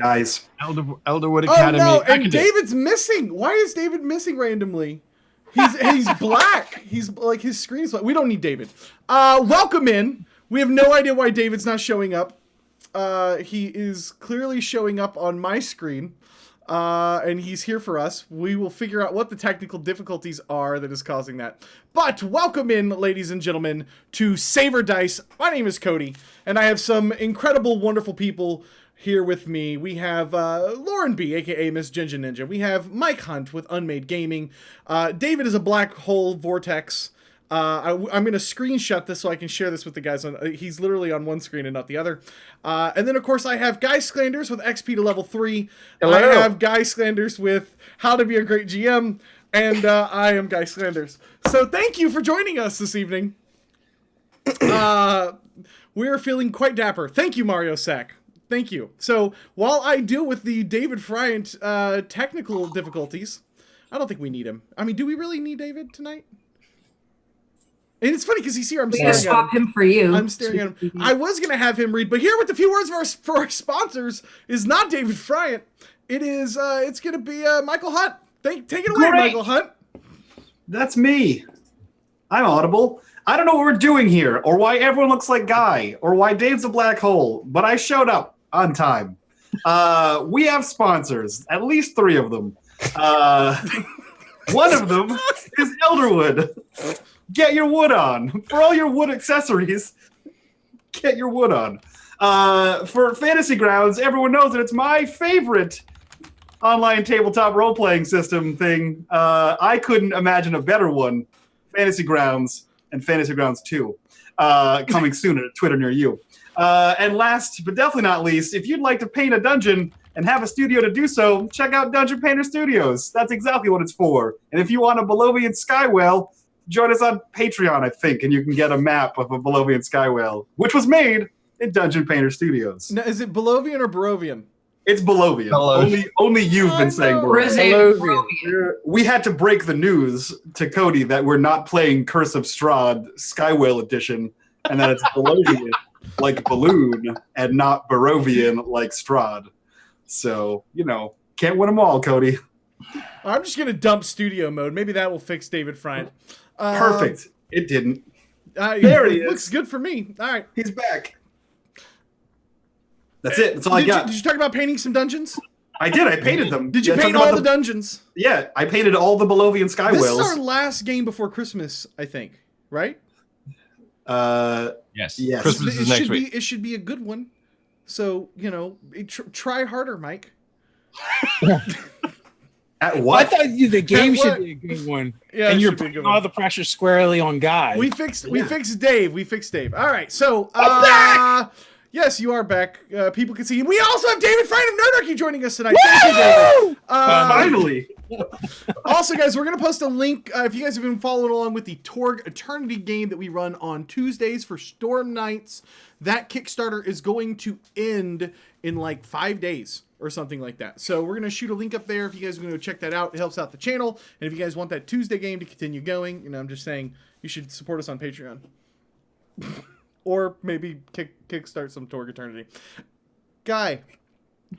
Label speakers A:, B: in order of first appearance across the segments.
A: guys.
B: Elderwood Academy.
C: Oh no, and David's missing. Why is David missing randomly? He's black. He's like his screen's black. We don't need David. Welcome in. We have no idea why David's not showing up. He is clearly showing up on my screen. And he's here for us. We will figure out what the technical difficulties are that is causing that. But welcome in, ladies and gentlemen, to Saver Dice. My name is Cody, and I have some incredible, wonderful people here with me. We have Lauren B, aka mishaps. We have Mike Hunt with unMadeGaming. David is a black hole vortex. I'm going to screenshot this so I can share this with the guys. He's literally on one screen and not the other. And then, of course, I have SCLANDERS with XP to level 3. Hello. I have SCLANDERS with How to Be a Great GM. And I am SCLANDERS. So thank you for joining us this evening. We're feeling quite dapper. Thank you, Mario Sack. Thank you. So while I deal with the David Friant technical difficulties, I don't think we need him. I mean, do we really need David tonight? And it's funny because he's here. I'm staring at him.
D: Swap him for you.
C: I'm staring at him. I was going to have him read, but here with a few words for our sponsors is not David Friant. It is, it's going to be Michael Hunt. Take it away,
A: Great.
C: Michael Hunt.
A: That's me. I'm audible. I don't know what we're doing here, or why everyone looks like Guy, or why Dave's a black hole, but I showed up on time. We have sponsors, at least 3 of them. One of them is Elderwood. Get your wood on. For all your wood accessories, get your wood on. For Fantasy Grounds, everyone knows that it's my favorite online tabletop role-playing system thing. I couldn't imagine a better one. Fantasy Grounds and Fantasy Grounds 2 coming soon at Twitter near you. And last, but definitely not least, if you'd like to paint a dungeon and have a studio to do so, check out Dungeon Painter Studios. That's exactly what it's for. And if you want a Belovian Sky Whale, join us on Patreon, I think, and you can get a map of a Belovian Sky Whale, which was made in Dungeon Painter Studios.
C: Now, is it Belovian or Barovian?
A: It's Belovian. Only you've been saying Barovian. We had to break the news to Cody that we're not playing Curse of Strahd Sky Whale Edition, and that it's Belovian like balloon and not Barovian like Strahd. So, can't win them all, Cody.
C: I'm just going to dump studio mode. Maybe that will fix David Friant.
A: Perfect. It didn't.
C: There he is. Looks good for me. All right.
A: He's back. That's it. That's all I got.
C: Did you talk about painting some dungeons?
A: I did. I painted them.
C: Did you paint all the dungeons?
A: Yeah, I painted all the Belovian Sky Whales.
C: This is our last game before Christmas, I think. Right?
B: Yes.
C: Christmas is next week. It should be a good one. So, try harder, Mike.
A: At what?
E: I thought the game should be a good one.
C: Yeah,
E: and you're putting all the pressure squarely on Guy.
C: We fixed Dave. We fixed Dave. All right. So, yes, you are back. People can see you. We also have David Friant of Nerdarchy joining us tonight. Thank you, David.
A: Finally.
C: Also, guys, we're going to post a link. If you guys have been following along with the Torg Eternity game that we run on Tuesdays for Storm Nights, that Kickstarter is going to end in like 5 days or something like that. So we're going to shoot a link up there if you guys are going to check that out. It helps out the channel. And if you guys want that Tuesday game to continue going, I'm just saying you should support us on Patreon. Or maybe kickstart some Torg Eternity. Guy, do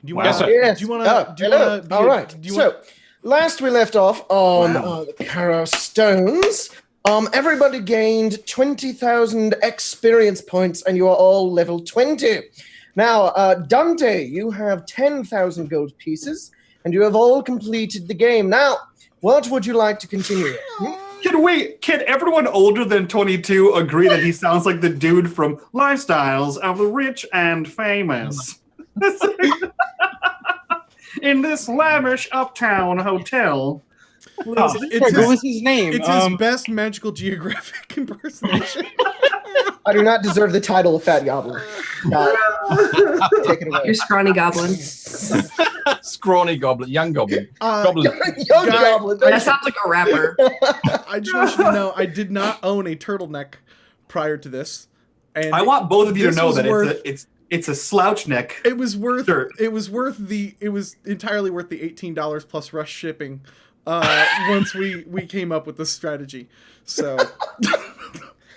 C: you want to...
F: Yes.
C: Do you want
F: to... All right. So, last we left off on the Kharos Stones, everybody gained 20,000 experience points, and you are all level 20. Now, Dante, you have 10,000 gold pieces, and you have all completed the game. Now, what would you like to continue?
A: Can everyone older than 22 agree that he sounds like the dude from Lifestyles of the Rich and Famous? In this lavish uptown hotel.
E: What was his name?
C: It's his best magical geographic impersonation.
F: I do not deserve the title of Fat Goblin. Take it away.
D: You're scrawny goblin.
B: Scrawny goblin. Young goblin.
F: Young Goblin.
D: That sounds like a rapper.
C: I just want you to know I did not own a turtleneck prior to this. And
A: I want both of you to know that it's a slouch neck.
C: It was worth
A: shirt.
C: It was entirely worth the $18 plus rush shipping once we came up with this strategy. So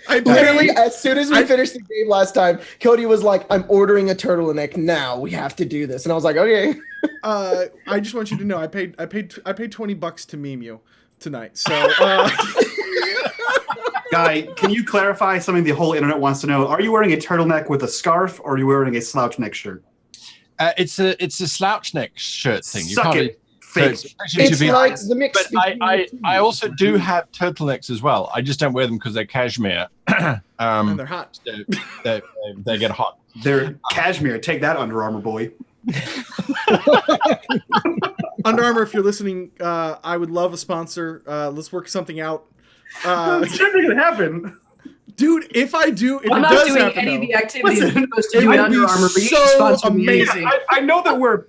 F: Literally, as soon as we finished the game last time, Cody was like, "I'm ordering a turtleneck now. We have to do this," and I was like, "Okay."
C: I just want you to know, I paid $20 to meme you tonight. So,
A: Guy, can you clarify something the whole internet wants to know? Are you wearing a turtleneck with a scarf, or are you wearing a slouch neck shirt?
B: It's a slouch neck shirt thing.
A: Suck it. Fake.
F: It's like the mix.
B: But I also do have turtlenecks as well. I just don't wear them because they're cashmere.
C: and they're hot.
B: They get hot.
A: They're cashmere. Take that, Under Armour boy.
C: Under Armour, if you're listening, I would love a sponsor. Let's work something out.
A: It's never gonna happen.
C: Dude, if I do, if
D: I'm
C: it
D: not
C: does
D: doing
C: happen,
D: any of
C: though,
D: the activities
A: Listen,
D: you're supposed to
C: it
D: do in
C: would be
D: Under Armour, but you
C: so
D: sponsor me.
C: amazing.
A: I know that we're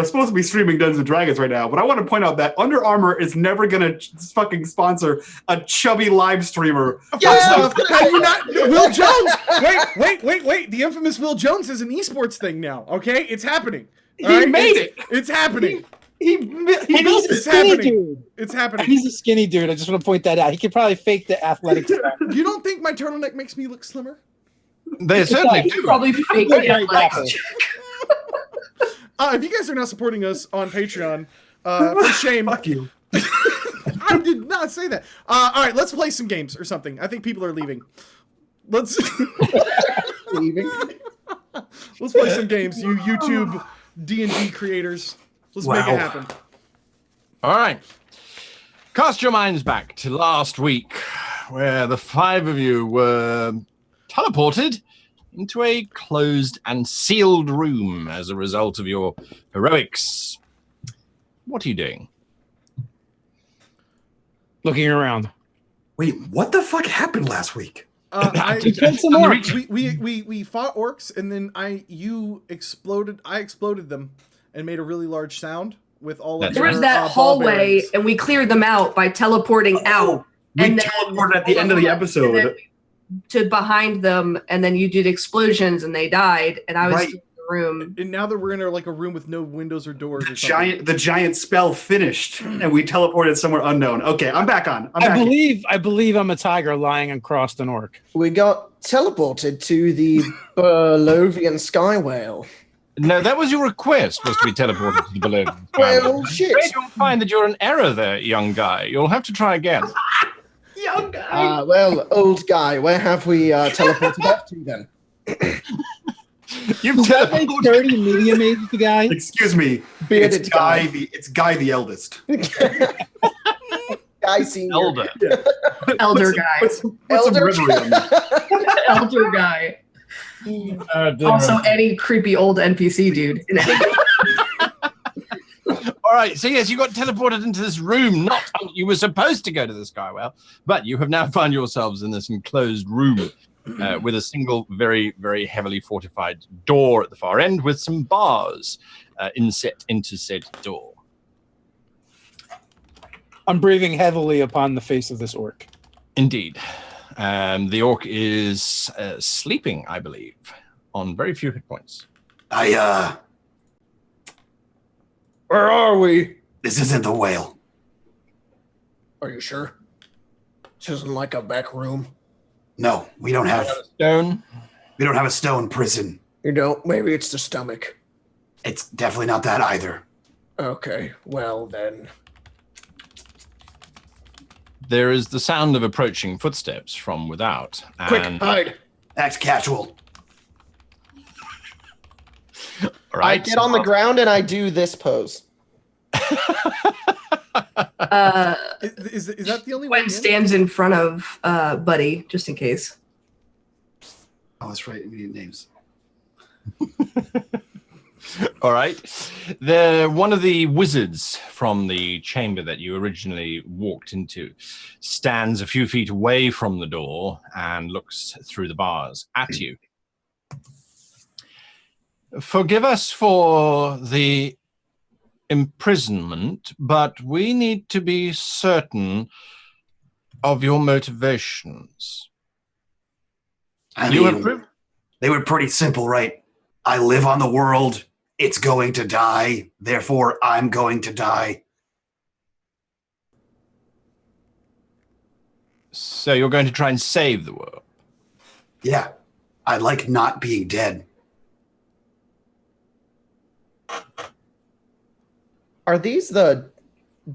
A: supposed to be streaming Dungeons and Dragons right now, but I want to point out that Under Armour is never gonna fucking sponsor a chubby live streamer.
C: First off, how do you not? Will Jones. Wait. The infamous Will Jones is an esports thing now. Okay, it's happening.
A: He made it.
C: It's happening.
A: He
E: And
A: built
E: he's a
A: it.
C: It's
E: skinny
C: happening.
E: dude.
C: It's happening.
E: He's a skinny dude. I just want to point that out. He could probably fake the athletic stuff.
C: You don't think my turtleneck makes me look slimmer?
B: They certainly
E: does.
B: do.
D: Probably fake
E: Very
D: it.
E: dapper.
C: If you guys are not supporting us on Patreon, for shame.
A: Fuck you.
C: I did not say that. All right, let's play some games or something. I think people are leaving. Let's
F: Leaving.
C: let's play some games. You YouTube D&D creators, let's make it happen.
B: All right. Cast your minds back to last week, where the 5 of you were teleported into a closed and sealed room as a result of your heroics. What are you doing?
E: Looking around.
A: Wait, what the fuck happened last week?
E: We killed some orcs.
C: We fought orcs, and then I exploded them and made a really large sound with all of
B: There
D: There was
C: your,
D: that
C: ball
D: hallway,
C: bearings.
D: and we cleared them out by teleporting out.
A: We
D: And then-
A: teleported at the end of the episode.
D: and then to behind them, and then you did explosions, and they died, and I was
A: Right.
D: in the room.
C: And now that we're in a room with no windows or doors or something.
A: The giant spell finished, and we teleported somewhere unknown. Okay, I'm back on. I'm back.
E: I believe I'm a tiger lying across an orc.
F: We got teleported to the Berlovian sky whale.
B: No, that was your request, was to be teleported to the balloon.
F: Well, shit.
B: You'll find that you're in error there, young guy. You'll have to try again.
A: Young guy.
F: Well, old guy, where have we teleported off to then?
B: You've
E: Does that make
B: teleported.
E: 30 medium age the guy?
A: Excuse me.
F: Bearded
A: It's Guy the eldest.
F: Guy senior.
B: Elder.
D: Elder guy.
A: Put some
F: Elder
A: reverie on that.
D: Elder guy. Also, any creepy old NPC dude.
B: All right, so yes, you got teleported into this room. You were supposed to go to the Skywell, but you have now found yourselves in this enclosed room with a single, very, very heavily fortified door at the far end with some bars inset into said door.
E: I'm breathing heavily upon the face of this orc.
B: Indeed. The orc is sleeping, I believe, on very few hit points.
F: Where are we?
A: This isn't the whale.
F: Are you sure? This isn't like a back room.
A: No, we don't have
B: Stone.
A: a stone prison.
F: You don't? Maybe it's the stomach.
A: It's definitely not that either.
F: Okay, well then.
B: There is the sound of approaching footsteps from without.
F: Quick,
B: And,
F: hide.
A: That's casual.
B: all right,
F: I get on the ground and I do this pose.
C: Is that the only way?
D: Gwen stands in front of Buddy, just in case.
A: Oh, that's right. We need names.
B: All right. One of the wizards from the chamber that you originally walked into stands a few feet away from the door and looks through the bars at you. Forgive us for the imprisonment, but we need to be certain of your motivations.
A: I
B: You
A: mean,
B: have
A: they were pretty simple, right? I live on the world. It's going to die. Therefore, I'm going to die.
B: So you're going to try and save the world?
G: Yeah, I like not being dead.
F: Are these the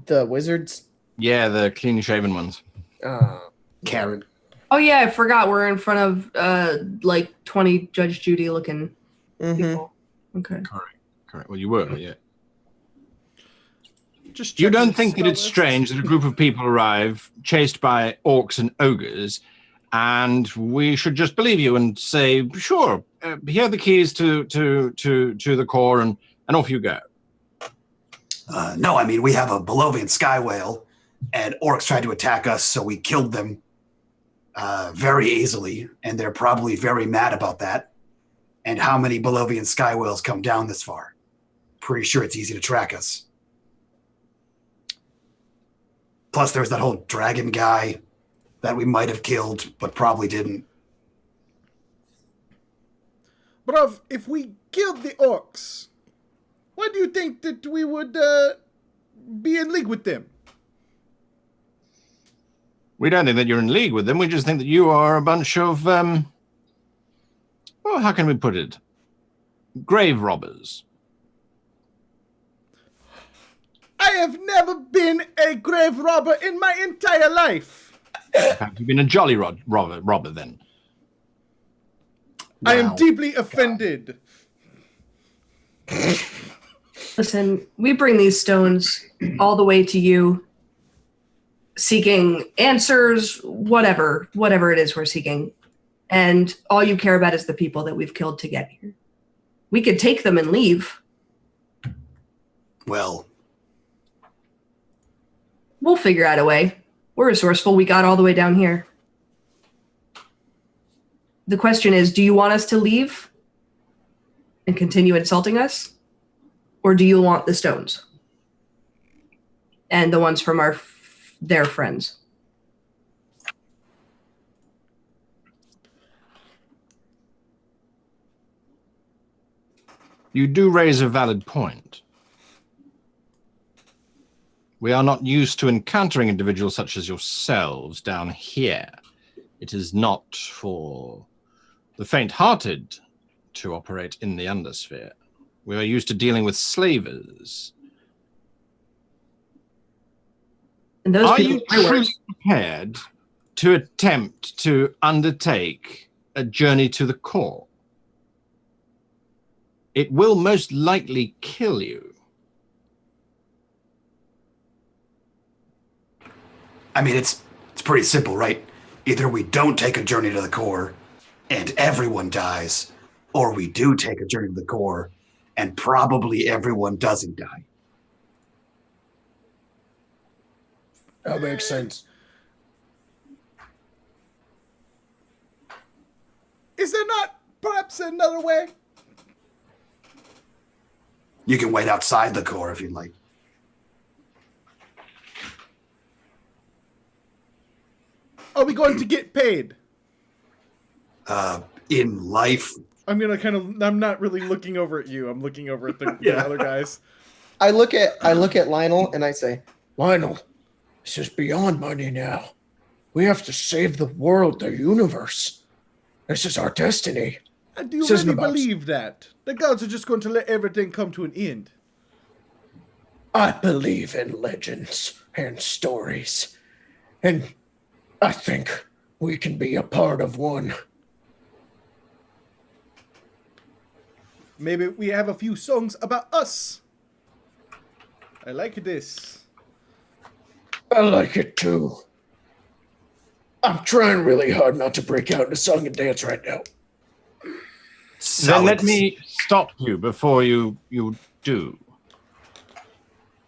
F: wizards?
B: Yeah, the clean-shaven ones.
G: Karen.
D: Oh yeah, I forgot we're in front of like 20 Judge Judy looking people. Okay.
B: Correct. Well, you were, yeah.
C: Just
B: You
C: checking
B: don't
C: the
B: think that
C: spell
B: it's
C: list.
B: strange that a group of people arrive chased by orcs and ogres, and we should just believe you and say, sure, here are the keys to the core, and off you go.
G: No, I mean, we have a Bolovian sky whale, and orcs tried to attack us, so we killed them very easily, and they're probably very mad about that. And how many Bolovian sky whales come down this far? Pretty sure it's easy to track us. Plus, there's that whole dragon guy that we might have killed, but probably didn't.
C: Bruv, if we killed the orcs, why do you think that we would be in league with them?
B: We don't think that you're in league with them. We just think that you are a bunch of, well, how can we put it? Grave robbers.
C: I have never been a grave robber in my entire life.
B: Have you been a jolly robber then?
C: I am
G: Wow.
C: deeply offended.
D: Listen, we bring these stones all the way to you, seeking answers, whatever it is we're seeking. And all you care about is the people that we've killed to get here. We could take them and leave.
G: Well,
D: We'll figure out a way. We're resourceful. We got all the way down here. The question is, do you want us to leave and continue insulting us? Or do you want the stones? And the ones from their friends?
B: You do raise a valid point. We are not used to encountering individuals such as yourselves down here. It is not for the faint-hearted to operate in the Undersphere. We are used to dealing with slavers.
D: And those
B: Are
D: people
B: you
D: are my
B: truly
D: worst.
B: prepared to attempt to undertake a journey to the core? It will most likely kill you.
G: I mean, it's pretty simple, right? Either we don't take a journey to the core and everyone dies, or we do take a journey to the core and probably everyone doesn't die.
F: That makes sense.
C: Is there not perhaps another way?
G: You can wait outside the core if you'd like.
C: Are we going to get paid?
G: In life,
C: I'm not really looking over at you. I'm looking over at the
G: Yeah.
C: other guys.
F: I look at Lionel and I say, Lionel, this is beyond money now. We have to save the world, the universe. This is our destiny.
C: And do you
F: This isn't
C: really
F: about-
C: believe that? The gods are just going to let everything come to an end.
F: I believe in legends and stories. And I think we can be a part of one.
C: Maybe we have a few songs about us. I like this.
F: I like it too. I'm trying really hard not to break out into song and dance right now.
B: Then let me stop you before you do.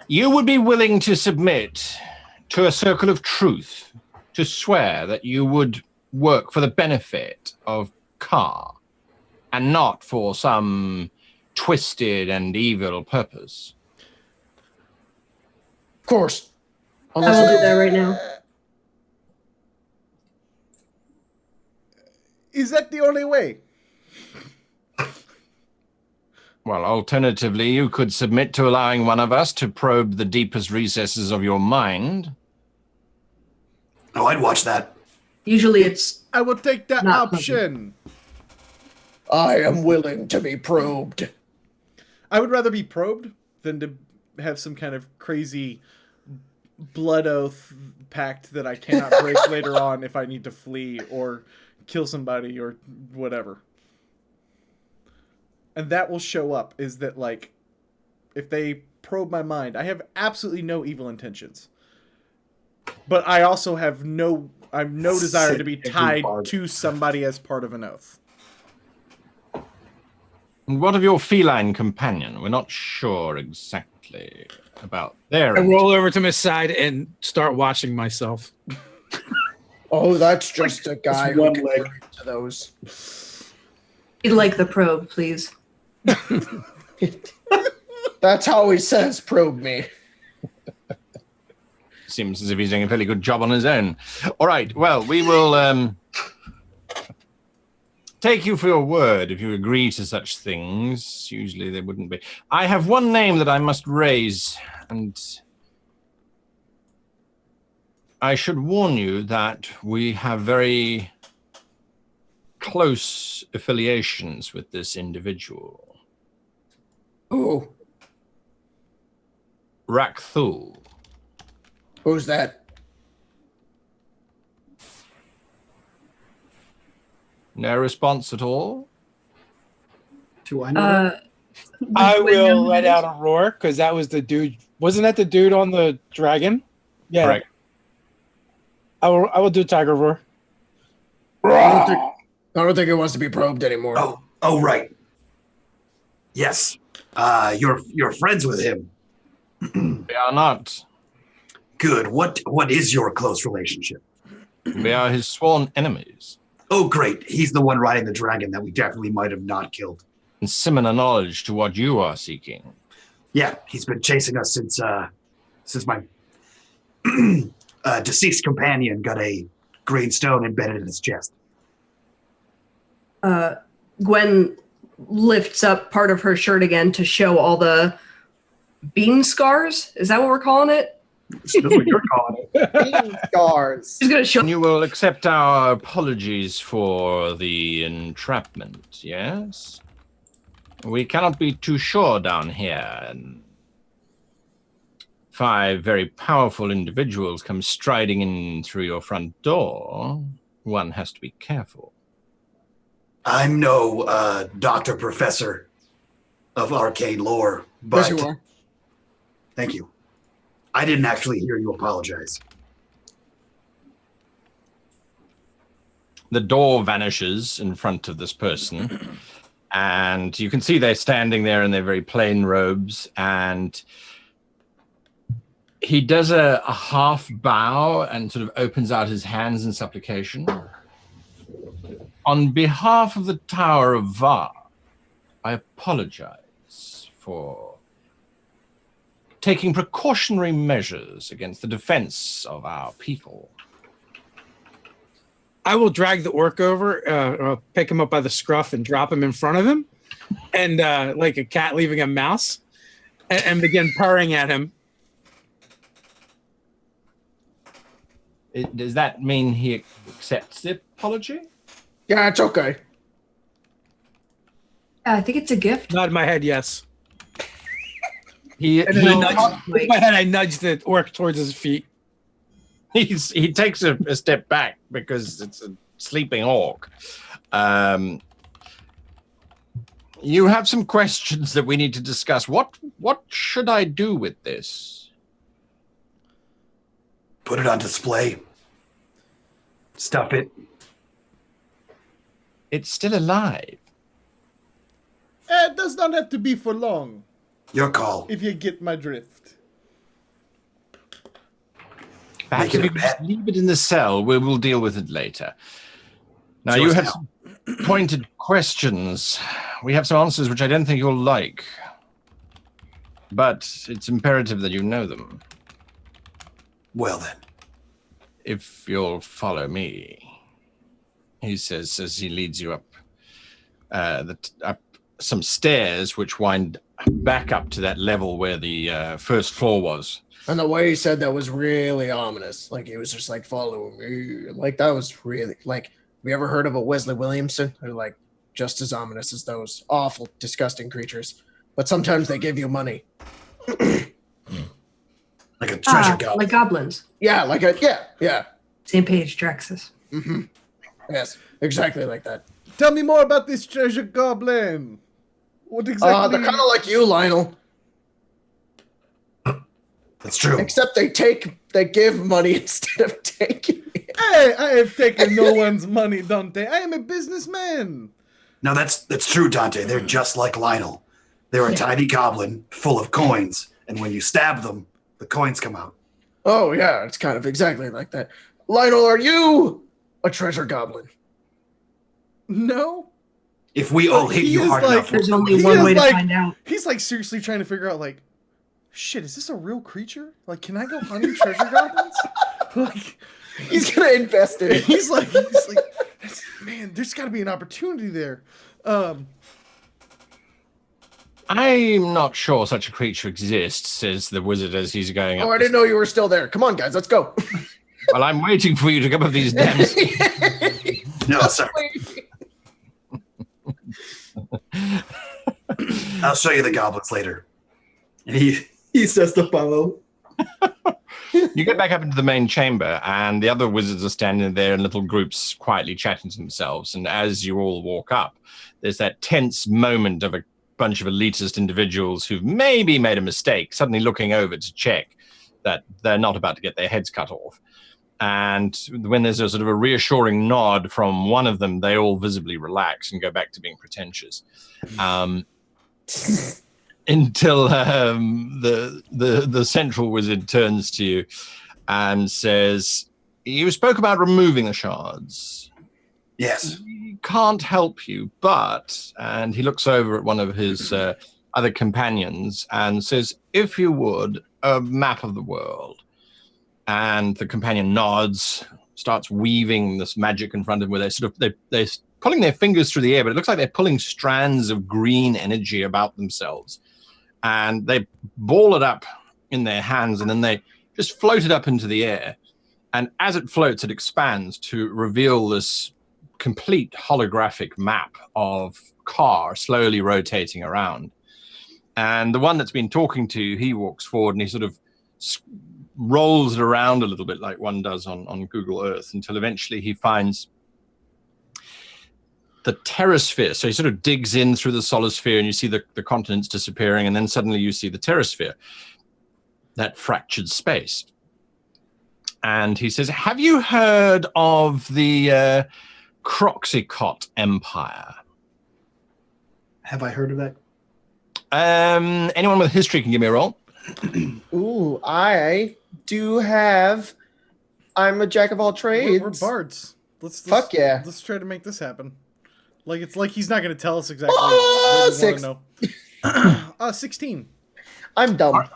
B: You would be willing to submit to a circle of truth, to swear that you would work for the benefit of Ka, and not for some twisted and evil purpose.
F: Of course.
D: I will do that right now.
C: Is that the only way?
B: Well, alternatively, you could submit to allowing one of us to probe the deepest recesses of your mind.
G: Oh, I'd watch that.
D: Usually it's
C: I will take that
D: Not
C: option.
F: I am willing to be probed.
C: I would rather be probed than to have some kind of crazy blood oath pact that I cannot break later on if I need to flee or kill somebody or whatever. And that will show up, is that, like, if they probe my mind, I have absolutely no evil intentions. But I also have no desire to be tied to somebody as part of an oath.
B: And what of your feline companion? We're not sure exactly about their...
E: I roll over to my side and start watching myself.
F: Oh, that's just a guy who
A: one
F: can
A: leg.
F: relate to those.
D: you'd like the probe, please.
F: That's how he says, probe me.
B: Seems as if he's doing a fairly good job on his own. All right, well, we will take you for your word if you agree to such things. Usually they wouldn't be. I have one name that I must raise, and I should warn you that we have very close affiliations with this individual.
F: Who?
B: Rakthul.
F: Who's that?
B: No response at all?
G: Do I know that?
E: I will let out a roar because that was the dude. Wasn't that the dude on the dragon? Yeah.
B: Correct.
E: I will do tiger roar.
F: I don't think he wants to be probed anymore.
G: Oh, right. Yes. You're friends with him.
B: We are not.
G: Good. What is your close relationship?
B: We are his sworn enemies.
G: Oh, great. He's the one riding the dragon that we definitely might have not killed.
B: And similar knowledge to what you are seeking.
G: Yeah, he's been chasing us since my deceased companion got a green stone embedded in his chest.
D: Gwen lifts up part of her shirt again to show all the bean scars. Is that what we're calling it?
G: That's what you're calling it.
F: Bean scars.
D: She's gonna show.
B: You will accept our apologies for the entrapment, yes? We cannot be too sure down here. And 5 very powerful individuals come striding in through your front door. One has to be careful.
G: I'm no doctor professor of arcane lore, but
F: Yes, you are.
G: thank you. I didn't actually hear you apologize.
B: The door vanishes in front of this person, and you can see they're standing there in their very plain robes, and he does a half bow and sort of opens out his hands in supplication. On behalf of the Tower of Va, I apologize for taking precautionary measures against the defense of our people.
E: I will drag the orc over, pick him up by the scruff and drop him in front of him, and like a cat leaving a mouse, and begin purring at him.
B: Does that mean he accepts the apology?
F: Yeah, it's okay.
D: I think it's a gift.
E: Nod my head, yes.
B: He
E: With my head, I nudge the orc towards his feet.
B: he takes a step back because it's a sleeping orc. You have some questions that we need to discuss. What should I do with this?
G: Put it on display. Stuff it.
B: It's still alive.
C: It does not have to be for long,
G: Your call.
C: if you get my drift.
B: Perhaps
G: Make
B: if
G: it
B: you
G: a
B: could
G: bet.
B: just leave it in the cell, we will deal with it later. Now,
G: It's
B: you
G: yours
B: have
G: now.
B: some pointed questions. We have some answers which I don't think you'll like. But it's imperative that you know them.
G: Well then.
B: If you'll follow me, he says as he leads you up up some stairs which wind back up to that level where the first floor was.
F: And the way he said that was really ominous. Like, he was just like, follow me. Like, that was really, like, have you ever heard of a Wesley Williamson? They're like just as ominous as those awful, disgusting creatures. But sometimes they give you money.
G: Like a treasure goblin.
D: Like goblins.
F: Yeah, yeah.
D: Same page, Draxus.
F: Mm-hmm. Yes, exactly like that.
C: Tell me more about this treasure goblin. What exactly?
F: They're kind of like you, Lionel.
G: That's true.
F: Except they give money instead of taking it.
C: Hey, I have taken no one's money, Dante. I am a businessman.
G: No, that's true, Dante. They're just like Lionel. They're a tiny goblin full of coins, and when you stab them, the coins come out.
F: Oh, yeah, it's kind of exactly like that. Lionel, are you a treasure goblin?
C: No.
G: If we all hit you hard enough,
D: There's only one way to find out.
C: He's like seriously trying to figure out, like, shit, is this a real creature? Like, can I go hunting treasure goblins? Like,
F: he's gonna invest in it.
C: He's like, man, there's got to be an opportunity there.
B: I'm not sure such a creature exists, says the wizard as he's going up.
F: Oh, I didn't know you were still there. Come on, guys, let's go.
B: Well, I'm waiting for you to come up these dams.
G: no, sir. I'll show you the goblins later. And he says to follow.
B: You get back up into the main chamber, and the other wizards are standing there in little groups, quietly chatting to themselves. And as you all walk up, there's that tense moment of a bunch of elitist individuals who've maybe made a mistake, suddenly looking over to check that they're not about to get their heads cut off. And when there's a sort of a reassuring nod from one of them, they all visibly relax and go back to being pretentious. Until the central wizard turns to you and says, "You spoke about removing the shards.
G: Yes.
B: We can't help you, but," and he looks over at one of his other companions and says, "If you would, a map of the world." And the companion nods, starts weaving this magic in front of him where they're pulling their fingers through the air, but it looks like they're pulling strands of green energy about themselves. And they ball it up in their hands, and then they just float it up into the air. And as it floats, it expands to reveal this complete holographic map of car slowly rotating around. And the one that's been talking to you, he walks forward and he sort of rolls it around a little bit like one does on Google Earth until eventually he finds the terrasphere. So he sort of digs in through the solar sphere and you see the continents disappearing, and then suddenly you see the terrasphere, that fractured space. And he says, "Have you heard of the Croxicot Empire?"
A: Have I heard of that?
B: Anyone with history can give me a roll.
F: Ooh, I do have. I'm a jack of all trades.
C: We're bards. Let's
F: Fuck yeah.
C: Let's try to make this happen. Like, it's like he's not going to tell us exactly
F: Oh,
C: what we want
F: 6.
C: to know. 16.
F: I'm dumb.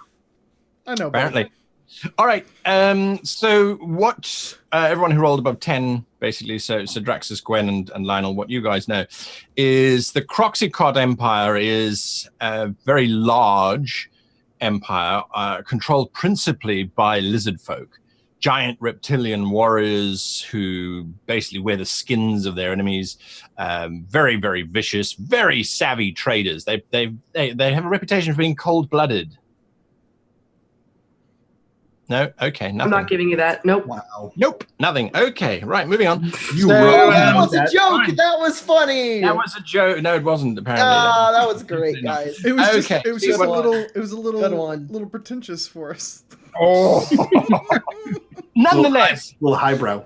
C: I know.
B: Apparently. All right. So what everyone who rolled above 10, basically, so Draxus, Gwen, and Lionel, what you guys know is the Croxicot Empire is a very large empire controlled principally by lizard folk, giant reptilian warriors who basically wear the skins of their enemies, very, very vicious, very savvy traders. They have a reputation for being cold-blooded. No? Okay, nothing.
D: I'm not giving you that. Nope.
A: Wow.
B: Nope, nothing. Okay, right, moving on.
F: That was a joke.
B: Fine.
F: That was funny.
B: That was a joke. No, it wasn't, apparently.
F: That was great, guys.
C: It was
B: Okay.
C: just, it was just a
F: Good
C: little,
F: one.
C: it was a little,
F: Good one.
C: little pretentious for us.
B: Oh. Nonetheless,
A: Little highbrow.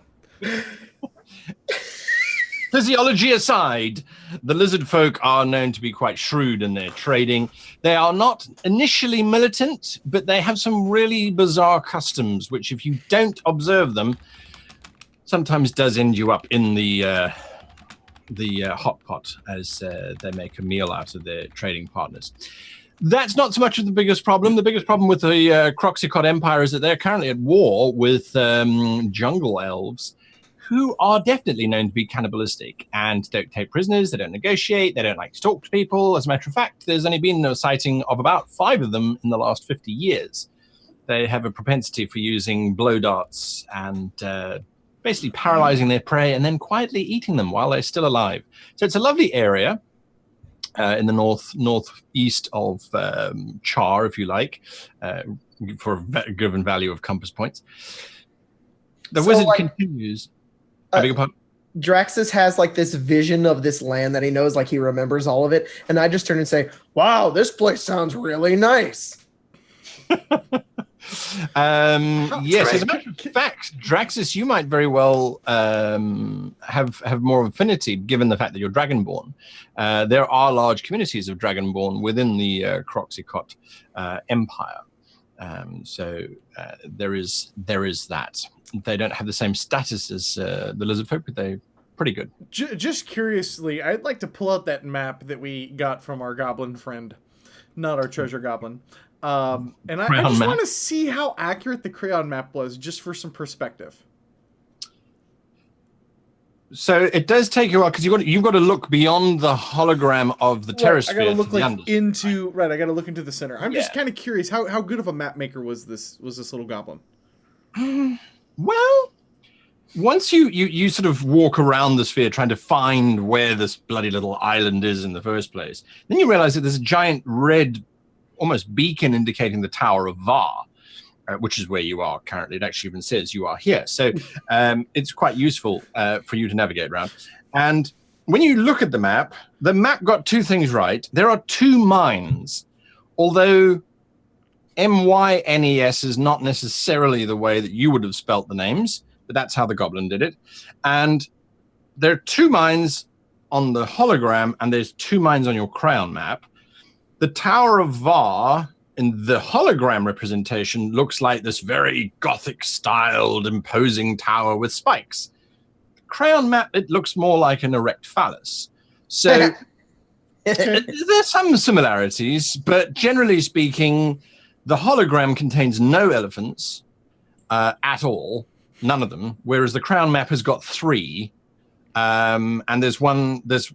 B: physiology aside, the lizard folk are known to be quite shrewd in their trading. They are not initially militant, but they have some really bizarre customs, which if you don't observe them, sometimes does end you up in the hot pot as they make a meal out of their trading partners. That's not so much of the biggest problem. The biggest problem with the Croxicot Empire is that they're currently at war with jungle elves who are definitely known to be cannibalistic and don't take prisoners, they don't negotiate, they don't like to talk to people. As a matter of fact, there's only been a sighting of about 5 of them in the last 50 years. They have a propensity for using blow darts and basically paralyzing their prey and then quietly eating them while they're still alive. So it's a lovely area in the northeast of Char, if you like, for a given value of compass points. The wizard continues. I beg your pardon?
F: Draxus has like this vision of this land that he knows, like he remembers all of it. And I just turn and say, wow, this place sounds really nice.
B: Yes, as a matter of fact, Draxus, you might very well have more affinity, given the fact that you're Dragonborn. There are large communities of Dragonborn within the Croxicot Empire. So there is that. They don't have the same status as the lizard folk, but they're pretty good.
C: Just curiously, I'd like to pull out that map that we got from our goblin friend, not our treasure goblin. And I just want to see how accurate the crayon map was, just for some perspective.
B: So it does take you a while because you've got to look beyond the hologram of the terrasphere.
C: I got to look I got to look into the center. I'm just kind of curious how good of a map maker was this little goblin.
B: Well, once you sort of walk around the sphere trying to find where this bloody little island is in the first place, then you realize that there's a giant red, almost beacon indicating the Tower of Var, which is where you are currently. It actually even says you are here. So it's quite useful for you to navigate around. And when you look at the map got 2 things right. There are 2 mines, although MYNES is not necessarily the way that you would have spelt the names, but that's how the goblin did it. And there are 2 mines on the hologram, and there's 2 mines on your crayon map. The Tower of Var in the hologram representation looks like this very Gothic-styled, imposing tower with spikes. The crayon map, it looks more like an erect phallus. So there's some similarities, but generally speaking, the hologram contains no elephants at all, none of them, whereas the crown map has got 3. And there's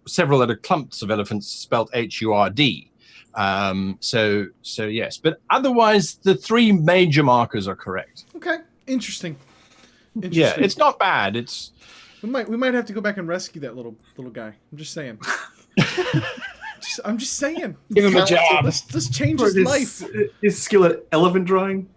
B: several other clumps of elephants spelt HURD. So yes, but otherwise the 3 major markers are correct.
C: Okay, interesting.
B: Yeah, it's not bad.
C: We might have to go back and rescue that little guy. I'm just saying. I'm just saying.
E: Give him a job.
C: Let's change his life.
A: His skill at elephant drawing.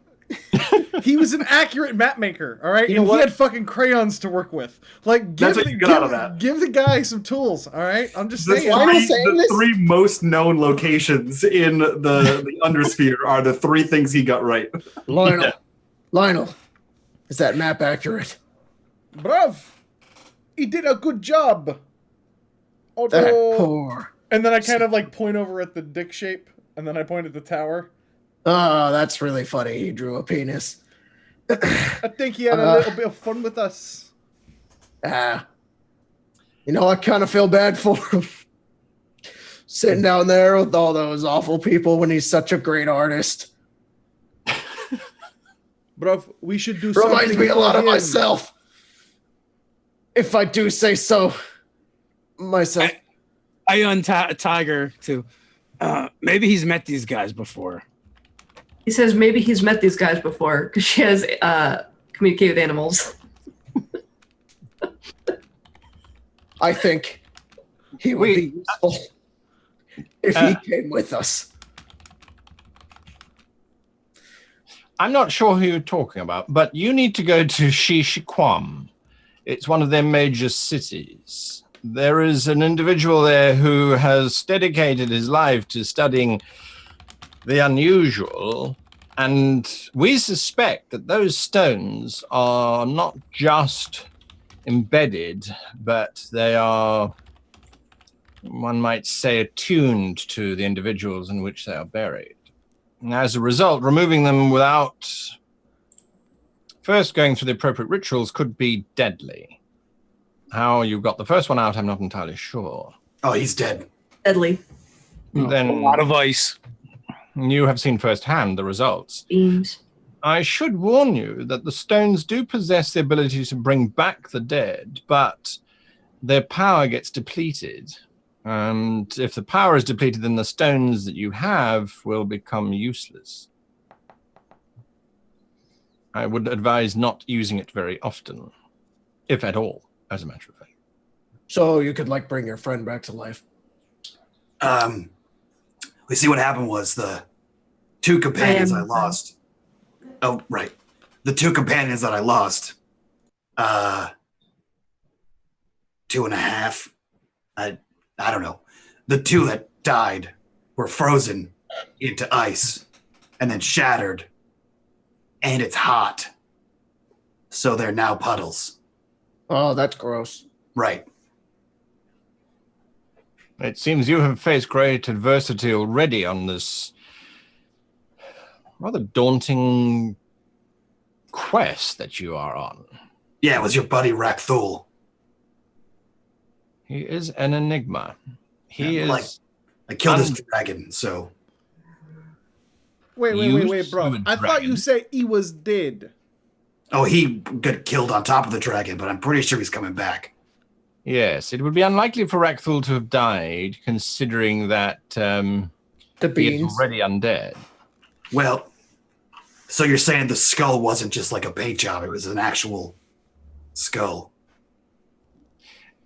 C: He was an accurate map maker, all right? He had fucking crayons to work with. Like, give the guy some tools, all right? I'm just saying.
A: The 3 most known locations in the Undersphere are the 3 things he got right.
F: Lionel, is that map accurate?
C: Bruv, he did a good job.
F: That poor.
C: And then I kind of like point over at the dick shape, and then I point at the tower.
F: Oh, that's really funny. He drew a penis.
C: I think he had a little bit of fun with us.
F: I kind of feel bad for him. Sitting down there with all those awful people when he's such a great artist.
C: Bruv, we should do something.
F: Reminds me a lot of myself. If I do say so myself.
E: I Tiger too. Maybe he's met these guys before.
D: He says maybe he's met these guys before because she has communicate with animals.
F: I think he would be useful if he came with us.
B: I'm not sure who you're talking about, but you need to go to Shishiquam. It's one of their major cities. There is an individual there who has dedicated his life to studying the unusual, and we suspect that those stones are not just embedded, but they are, one might say, attuned to the individuals in which they are buried. And as a result, removing them without first going through the appropriate rituals could be deadly. How you got the first one out, I'm not entirely sure.
G: Oh, he's dead.
D: Deadly.
B: Then
E: A lot of ice.
B: you have seen firsthand the results.
D: Beams.
B: I should warn you that the stones do possess the ability to bring back the dead, but their power gets depleted. And if the power is depleted, then the stones that you have will become useless. I would advise not using it very often, if at all, as a matter of fact.
F: So you could like bring your friend back to life.
G: We see what happened was the two companions I lost. Oh, right. The two companions that I lost, 2.5. I don't know. The two that died were frozen into ice and then shattered, and it's hot. So they're now puddles.
F: Oh, that's gross.
G: Right.
B: It seems you have faced great adversity already on this rather daunting quest that you are on.
G: Yeah, it was your buddy Rakthul.
B: He is an enigma. He is...
G: Like, I killed his dragon, so...
C: Wait, bro. I thought you said he was dead.
G: Oh, he got killed on top of the dragon, but I'm pretty sure he's coming back.
B: Yes, it would be unlikely for Rakthul to have died, considering that
F: The
B: he
F: beans.
B: is already undead.
G: Well, so you're saying the skull wasn't just like a paint job, it was an actual skull.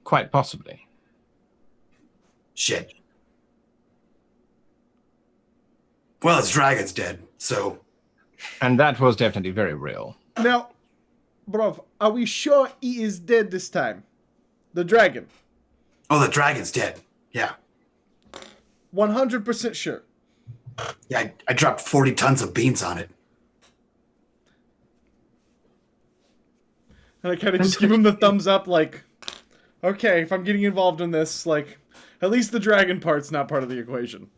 B: Quite possibly.
G: Shit. Well, his dragon's dead, so...
B: And that was definitely very real.
C: Now, bro, are we sure he is dead this time? The dragon.
G: Oh, the dragon's dead. Yeah.
C: 100% sure.
G: Yeah, I dropped 40 tons of beans on it.
C: And I kind of just give him the thumbs up, like, okay, if I'm getting involved in this, like, at least the dragon part's not part of the equation.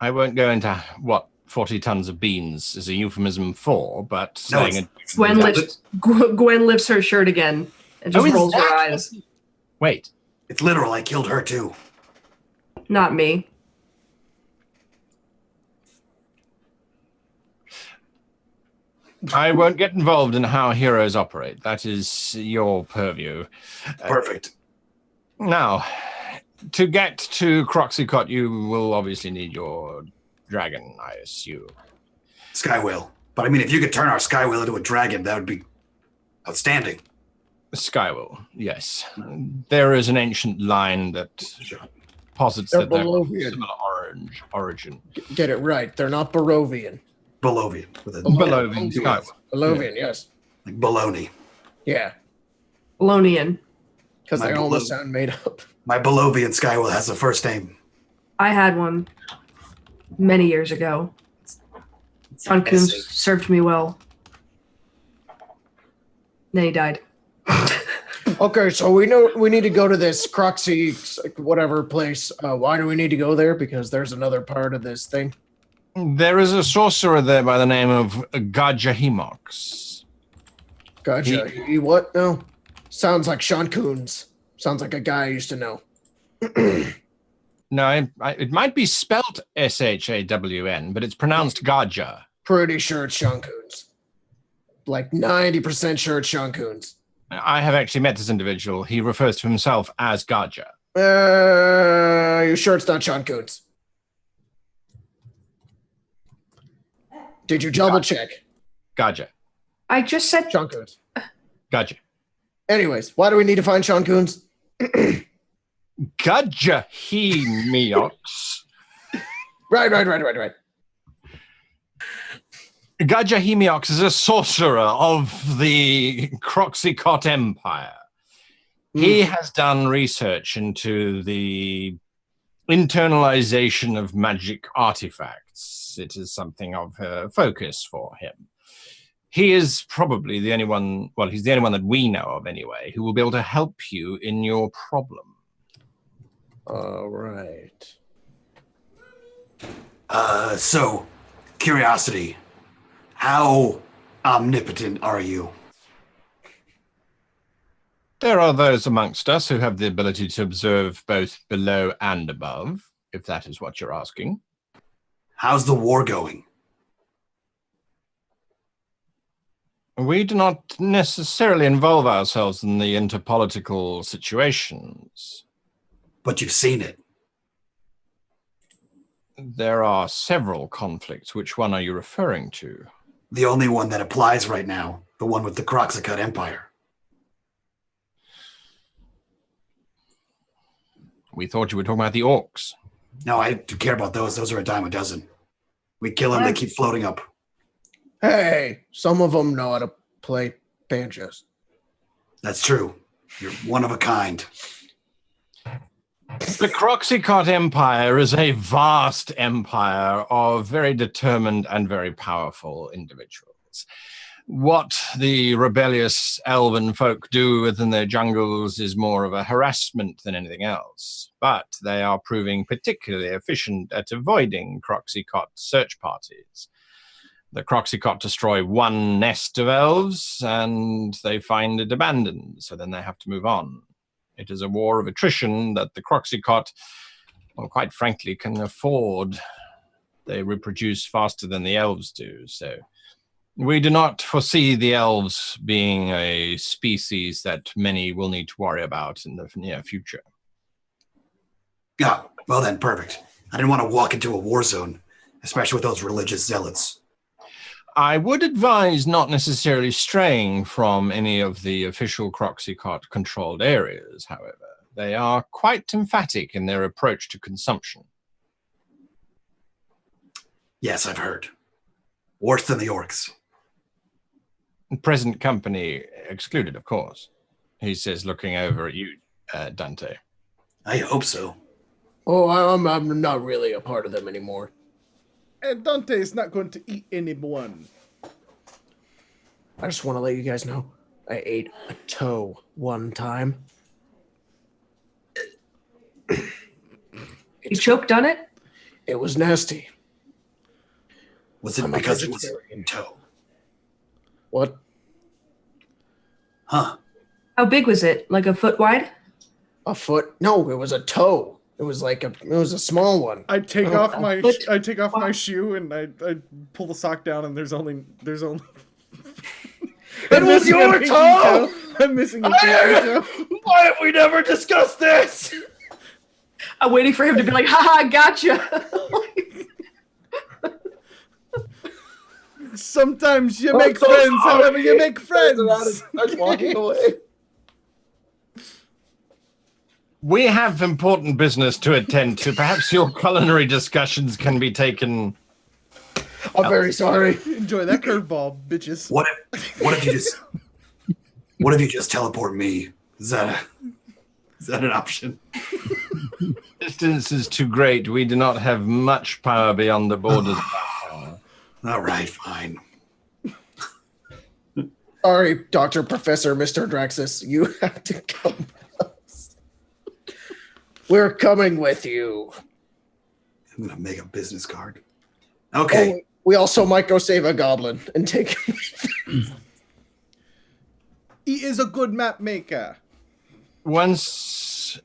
B: I won't go into what 40 tons of beans is a euphemism for, but
G: No,
B: saying it...
D: Gwen lifts her shirt again and just rolls her eyes.
B: Wait.
G: It's literal, I killed her too.
D: Not me.
B: I won't get involved in how heroes operate. That is your purview.
G: Perfect.
B: Now, to get to Croxicot, you will obviously need your dragon, I assume.
G: Sky Whale. But I mean, if you could turn our Sky Whale into a dragon, that would be outstanding.
B: Skywell, yes. There is an ancient line that posits
F: They're
B: that they're of
F: Barovian.
B: similar origin.
F: Get it right. They're not Barovian.
G: Bolovian. With a
B: Belovian Skywell.
F: Barovian, yes.
G: Like baloney.
F: Yeah.
D: Lonian.
F: Because they
G: My
F: almost
G: Bolo-
F: sound made up.
G: My Bolovian Sky Whale has a first name.
D: I had one many years ago. John Coombs served me well. Then he died.
F: Okay, so we know we need to go to this Croxy whatever place. Why do we need to go there? Because there's another part of this thing.
B: There is a sorcerer there by the name of Gajahimox.
F: Gotcha. He what? No. Sounds like Sean Coons. Sounds like a guy I used to know.
B: No, it might be spelt S-H-A-W-N, but it's pronounced Gaja.
F: Pretty sure it's Sean Coons. Like 90% sure it's Sean Coons.
B: I have actually met this individual. He refers to himself as Gaja.
F: You sure it's not Sean Coons? Did you double check?
B: Gaja.
D: I just said
F: Sean Coons.
B: Gaja.
F: Anyways, why do we need to find Sean Coons?
B: Gajahimox.
F: Right.
B: Gajahimox is a sorcerer of the Croxicot Empire. He has done research into the internalization of magic artifacts. It is something of a focus for him. He is probably the only one, well, he's the only one that we know of anyway, who will be able to help you in your problem.
F: All right.
G: So, curiosity. How omnipotent are you?
B: There are those amongst us who have the ability to observe both below and above, if that is what you're asking.
G: How's the war going?
B: We do not necessarily involve ourselves in the interpolitical situations.
G: But you've seen it.
B: There are several conflicts. Which one are you referring to?
G: The only one that applies right now. The one with the Croxicot Empire.
B: We thought you were talking about the orcs.
G: No, I don't care about those. Those are a dime a dozen. We kill them, they keep floating up.
F: Hey, some of them know how to play banjos.
G: That's true. You're one of a kind.
B: The Croxicot Empire is a vast empire of very determined and very powerful individuals. What the rebellious elven folk do within their jungles is more of a harassment than anything else, but they are proving particularly efficient at avoiding Croxicot search parties. The Croxicot destroy one nest of elves, and they find it abandoned, so then they have to move on. It is a war of attrition that the Croxicot, well, quite frankly, can afford. They reproduce faster than the elves do, so we do not foresee the elves being a species that many will need to worry about in the near future.
G: Yeah, well then, perfect. I didn't want to walk into a war zone, especially with those religious zealots.
B: I would advise not necessarily straying from any of the official Croxicot-controlled areas, however. They are quite emphatic in their approach to consumption.
G: Yes, I've heard. Worse than the orcs.
B: Present company excluded, of course, he says, looking over at you, Dante.
G: I hope so.
F: Oh, I'm not really a part of them anymore.
C: And Dante is not going to eat anyone.
F: I just want to let you guys know, I ate a toe one time.
D: You choked on it?
F: It was nasty.
G: Was it
F: I'm a
G: because it was
F: vegetarian.
G: in tow?
F: What?
G: Huh.
D: How big was it? Like a foot wide?
F: A foot? No, it was a toe. It was a small one.
C: I take
D: Oh,
C: off
D: a
C: my
D: foot.
C: I take off my shoe and I pull the sock down and there's only
F: It was
C: missing a
F: your
C: pinky
F: toe!
C: I'm missing a pinky toe.
F: Why have we never discussed this?
D: I'm waiting for him to be like, haha, gotcha.
C: Sometimes you
F: I'm
C: make
F: so
C: friends,
F: sorry.
C: however you make friends.
F: I'm walking away.
B: We have important business to attend to. Perhaps your culinary discussions can be taken.
F: I'm very sorry.
C: Enjoy that curveball, bitches.
G: What if you just teleport me? Is that an option?
B: Distance is too great. We do not have much power beyond the borders.
G: All right, fine.
F: Sorry, Dr. Professor Mr. Draxus. You have to come with us. We're coming with you.
G: I'm gonna make a business card. Okay.
F: Oh, we also might go save a goblin and take him with us.
C: He is a good map maker.
B: Once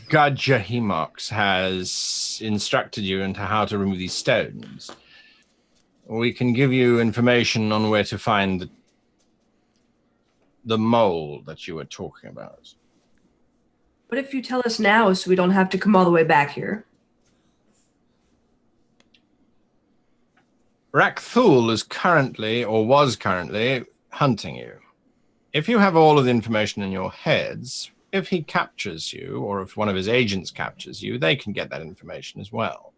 B: Gajahemox has instructed you into how to remove these stones, we can give you information on where to find the mole that you were talking about.
D: What if you tell us now so we don't have to come all the way back here?
B: Rakthul is currently, or was currently, hunting you. If you have all of the information in your heads, if he captures you, or if one of his agents captures you, they can get that information as well.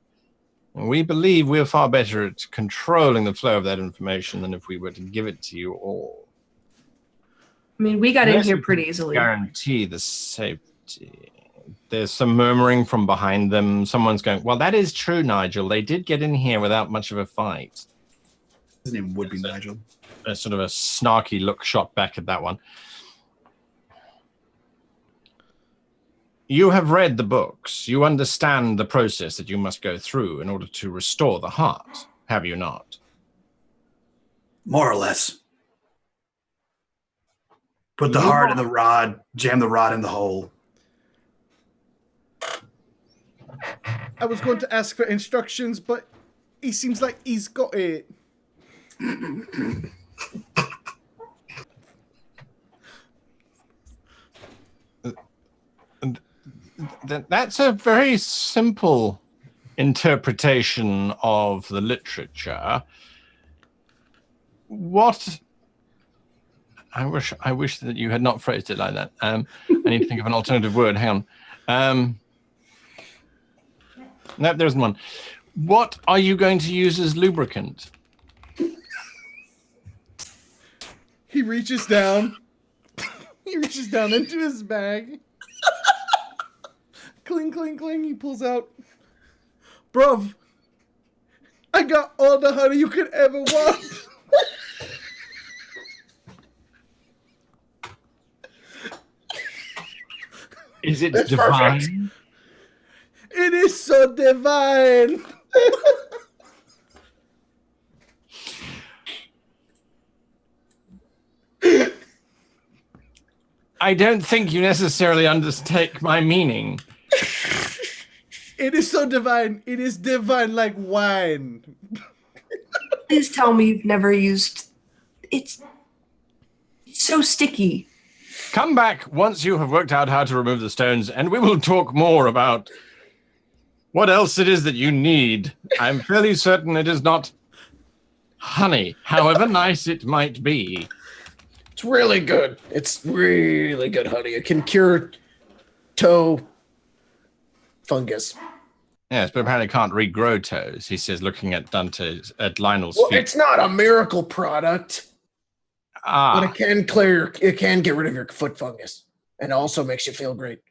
B: And we believe we're far better at controlling the flow of that information than if we were to give it to you all.
D: I mean, we got in
B: Unless
D: here
B: we
D: pretty
B: can
D: easily.
B: Guarantee the safety. There's some murmuring from behind them. Someone's going, well, that is true, Nigel. They did get in here without much of a fight.
G: His name would be Nigel.
B: A sort of a snarky look shot back at that one. You have read the books. You understand the process that you must go through in order to restore the heart, have you not?
G: More or less. Put the heart in the rod, jam the rod in the hole.
C: I was going to ask for instructions, but he seems like he's got it.
B: That's a very simple interpretation of the literature. What? I wish that you had not phrased it like that. I need to think of an alternative word. Hang on. No, there isn't one. What are you going to use as lubricant?
C: He reaches down. He reaches down into his bag. Cling, cling, cling. He pulls out. Bruv, I got all the honey you could ever want.
B: Is it
F: That's
B: divine?
F: perfect.
C: It is so divine.
B: I don't think you necessarily undertake my meaning.
C: It is so divine. It is divine like wine.
D: Please tell me you've never used. It's so sticky.
B: Come back once you have worked out how to remove the stones, and we will talk more about what else it is that you need. I'm fairly certain it is not honey, however nice it might be.
F: It's really good. It's really good honey. It can cure toe fungus.
B: Yes, but apparently can't regrow toes, he says, looking at Lionel's
F: Well,
B: feet.
F: it's not a miracle product, but it can get rid of your foot fungus, and also makes you feel great.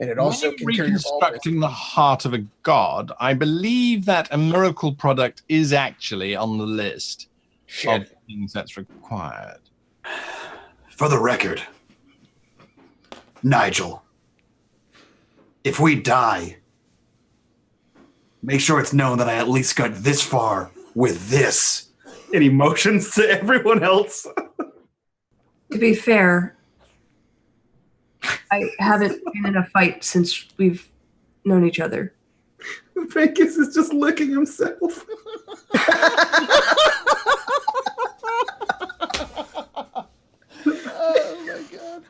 F: And it also
B: When
F: can cure your baldness.
B: reconstructing the heart of a god, I believe that a miracle product is actually on the list of things that's required.
G: For the record, Nigel, if we die, make sure it's known that I at least got this far with this.
A: And he motions to everyone else.
D: To be fair, I haven't been in a fight since we've known each other.
A: Vegas is just licking himself.
C: Oh my god.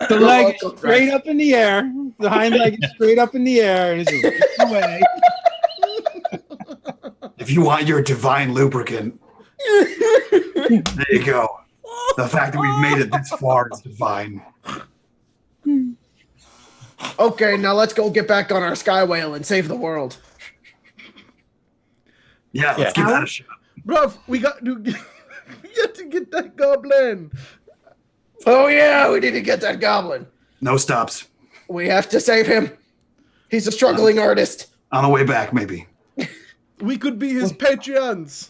E: The leg is straight up in the air. The hind leg is straight up in the air. And it's away.
G: If you want your divine lubricant, there you go. The fact that we've made it this far is divine.
F: Okay, now let's go get back on our sky whale and save the world.
G: Yeah, let's give that a shot.
C: Bruv, we got to get that goblin.
F: Oh yeah, we need to get that goblin.
G: No stops.
F: We have to save him. He's a struggling artist.
G: On the way back, maybe.
C: We could be his Patreons.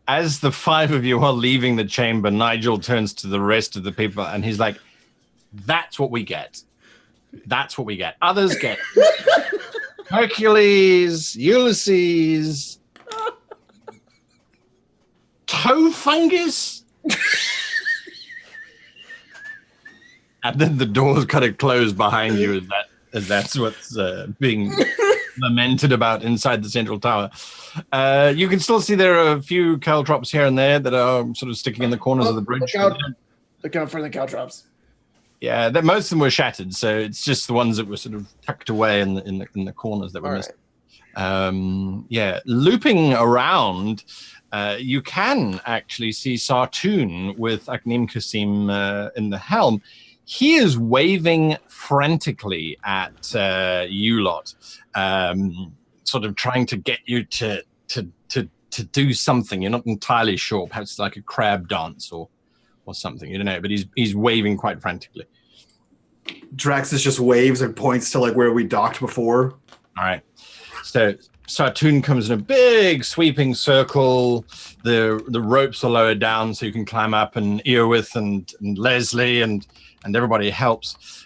B: As the five of you are leaving the chamber, Nigel turns to the rest of the people and he's like, that's what we get. That's what we get. Others get Hercules, Ulysses, toe fungus. And then the doors kind of close behind you as that's what's being lamented about inside the central tower. You can still see there are a few caltrops here and there that are sort of sticking in the corners of the bridge.
F: Look out for the caltrops.
B: Yeah, most of them were shattered, so it's just the ones that were sort of tucked away in the corners that were missing. Yeah, looping around, you can actually see Sartoon with Aknim Kasim in the helm. He is waving frantically at you lot, sort of trying to get you to do something. You're not entirely sure. Perhaps like a crab dance or something. You don't know, but he's waving quite frantically.
A: Draxus just waves and points to like where we docked before.
B: All right. So Sartoon comes in a big sweeping circle. The ropes are lowered down so you can climb up, and Eowith and Leslie and everybody helps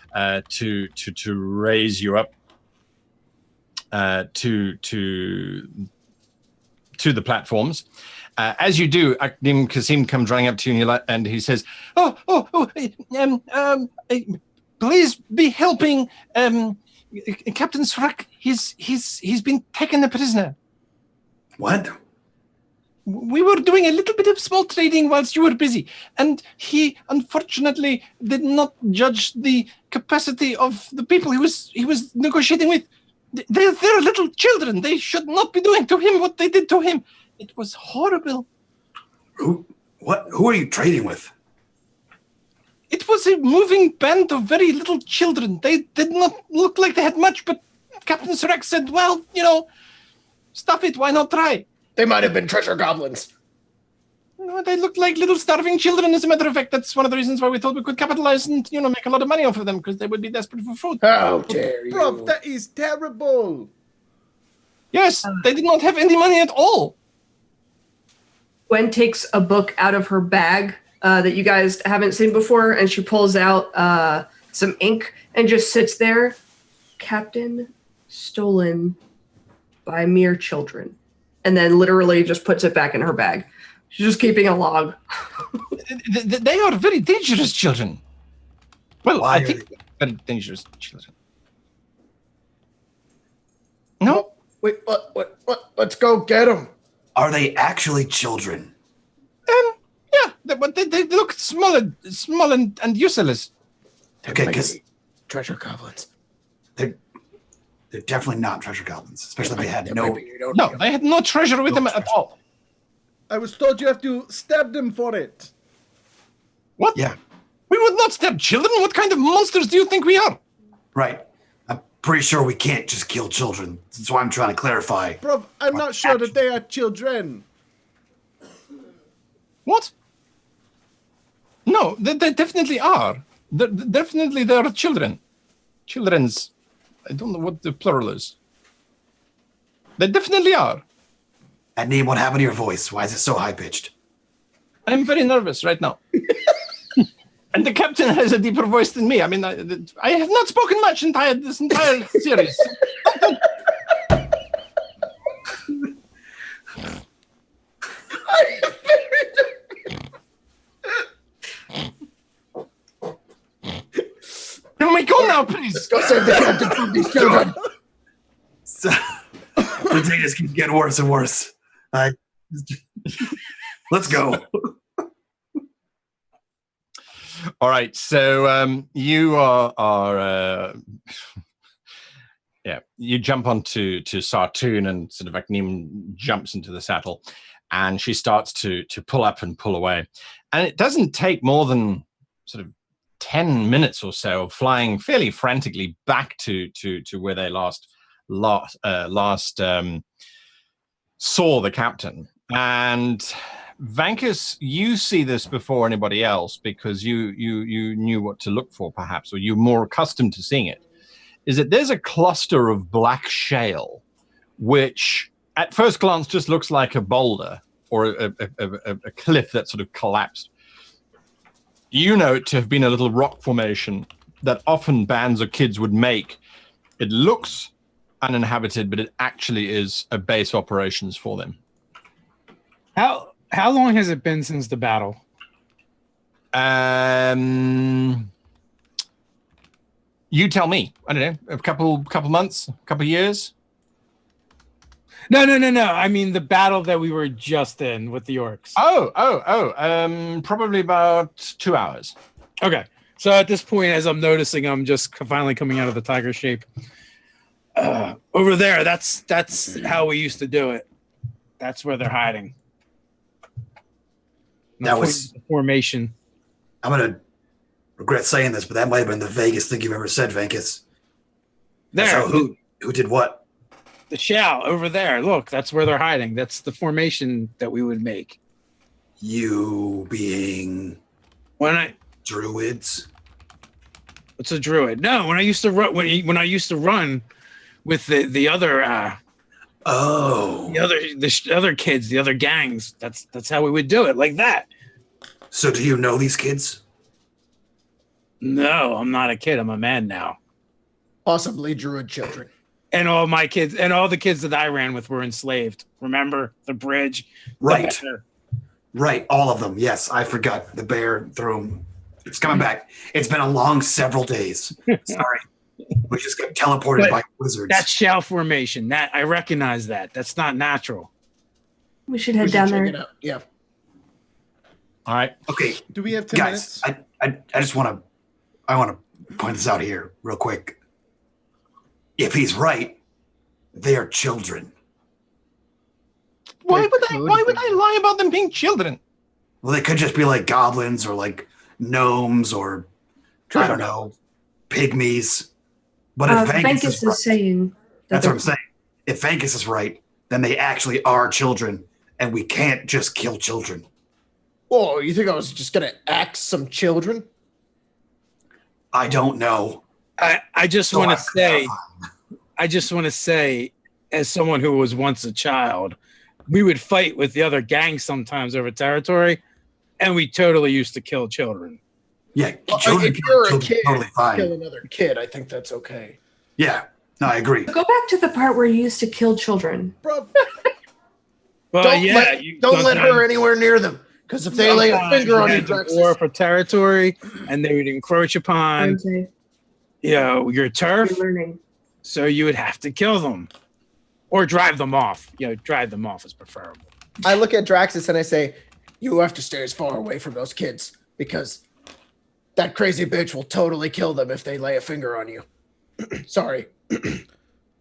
B: to raise you up to the platforms. As you do, Akdim Kasim comes running up to you and he says, please be helping Captain Srak. He's been taken a prisoner.
G: What?
B: we were doing a little bit of small trading whilst you were busy, and he unfortunately did not judge the capacity of the people he was negotiating with. They're little children. They should not be doing to him what they did to him. It was horrible.
G: Who are you trading with?
B: It was a moving band of very little children. They did not look like they had much, but Captain Sirek said, well, stuff it, why not try?
F: They might have been treasure goblins.
B: No, they looked like little starving children, as a matter of fact. That's one of the reasons why we thought we could capitalize and, make a lot of money off of them, because they would be desperate for food.
F: How dare you?
C: Bro, that is terrible.
B: Yes, they did not have any money at all.
D: Gwen takes a book out of her bag that you guys haven't seen before, and she pulls out some ink and just sits there. Captain stolen by mere children. And then literally just puts it back in her bag. She's just keeping a log.
B: They are very dangerous children. Well,
G: Why
B: I think very dangerous children. No?
F: Wait, what? Let's go get them.
G: Are they actually children?
B: Yeah, they look small and useless.
G: Okay, because
F: Treasure goblins.
G: they're definitely not treasure goblins, especially if they had no.
B: No, they had no treasure with them at all.
C: I was told you have to stab them for it.
B: What?
G: Yeah,
B: We would not stab children. What kind of monsters do you think we are?
G: right. I'm pretty sure we can't just kill children. That's why I'm trying to clarify.
C: Bro, I'm not sure that they are children.
B: What? No, they definitely are. Definitely they are children. Children's. I don't know what the plural is. They definitely are.
G: And name, what happened to your voice? Why is it so high pitched?
B: I'm very nervous right now. And the captain has a deeper voice than me. I mean, I have not spoken much this entire series. Can we go now, please?
F: Go save the captain from these children.
G: So, the day just keeps getting worse and worse. Let's go.
B: All right, so you are you jump onto Sartoon, and sort of Akneem jumps into the saddle, and she starts to pull up and pull away, and it doesn't take more than sort of 10 minutes or so of flying fairly frantically back to where they last saw the captain. And Vankus, you see this before anybody else because you knew what to look for, perhaps, or you're more accustomed to seeing it, is that there's a cluster of black shale, which at first glance just looks like a boulder or a cliff that sort of collapsed. You know it to have been a little rock formation that often bands of kids would make. It looks uninhabited, but it actually is a base operations for them.
E: How long has it been since the battle?
B: You tell me. I don't know, a couple months, a couple years.
E: No. I mean the battle that we were just in with the orcs.
B: Probably about 2 hours.
E: Okay. So at this point, as I'm noticing, I'm just finally coming out of the tiger shape. Over there, that's how we used to do it. That's where they're hiding.
G: That was
E: the formation.
G: I'm gonna regret saying this, but that might have been the vaguest thing you've ever said, Vankus.
E: There.
G: So who did what?
E: The shell over there. Look, that's where they're hiding. That's the formation that we would make.
G: You being druids?
E: What's a druid? No, when I used to run when I used to run with the other the other kids, the other gangs, that's how we would do it, like that.
G: So do you know these kids?
E: No, I'm not a kid. I'm a man now.
F: Possibly druid children.
E: And all my kids and all the kids that I ran with were enslaved. Remember the bridge?
G: Right.
E: The bear.
G: Right, all of them. Yes, I forgot. The bear threw him. It's coming back. It's been a long several days. Sorry. We just got teleported by wizards.
E: That's shell formation. That I recognize that. That's not natural.
D: We should head down
F: check it
D: there.
F: out. Yeah.
B: All right.
A: Okay,
C: Do we have 10
G: guys,
C: minutes?
G: I just want to point this out here real quick. If he's right, they are children.
B: Why would I lie about them being children?
G: Well, they could just be like goblins or like gnomes or I don't know, pygmies. But if Vankus
D: Vankus
G: right,
D: is saying
G: that's what I'm saying. If Vankus is right, then they actually are children, and we can't just kill children.
F: Oh, you think I was just gonna axe some children?
G: I don't know.
E: I just
G: So
E: want
G: I'm
E: to say,
G: terrified.
E: I just want to say, as someone who was once a child, we would fight with the other gangs sometimes over territory, and we totally used to kill children.
G: Yeah,
F: Well,
G: children,
F: if you're a
G: children
F: kid,
G: totally fine.
F: kill another kid. I think that's okay.
G: Yeah, no, I agree.
D: Go back to the part where you used to kill children.
C: Bro,
E: Well,
F: Don't
E: yeah,
F: let,
E: you
F: don't let her
E: sometimes-
F: anywhere near them, because if they lay a
E: sometimes
F: finger on
E: you
F: you,
E: had to
F: Draxus,
E: war for territory, and they would encroach upon,
D: Okay,
E: your turf.
D: you're learning.
E: So you would have to kill them, or drive them off. Drive them off is preferable.
F: I look at Draxus and I say, "You have to stay as far away from those kids because that crazy bitch will totally kill them if they lay a finger on you." Sorry,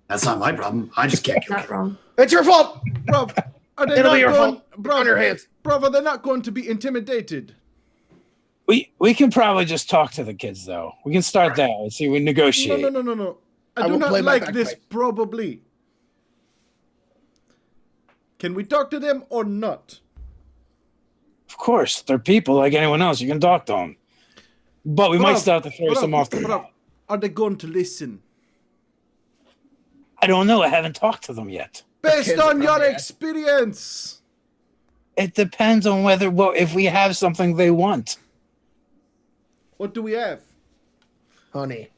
G: That's not my problem. I just can't kill
D: Not wrong.
F: it's your fault.
C: bro, are they
F: It'll
C: not
F: be your
C: going?
F: fault.
C: Bro,
F: On your hands.
C: Bro, they're not going to be intimidated.
E: We can probably just talk to the kids though. We can start there and see we negotiate.
C: No. I
F: I
C: do
F: will
C: not
F: play my
C: like this.
F: bagpipe.
C: Probably. Can we talk to them or not?
E: Of course, they're people like anyone else. You can talk to them, but we might
C: Bro,
E: start to throw some off the.
C: bro, are they going to listen?
E: I don't know. I haven't talked to them yet.
C: Based
F: kids
C: on
F: are
C: your
F: bad.
C: experience.
E: It depends on if we have something they want.
C: What do we have?
F: Honey,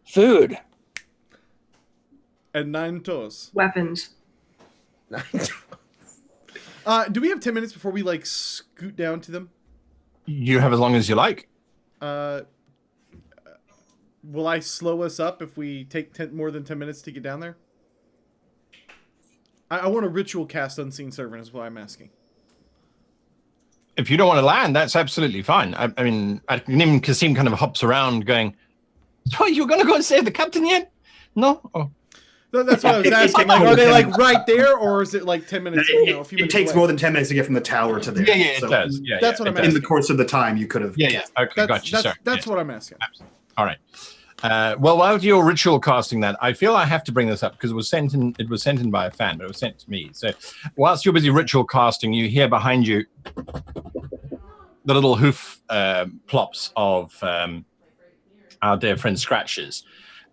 E: Food.
C: And 9 toes.
D: Weapons.
C: Do we have 10 minutes before we like scoot down to them?
B: You have as long as you like.
C: Will I slow us up if we take more than 10 minutes to get down there? I want a ritual cast Unseen Servant is what I'm asking.
B: If you don't want to land, that's absolutely fine. I mean, even Kasim kind of hops around going, so you're going to go and save the captain yet? No? Oh.
C: That's what I was asking. Like, are they like right there, or is it like 10 minutes? A few
A: It
C: minutes
A: takes
C: away?
A: more than 10 minutes to get from the tower to there.
B: Yeah, it
A: So
B: does. Yeah,
C: That's
B: yeah,
C: what I'm
B: it does.
A: In the
C: asking.
A: course of the time, you could have.
B: Yeah. Okay, gotcha. Sorry.
C: That's
B: Yeah.
C: what I'm asking.
B: All right. Well, while you're ritual casting that, I feel I have to bring this up because it was sent in by a fan, but it was sent to me. So whilst you're busy ritual casting, you hear behind you the little hoof plops of our dear friend Scratches.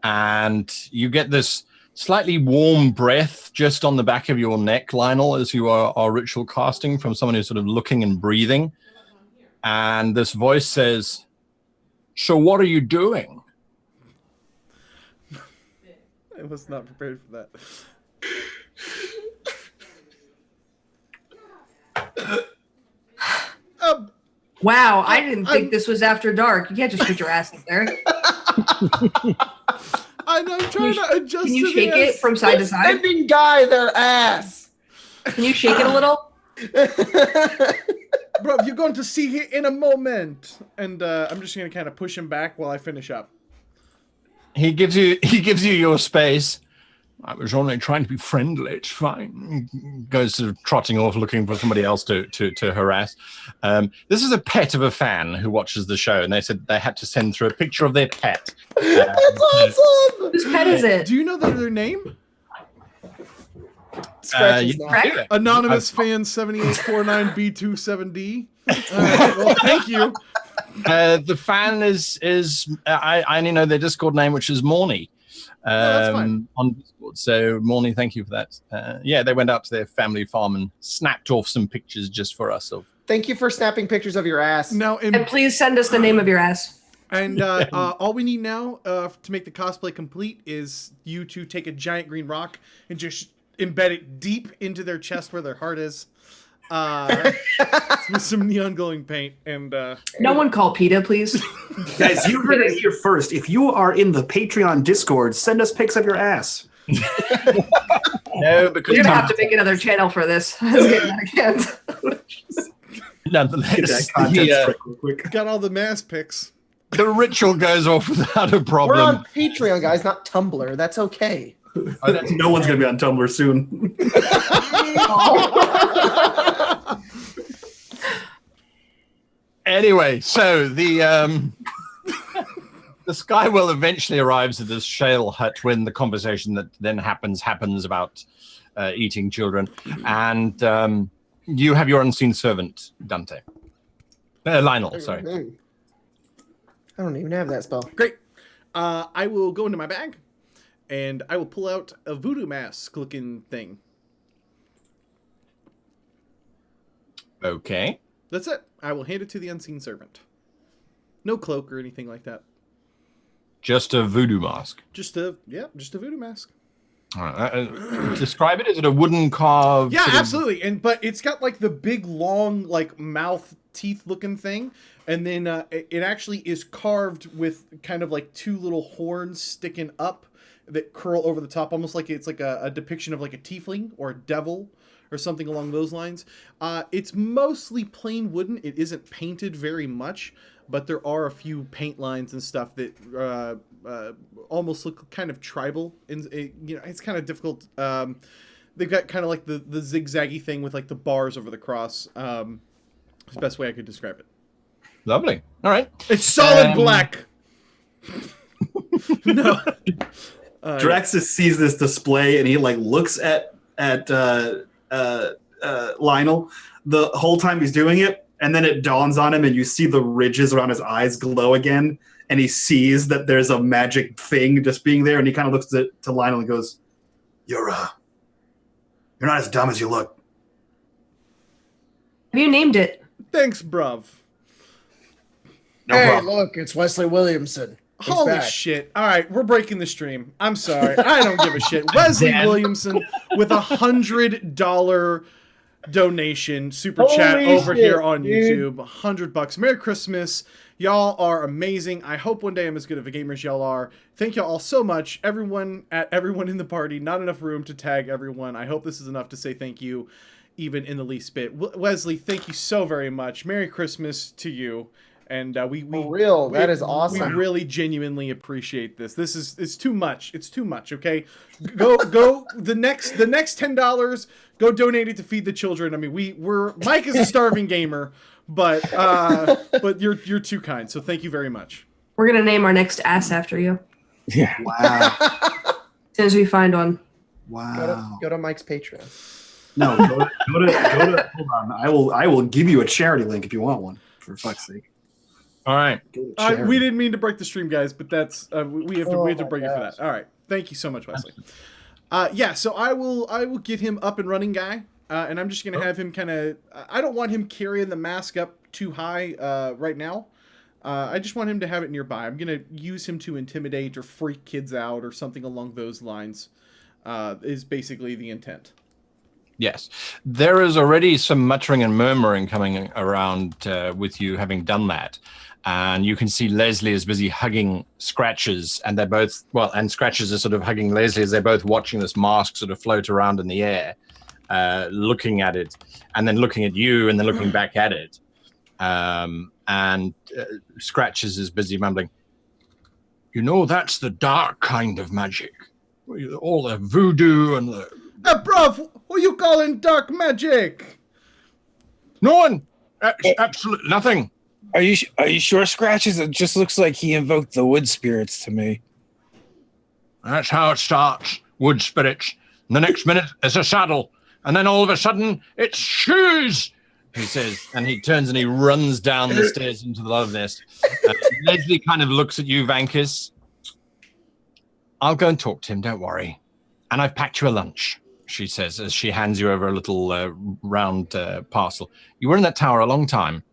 B: And you get this slightly warm breath just on the back of your neck, Lionel, as you are ritual casting from someone who's sort of looking and breathing. And this voice says, "So what are you doing?"
C: I was not prepared for that.
D: Wow, I didn't think this was after dark. You can't just put your ass in there.
C: I'm trying to adjust.
D: Can you
C: to
D: shake
C: this.
D: it from side to side?
F: sending guy their ass.
D: Can you shake it a little?
C: Bro, you're going to see it in a moment. And I'm just going to kind of push him back while I finish up.
B: He gives you your space. I was only trying to be friendly. It's fine. He goes sort of trotting off, looking for somebody else to harass. This is a pet of a fan who watches the show, and they said they had to send through a picture of their pet.
F: That's awesome.
D: Whose pet is it?
C: Do you know their name?
F: Scratches
B: You-
F: now.
D: Correct?
B: yeah.
C: Anonymous fan 7849B27D. Well, thank you.
B: The fan is I only know their Discord name, which is Morny.
C: that's fine.
B: On Discord. So Morny, thank you for that. Yeah, they went out to their family farm and snapped off some pictures just for us of.
F: Thank you for snapping pictures of your ass.
C: Now,
D: And please send us the name of your ass.
C: And all we need now to make the cosplay complete is you to take a giant green rock and just embed it deep into their chest where their heart is, with some neon glowing paint. And
D: No one call PETA, please.
A: Guys, you heard it here first. If you are in the Patreon Discord, send us pics of your ass.
B: No, because
D: We're gonna have to make another channel for this. It's getting out of hand.
A: Get
B: nonetheless,
A: that content
B: the,
A: straight real quick.
C: Got all the mass pics.
B: the ritual goes off without a
F: We're
B: problem.
F: on Patreon, guys, not Tumblr. That's okay.
B: Oh, that's
A: No one's gonna be on Tumblr soon.
B: Anyway, so the Skywell eventually arrives at this shale hut when the conversation that then happens about eating children, and you have your unseen servant, Dante. Lionel, sorry.
F: I don't even have that spell.
C: Great. I will go into my bag, and I will pull out a voodoo mask looking thing.
B: Okay.
C: That's it. I will hand it to the unseen servant. No cloak or anything like that.
B: Just a voodoo mask.
C: Just a voodoo mask.
B: All right. Describe it. Is it a wooden carved?
C: Yeah,
B: sort of-
C: absolutely. But it's got like the big long like mouth teeth looking thing, and then it actually is carved with kind of like two little horns sticking up that curl over the top, almost like it's like a depiction of like a tiefling or a devil or something along those lines. It's mostly plain wooden. It isn't painted very much, but there are a few paint lines and stuff that almost look kind of tribal. It's kind of difficult. They've got kind of like the zigzaggy thing with like the bars over the cross. It's the best way I could describe it.
B: Lovely. All right.
C: It's solid black. No.
A: Draxus sees this display and he like looks at Lionel the whole time he's doing it, and then it dawns on him and you see the ridges around his eyes glow again, and he sees that there's a magic thing just being there, and he kind of looks to Lionel and goes, You're not as dumb as you look.
D: Have you named it?
C: Thanks, bruv.
A: No
F: Hey,
A: problem.
F: look, it's Wesley Williamson. He's
C: Holy
F: back.
C: shit. All right, we're breaking the stream. I'm sorry. I don't give a shit. Wesley Williamson with $100 donation super chat
F: Holy
C: over
F: shit,
C: here on
F: dude.
C: YouTube. $100. Merry Christmas. Y'all are amazing. I hope one day I'm as good of a gamer as y'all are. Thank y'all all so much. Everyone in the party. Not enough room to tag everyone. I hope this is enough to say thank you, even in the least bit. Wesley, thank you so very much. Merry Christmas to you. And we
F: For real, that is
C: We
F: awesome.
C: really genuinely appreciate this. It's too much. It's too much. Okay, go. The next $10. Go donate it to feed the children. I mean, Mike is a starving gamer, but you're too kind. So thank you very much.
D: We're gonna name our next ass after you
E: Yeah.
A: Wow.
D: as soon as we find one.
A: Wow.
F: Go to Mike's Patreon.
A: No, go to hold on. I will give you a charity link if you want one, for fuck's sake.
B: All right.
A: Go to charity.
C: We didn't mean to break the stream, guys, but that's we have to
F: my
C: break it for
F: gosh.
C: that. All right, thank you so much, Wesley. Yeah, so I will get him up and running, guy, and I'm just gonna have him kind of. I don't want him carrying the mask up too high right now. I just want him to have it nearby. I'm gonna use him to intimidate or freak kids out or something along those lines. Is basically the intent.
B: Yes. There is already some muttering and murmuring coming around with you having done that. And you can see Leslie is busy hugging Scratches, and they're both, and Scratches is sort of hugging Leslie as they're both watching this mask sort of float around in the air, looking at it, and then looking at you, and then looking back at it. And Scratches is busy mumbling, You know, that's the dark kind of magic. All the voodoo and the...
C: Bruv, who you calling dark magic?
B: No one! Absolutely nothing.
E: Are you sure, Scratches? It just looks like he invoked the wood spirits to me.
B: That's how it starts. Wood spirits. And the next minute, it's a saddle. And then all of a sudden, it's shoes, he says. And he turns and he runs down the stairs into the love nest. Leslie kind of looks at you, Vankus. I'll go and talk to him, don't worry. And I've packed you a lunch, she says, as she hands you over a little round parcel. You were in that tower a long time.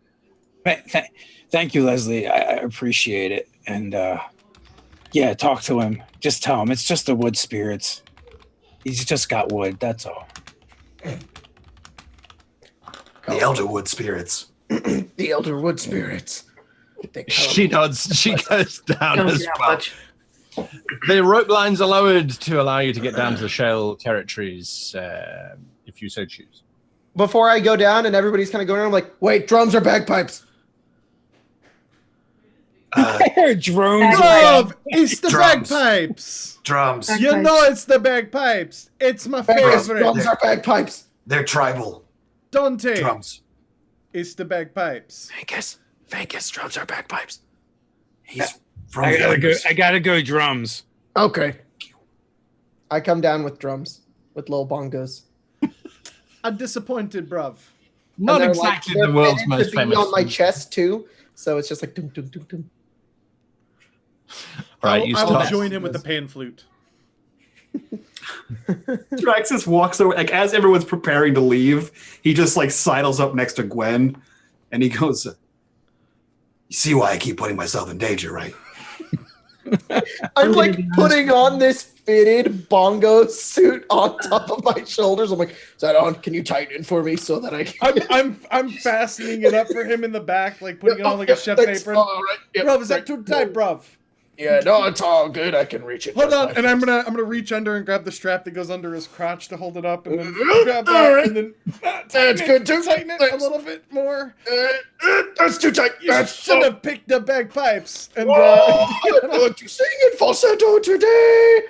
E: Thank you, Leslie. I appreciate it. And yeah, talk to him. Just tell him it's just the wood spirits. He's just got wood. That's all.
G: The Elderwood spirits.
F: The Elder Wood spirits. They come.
B: She nods. She goes down
D: Don't
B: as
D: do that
B: well.
D: much.
B: The rope lines are lowered to allow you to get down to the shell territories, if you so choose.
F: Before I go down and everybody's kind of going around, I'm like, wait, drums or bagpipes?
E: I heard drones.
C: Bruv, it's the
G: Drums.
C: bagpipes.
G: Drums.
C: You know it's the bagpipes. It's my favorite.
F: Drums or bagpipes?
G: They're tribal.
C: Dante,
G: Drums.
C: it's the bagpipes.
G: Vegas, drums are bagpipes. He's from
E: I gotta go.
G: Vegas.
E: I gotta go drums.
F: Okay. I come down with drums, with little bongos.
C: I'm disappointed, bruv.
B: Not
F: And they're
B: exactly
F: they're
B: the world's
F: fitted to
B: most
F: be
B: famous.
F: on my chest too, so it's just like dum dum dum dum.
B: Right, you
C: I will
B: start.
C: join him with the pan flute.
A: Draxus walks over, like as everyone's preparing to leave, he just like sidles up next to Gwen, and he goes,
G: You see why I keep putting myself in danger, right?
F: I'm
D: gonna
F: like
D: be honest
F: putting on this fitted bongo suit on top of my shoulders. I'm like, is that on? Can you tighten it for me so that I can?
C: I'm fastening it up for him in the back, like putting it on like a chef's
F: Thanks.
C: apron.
F: All right. Yep.
C: Bruv, is that too tight, bruv?
F: Yeah, no, it's all good. I can reach it.
C: Hold
F: just
C: on,
F: like
C: and I'm
F: this.
C: gonna reach under and grab the strap that goes under his crotch to hold it up, and then
F: All
C: grab that,
F: right.
C: and then
F: That's good too.
C: tighten it a
F: Thanks.
C: little bit more.
F: That's too tight.
C: You
F: That's
C: should have picked the bagpipes. And
F: I don't want to sing in falsetto today.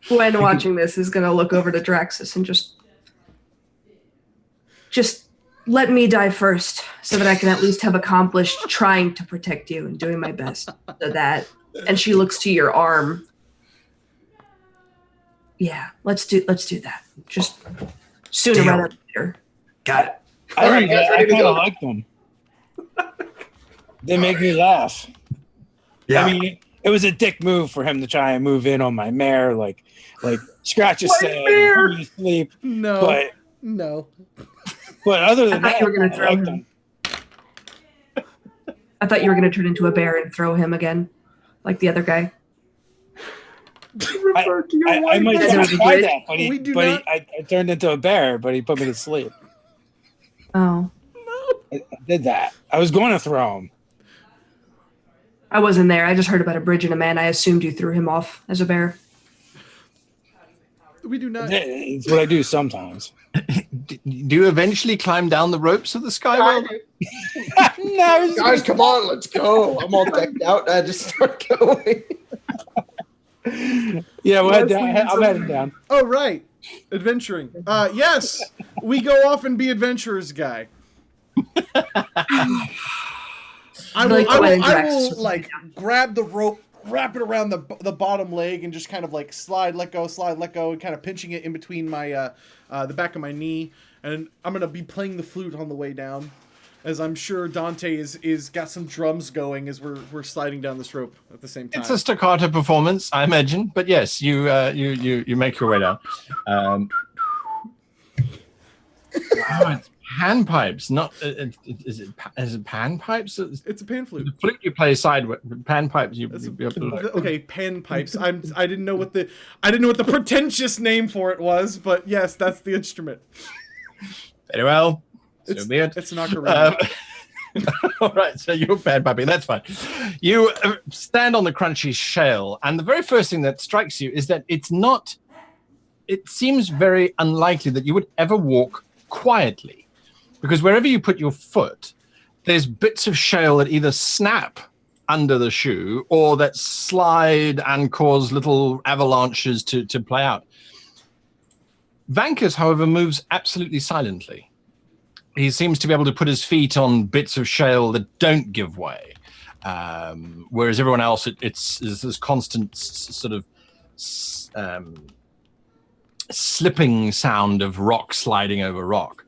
D: Gwen watching this is gonna look over to Draxus and just let me die first, so that I can at least have accomplished trying to protect you and doing my best. So that, and she looks to your arm. Yeah, let's do that. Just sooner
G: Deal.
C: Oh,
D: rather than later.
G: Got it.
F: All right, guys,
E: I
F: ready to
E: kind
F: go?
E: of like them. They make me laugh.
G: Yeah.
E: I mean, it was a dick move for him to try and move in on my mare, like scratch his head, put me to sleep.
C: no,
E: But
C: no.
E: other than
D: I thought
E: that,
D: you were gonna
E: I
D: throw
E: like
D: him.
E: them.
D: I thought you were gonna turn into a bear and throw him again, like the other guy.
E: I might
D: That would be
E: try
D: great.
E: that, but
C: We do
E: but
C: not-
E: I turned into a bear, but he put me to sleep.
D: Oh,
E: I did that. I was going to throw him.
D: I wasn't there. I just heard about a bridge and a man. I assumed you threw him off as a bear.
C: We do not.
E: It's what I do sometimes.
B: Do you eventually climb down the ropes of the skyway?
E: No,
F: Guys, come on, let's go. I'm all decked out. I just start going.
E: yeah, I'm heading down.
C: Oh right, adventuring. Yes, we go off and be adventurers, guy. I will like grab the rope, wrap it around the bottom leg, and just kind of like slide, let go, and kind of pinching it in between my the back of my knee. And I'm gonna be playing the flute on the way down, as I'm sure Dante is got some drums going as we're sliding down this rope at the same time.
B: It's a staccato performance, I imagine, but yes, you make your way down. Oh, it's panpipes, not is it panpipes?
C: It's a pan flute.
B: The flute you play sideways, panpipes you.
C: Okay, pan pipes. I didn't know what the pretentious name for it was, but yes, that's the instrument.
B: Very well.
C: It's,
B: So be it.
C: it's an ocarina.
B: All right, so you're bad puppy. That's fine. You stand on the crunchy shell, and the very first thing that strikes you is that it's not. It seems very unlikely that you would ever walk quietly, because wherever you put your foot, there's bits of shell that either snap under the shoe or that slide and cause little avalanches to play out. Vankus, however, moves absolutely silently. He seems to be able to put his feet on bits of shale that don't give way, whereas everyone else, it's this constant sort of slipping sound of rock sliding over rock.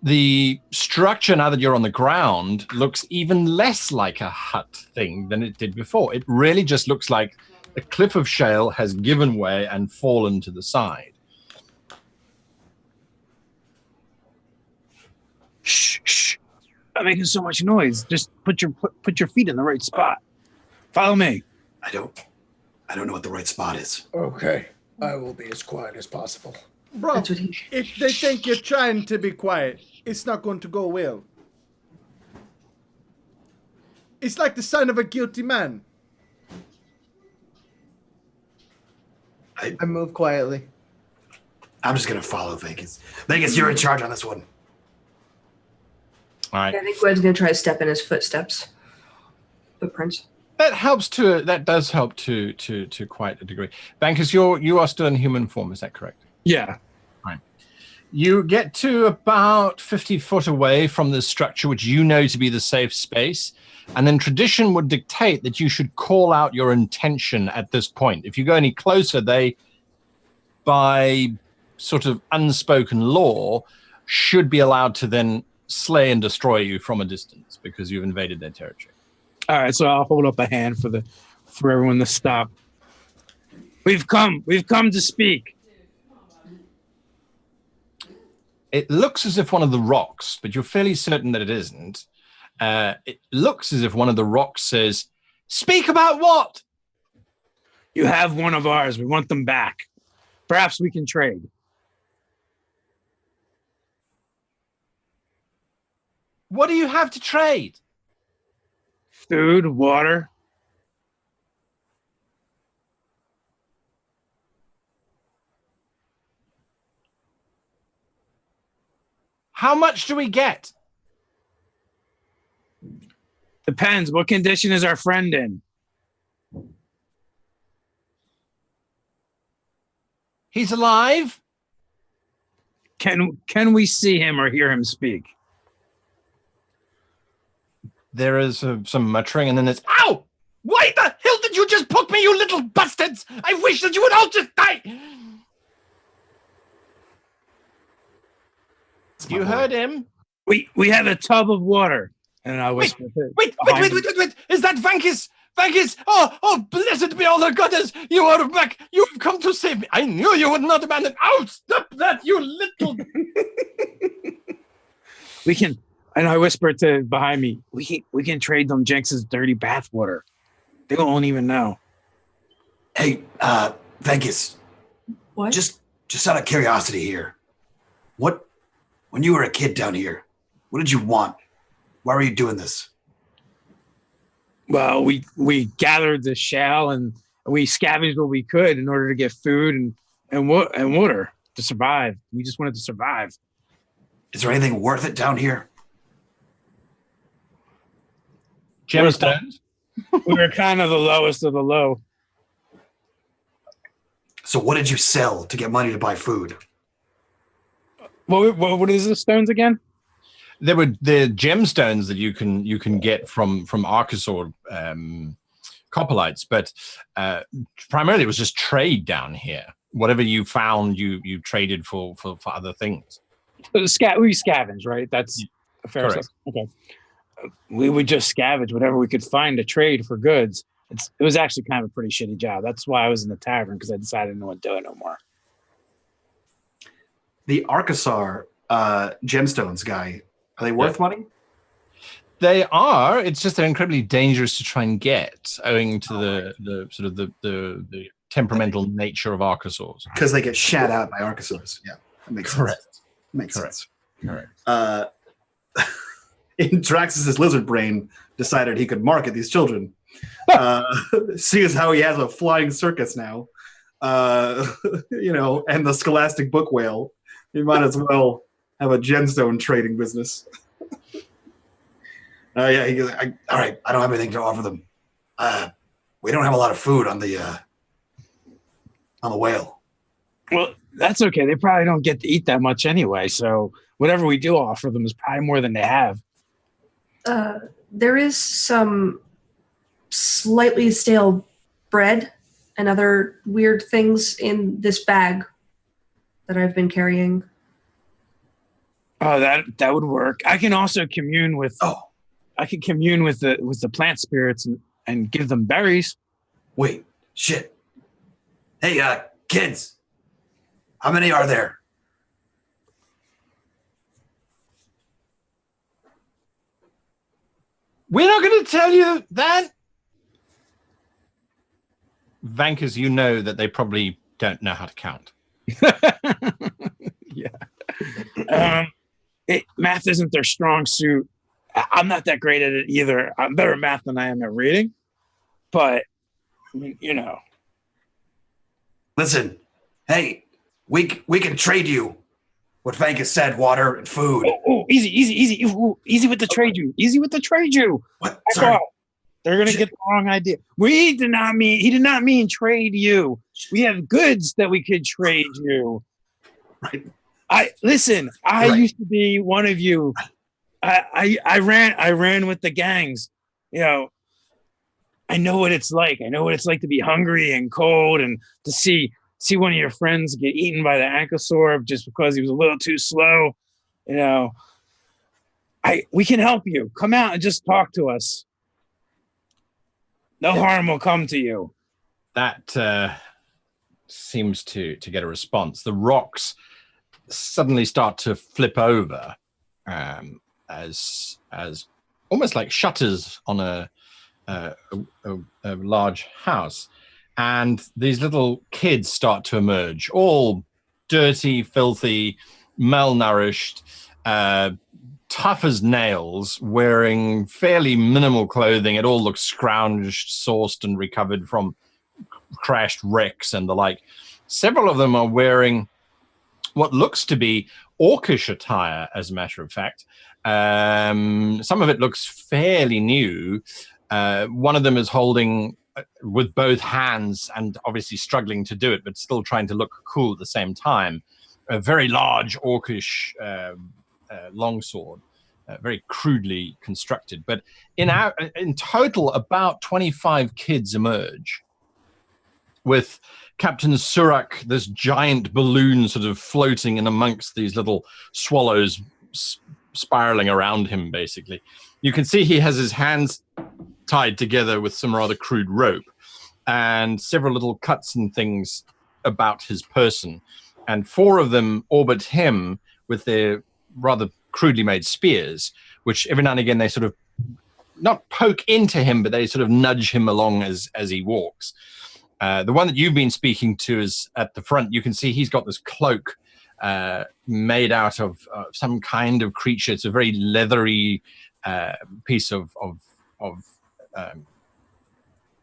B: The structure, now that you're on the ground, looks even less like a hut thing than it did before. It really just looks like a cliff of shale has given way and fallen to the side.
E: Shh, shh. I'm making so much noise. Just put your feet in the right spot. Follow me.
G: I don't know what the right spot is.
F: Okay, I will be as quiet as possible.
C: Bro,
D: That's what he-
C: if they think you're trying to be quiet, it's not going to go well. It's like the sign of a guilty man.
F: I move quietly.
G: I'm just gonna follow Vegas. Vegas, you're in charge on this one.
B: All right.
D: I think Wed's gonna try to step in his footsteps. Footprints.
B: That does help to quite a degree. Bankers, you are still in human form, is that correct?
E: Yeah.
B: Right. You get to about 50 foot away from this structure, which you know to be the safe space, and then tradition would dictate that you should call out your intention at this point. If you go any closer, they, by sort of unspoken law, should be allowed to then slay and destroy you from a distance because you've invaded their territory.
E: All right, so I'll hold up a hand for everyone to stop. We've come to speak.
B: It looks as if one of the rocks, but you're fairly certain that it isn't. It looks as if one of the rocks says, "Speak about what?"
E: You have one of ours. We want them back. Perhaps we can trade.
B: What do you have to trade?
E: Food, water.
B: How much do we get?
E: Depends. What condition is our friend in?
B: He's alive?
E: Can we see him or hear him speak?
B: There is some muttering, and then there's, "Ow! Why the hell did you just poke me, you little bastards? I wish that you would all just die!" You heard him?
E: We have a tub of water. And I whisper.
B: Wait! Is that Vankis? Vankis! Oh, blessed be all the goddess! You are back! You have come to save me! I knew you would not abandon. Ow! Stop that, you little...
E: We can, and I whisper to behind me, we can trade them Jenks's dirty bathwater. They won't even know.
G: Hey, Vegas.
D: What?
G: Just out of curiosity here. When you were a kid down here, what did you want? Why were you doing this?
E: Well, we gathered the shell and we scavenged what we could in order to get food and water to survive. We just wanted to survive.
G: Is there anything worth it down here?
B: Gemstones?
E: We were kind of the lowest of the low.
G: So what did you sell to get money to buy food?
E: What is the stones again?
B: There were the gemstones that you can get from Archosaur coprolites, but primarily it was just trade down here. Whatever you found, you traded for other things.
E: We scavenged, right? That's a fair
B: Correct.
E: Okay. We would just scavenge whatever we could find to trade for goods. It was actually kind of a pretty shitty job. That's why I was in the tavern, because I decided I didn't want to do it no more.
A: The Archosaur gemstones guy, are they worth money?
B: They are. It's just they're incredibly dangerous to try and get, owing to the sort of the temperamental nature of Archosaurs.
A: Because they get shat out by Archosaurs. Yeah, that makes sense. Makes sense.
B: Correct.
A: In Draxus's lizard brain, decided he could market these children. Seeing as how he has a flying circus now, and the scholastic book whale, he might as well have a gemstone trading business. Yeah, he goes, all right, I don't have anything to offer them. We don't have a lot of food on the whale.
E: Well, that's okay. They probably don't get to eat that much anyway. So whatever we do offer them is probably more than they have.
D: There is some slightly stale bread and other weird things in this bag that I've been carrying.
E: Oh, that would work. I can also commune with. I can commune with the plant spirits and give them berries.
G: Wait, shit. Hey, kids, how many are there?
B: We're not going to tell you that. Vankers, you know that they probably don't know how to count.
E: Yeah. Math isn't their strong suit. I'm not that great at it either. I'm better at math than I am at reading. But,
G: Listen, hey, we can trade you what Vankus said, water and food.
E: Oh, easy. Ooh, easy with the trade you. Easy with the trade you.
G: What? Sorry.
E: They're gonna get the wrong idea. He did not mean trade you. We have goods that we could trade you.
G: Right.
E: I
G: Right.
E: used to be one of you. I ran with the gangs. You know, I know what it's like. I know what it's like to be hungry and cold and to see one of your friends get eaten by the ankylosaur just because he was a little too slow. You know, we can help you. Come out and just talk to us. No harm will come to you.
B: That seems to get a response. The rocks suddenly start to flip over as almost like shutters on a large house, and these little kids start to emerge, all dirty, filthy, malnourished, tough as nails, wearing fairly minimal clothing. It all looks scrounged, sourced, and recovered from crashed wrecks and the like. Several of them are wearing what looks to be orcish attire, as a matter of fact. Some of it looks fairly new. One of them is holding with both hands and obviously struggling to do it, but still trying to look cool at the same time, a very large orcish longsword, very crudely constructed. But in total, about 25 kids emerge, with Captain Surak, this giant balloon sort of floating in amongst these little swallows spiraling around him, basically. You can see he has his hands tied together with some rather crude rope and several little cuts and things about his person. And 4 of them orbit him with their rather crudely made spears, which every now and again they sort of not poke into him, but they sort of nudge him along as he walks. The one that you've been speaking to is at the front. You can see he's got this cloak made out of some kind of creature. It's a very leathery piece of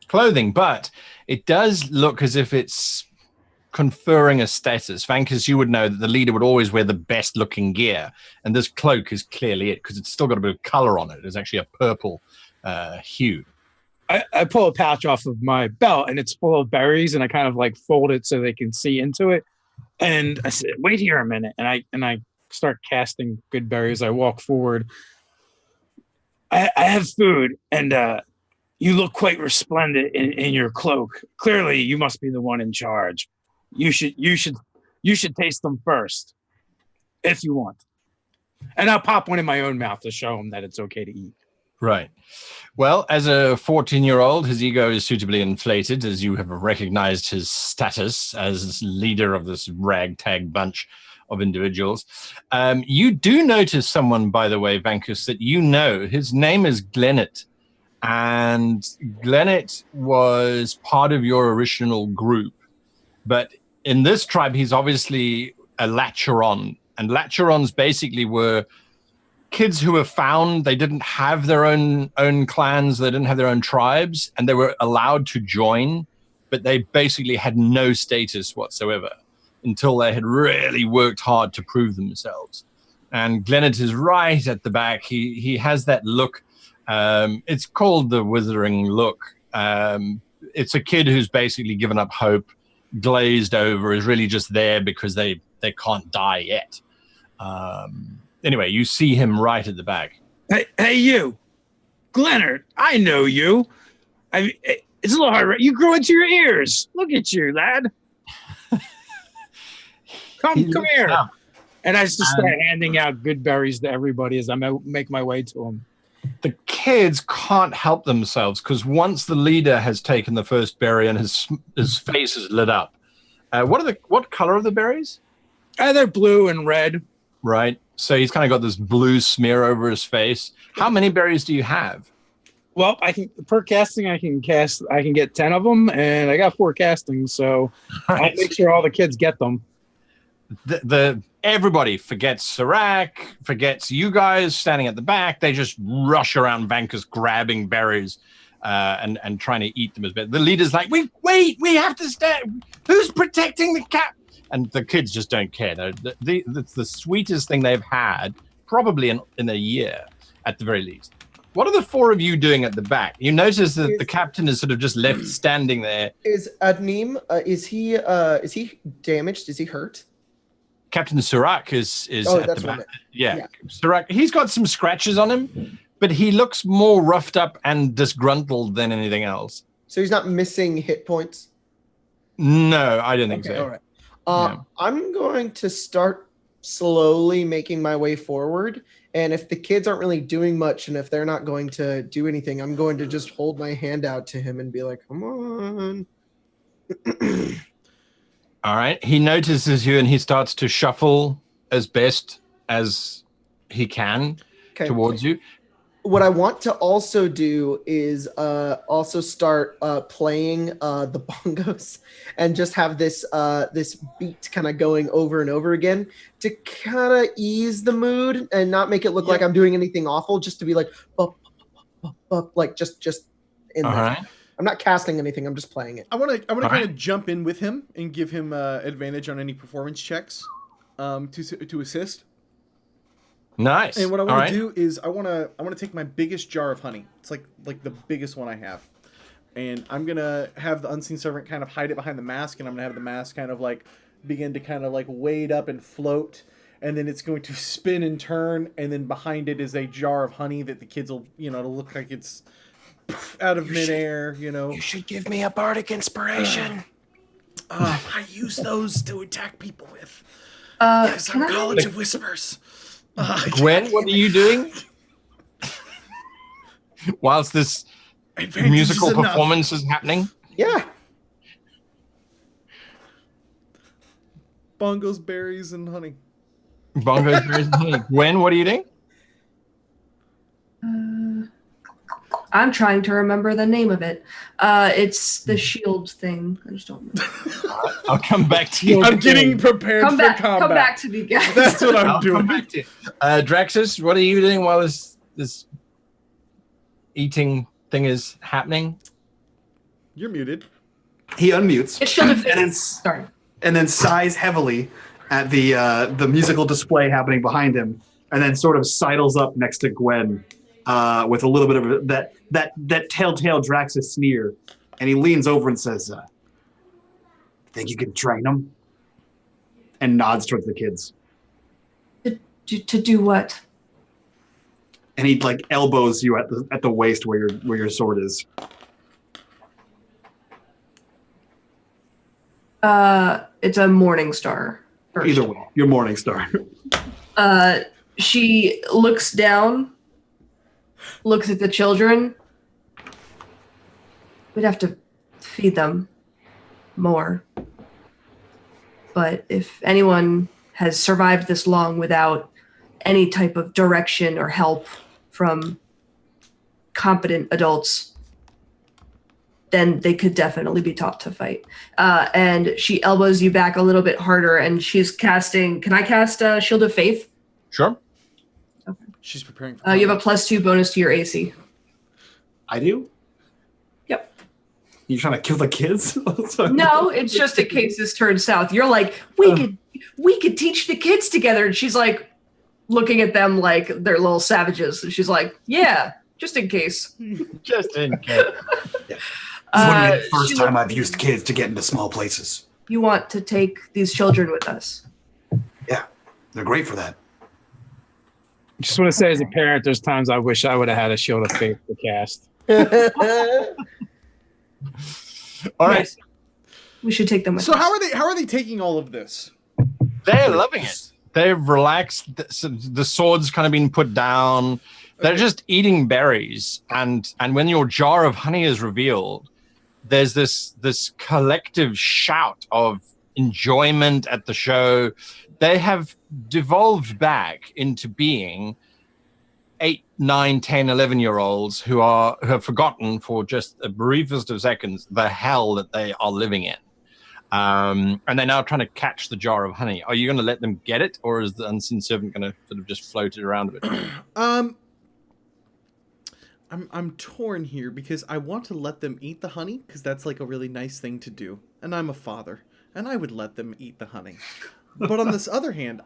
B: clothing, but it does look as if it's conferring a status. Vankus, you would know that the leader would always wear the best looking gear, and this cloak is clearly it because it's still got a bit of color on it. It's actually a purple hue.
E: I pull a pouch off of my belt and it's full of berries, and I kind of like fold it so they can see into it. And I said, "Wait here a minute," and I start casting good berries. I walk forward. I have food, and you look quite resplendent in your cloak. Clearly, you must be the one in charge. You should taste them first, if you want. And I'll pop one in my own mouth to show them that it's okay to eat.
B: Right. Well, as a 14-year-old, his ego is suitably inflated, as you have recognized his status as leader of this ragtag bunch of individuals. You do notice someone, by the way, Vankus, that you know. His name is Glennet. And Glennet was part of your original group. But in this tribe, he's obviously a Lacheron. And Lacherons basically were kids who were found. They didn't have their own clans. They didn't have their own tribes. And they were allowed to join. But they basically had no status whatsoever until they had really worked hard to prove themselves. And Glennet is right at the back. He has that look. It's called the withering look. It's a kid who's basically given up hope, glazed over, is really just there because they can't die yet. Anyway, you see him right at the back.
E: Hey, you, Glennard, I know you. It's a little hard. You grew into your ears. Look at you, lad. Come here. Up. And I just start handing out good berries to everybody as I make my way to them.
B: The kids can't help themselves because once the leader has taken the first berry and his face is lit up. What color are the berries?
E: They're blue and red.
B: Right. So he's kind of got this blue smear over his face. How many berries do you have?
E: Well, per casting I can get 10 of them, and I got 4 castings, so right. I'll make sure all the kids get them.
B: Everybody forgets Sirac, forgets you guys standing at the back. They just rush around Vankus grabbing berries and trying to eat them as best. The leader's like, wait, we have to stand. Who's protecting the cat? And the kids just don't care. It's the sweetest thing they've had probably in a year at the very least. What are the four of you doing at the back? You notice that the captain is sort of just left standing there.
F: Is Adnim, is he damaged? Is he hurt?
B: Captain Surak is
F: Oh,
B: at
F: that's
B: the
F: what I
B: back.
F: meant.
B: Yeah. Surak, he's got some scratches on him, but he looks more roughed up and disgruntled than anything else.
F: So he's not missing hit points?
B: No, I don't think so.
F: All right. I'm going to start slowly making my way forward. And if the kids aren't really doing much and if they're not going to do anything, I'm going to just hold my hand out to him and be like, come on.
B: All right. He notices you and he starts to shuffle as best as he can towards you.
F: What I want to also do is also start playing the bongos and just have this this beat kind of going over and over again to kind of ease the mood and not make it look like I'm doing anything awful, just to be like, like just in there.
B: Right.
F: I'm not casting anything. I'm just playing it.
C: I want to kind of jump in with him and give him advantage on any performance checks to assist.
B: Nice.
C: And what I want to do is I want to take my biggest jar of honey. It's like the biggest one I have. And I'm going to have the unseen servant kind of hide it behind the mask, and I'm going to have the mask kind of like begin to kind of like wade up and float, and then it's going to spin and turn, and then behind it is a jar of honey that the kids will, it'll look like it's out of midair,
F: You should give me a bardic inspiration.
C: I use those to attack people with. Because I'm College of Whispers.
B: Gwen, what are you doing? Whilst this musical performance is happening?
F: Yeah.
C: Bongos, berries, and honey.
B: Bongos, berries, and honey. Gwen, what are you doing?
D: I'm trying to remember the name of it. It's the shield thing. I just don't remember.
B: I'll come back to you.
C: I'm getting prepared for combat.
D: Come back to me, guys.
C: That's what I'm doing.
B: Come back to you. Draxus, what are you doing while this eating thing is happening?
C: You're muted.
A: He unmutes.
D: It's shield of faith. Sorry.
A: And then sighs heavily at the musical display happening behind him, and then sort of sidles up next to Gwen with a little bit of that telltale Draxus sneer, and he leans over and says, "Think you can train them?" And nods towards the kids.
D: To do what?
A: And he like elbows you at the waist where your sword is.
D: It's a morning star. First.
A: Either way, your morning star.
D: She looks down, looks at the children. We'd have to feed them more. But if anyone has survived this long without any type of direction or help from competent adults, then they could definitely be taught to fight. And she elbows you back a little bit harder, and she's casting... Can I cast Shield of Faith?
B: Sure.
C: Okay. She's preparing for
D: you have a +2 bonus to your AC.
A: I do?
D: Yep.
A: You trying to kill the kids?
D: No, it's just in case this turns south. You're like, we could teach the kids together. And she's like, looking at them like they're little savages. And she's like, yeah, just in case.
B: Just in case.
A: Yeah. This wouldn't be the first time I've used kids to get into small places.
D: You want to take these children with us?
G: Yeah, they're great for that.
E: Just want to say, as a parent, there's times I wish I would have had a Shield of Faith to cast.
B: All right.
D: Yes. We should take them with
C: So
D: us.
C: how are they taking all of this?
B: They're loving it. They've relaxed. The sword's kind of been put down. They're just eating berries. And when your jar of honey is revealed, there's this collective shout of enjoyment at the show. They have devolved back into being 8, 9, 10, 11-year-olds who have forgotten for just a briefest of seconds the hell that they are living in. And they're now trying to catch the jar of honey. Are you going to let them get it, or is the unseen servant going to sort of just float it around a bit?
C: I'm torn here because I want to let them eat the honey because that's like a really nice thing to do, and I'm a father, and I would let them eat the honey. But on this other hand,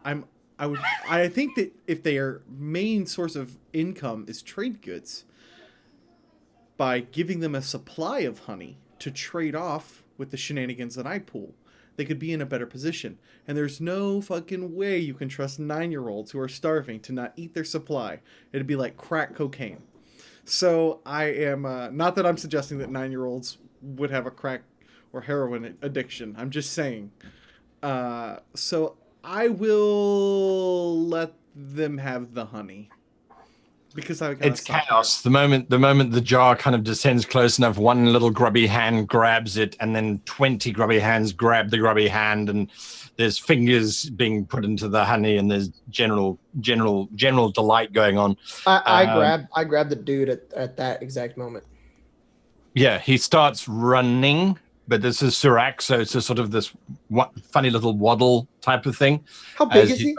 C: I think that if their main source of income is trade goods, by giving them a supply of honey to trade off with the shenanigans that I pull, they could be in a better position. And there's no fucking way you can trust 9-year-olds who are starving to not eat their supply. It'd be like crack cocaine. So I am, not that I'm suggesting that 9-year-olds would have a crack or heroin addiction. I'm just saying. So I will let them have the honey. Because it's
B: chaos. The moment the jar kind of descends close enough, one little grubby hand grabs it, and then 20 grubby hands grab the grubby hand, and there's fingers being put into the honey, and there's general delight going on.
F: I grab the dude at that exact moment.
B: Yeah, he starts running, but this is Surak, so it's just sort of this funny little waddle type of thing.
F: How big is he?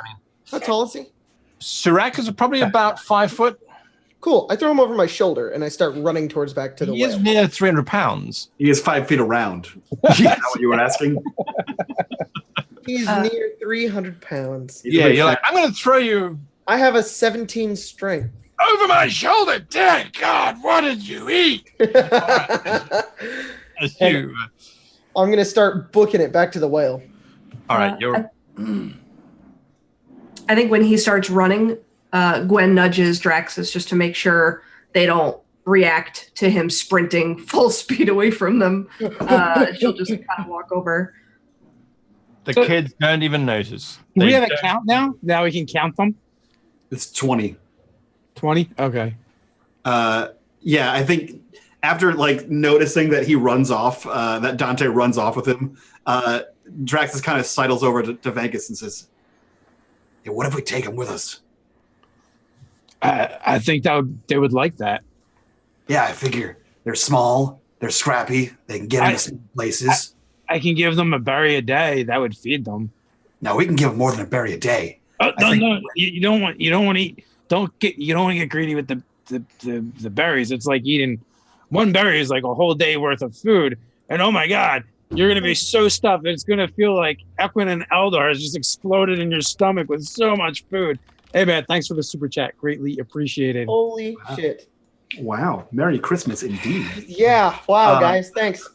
F: How tall is he?
B: Surak is probably about 5 foot.
F: Cool. I throw him over my shoulder and I start running towards back to the whale.
B: He is near 300 pounds.
A: He is 5 feet around. Is that what you were asking?
F: He's near 300 pounds.
B: Yeah, you're like, I'm going to throw you.
F: I have a 17 strength.
B: Over my shoulder. Dear God, what did you eat?
F: I'm going to start booking it back to the whale.
B: All right.
D: I think when he starts running, Gwen nudges Draxus just to make sure they don't react to him sprinting full speed away from them. She'll just kind of walk over.
B: The kids don't even notice.
E: Do we have a count now? Now we can count them?
A: It's 20.
E: 20? Okay.
A: Yeah, I think after like noticing that he runs off, that Dante runs off with him, Draxus kind of sidles over to Vankus and says, "Hey, what if we take him with us?"
E: I think they would like that.
G: Yeah, I figure they're small, they're scrappy, they can get into some places.
E: I can give them a berry a day. That would feed them.
G: No, we can give them more than a berry a day.
E: Oh, no, you don't want to eat. You don't want to get greedy with the berries. It's like eating one berry is like a whole day worth of food. And oh my God, you're gonna be so stuffed. It's gonna feel like Equin and Eldar has just exploded in your stomach with so much food. Hey man, thanks for the super chat. Greatly appreciated.
F: Holy shit.
A: Wow. Merry Christmas indeed.
F: Yeah. Wow, guys. Thanks.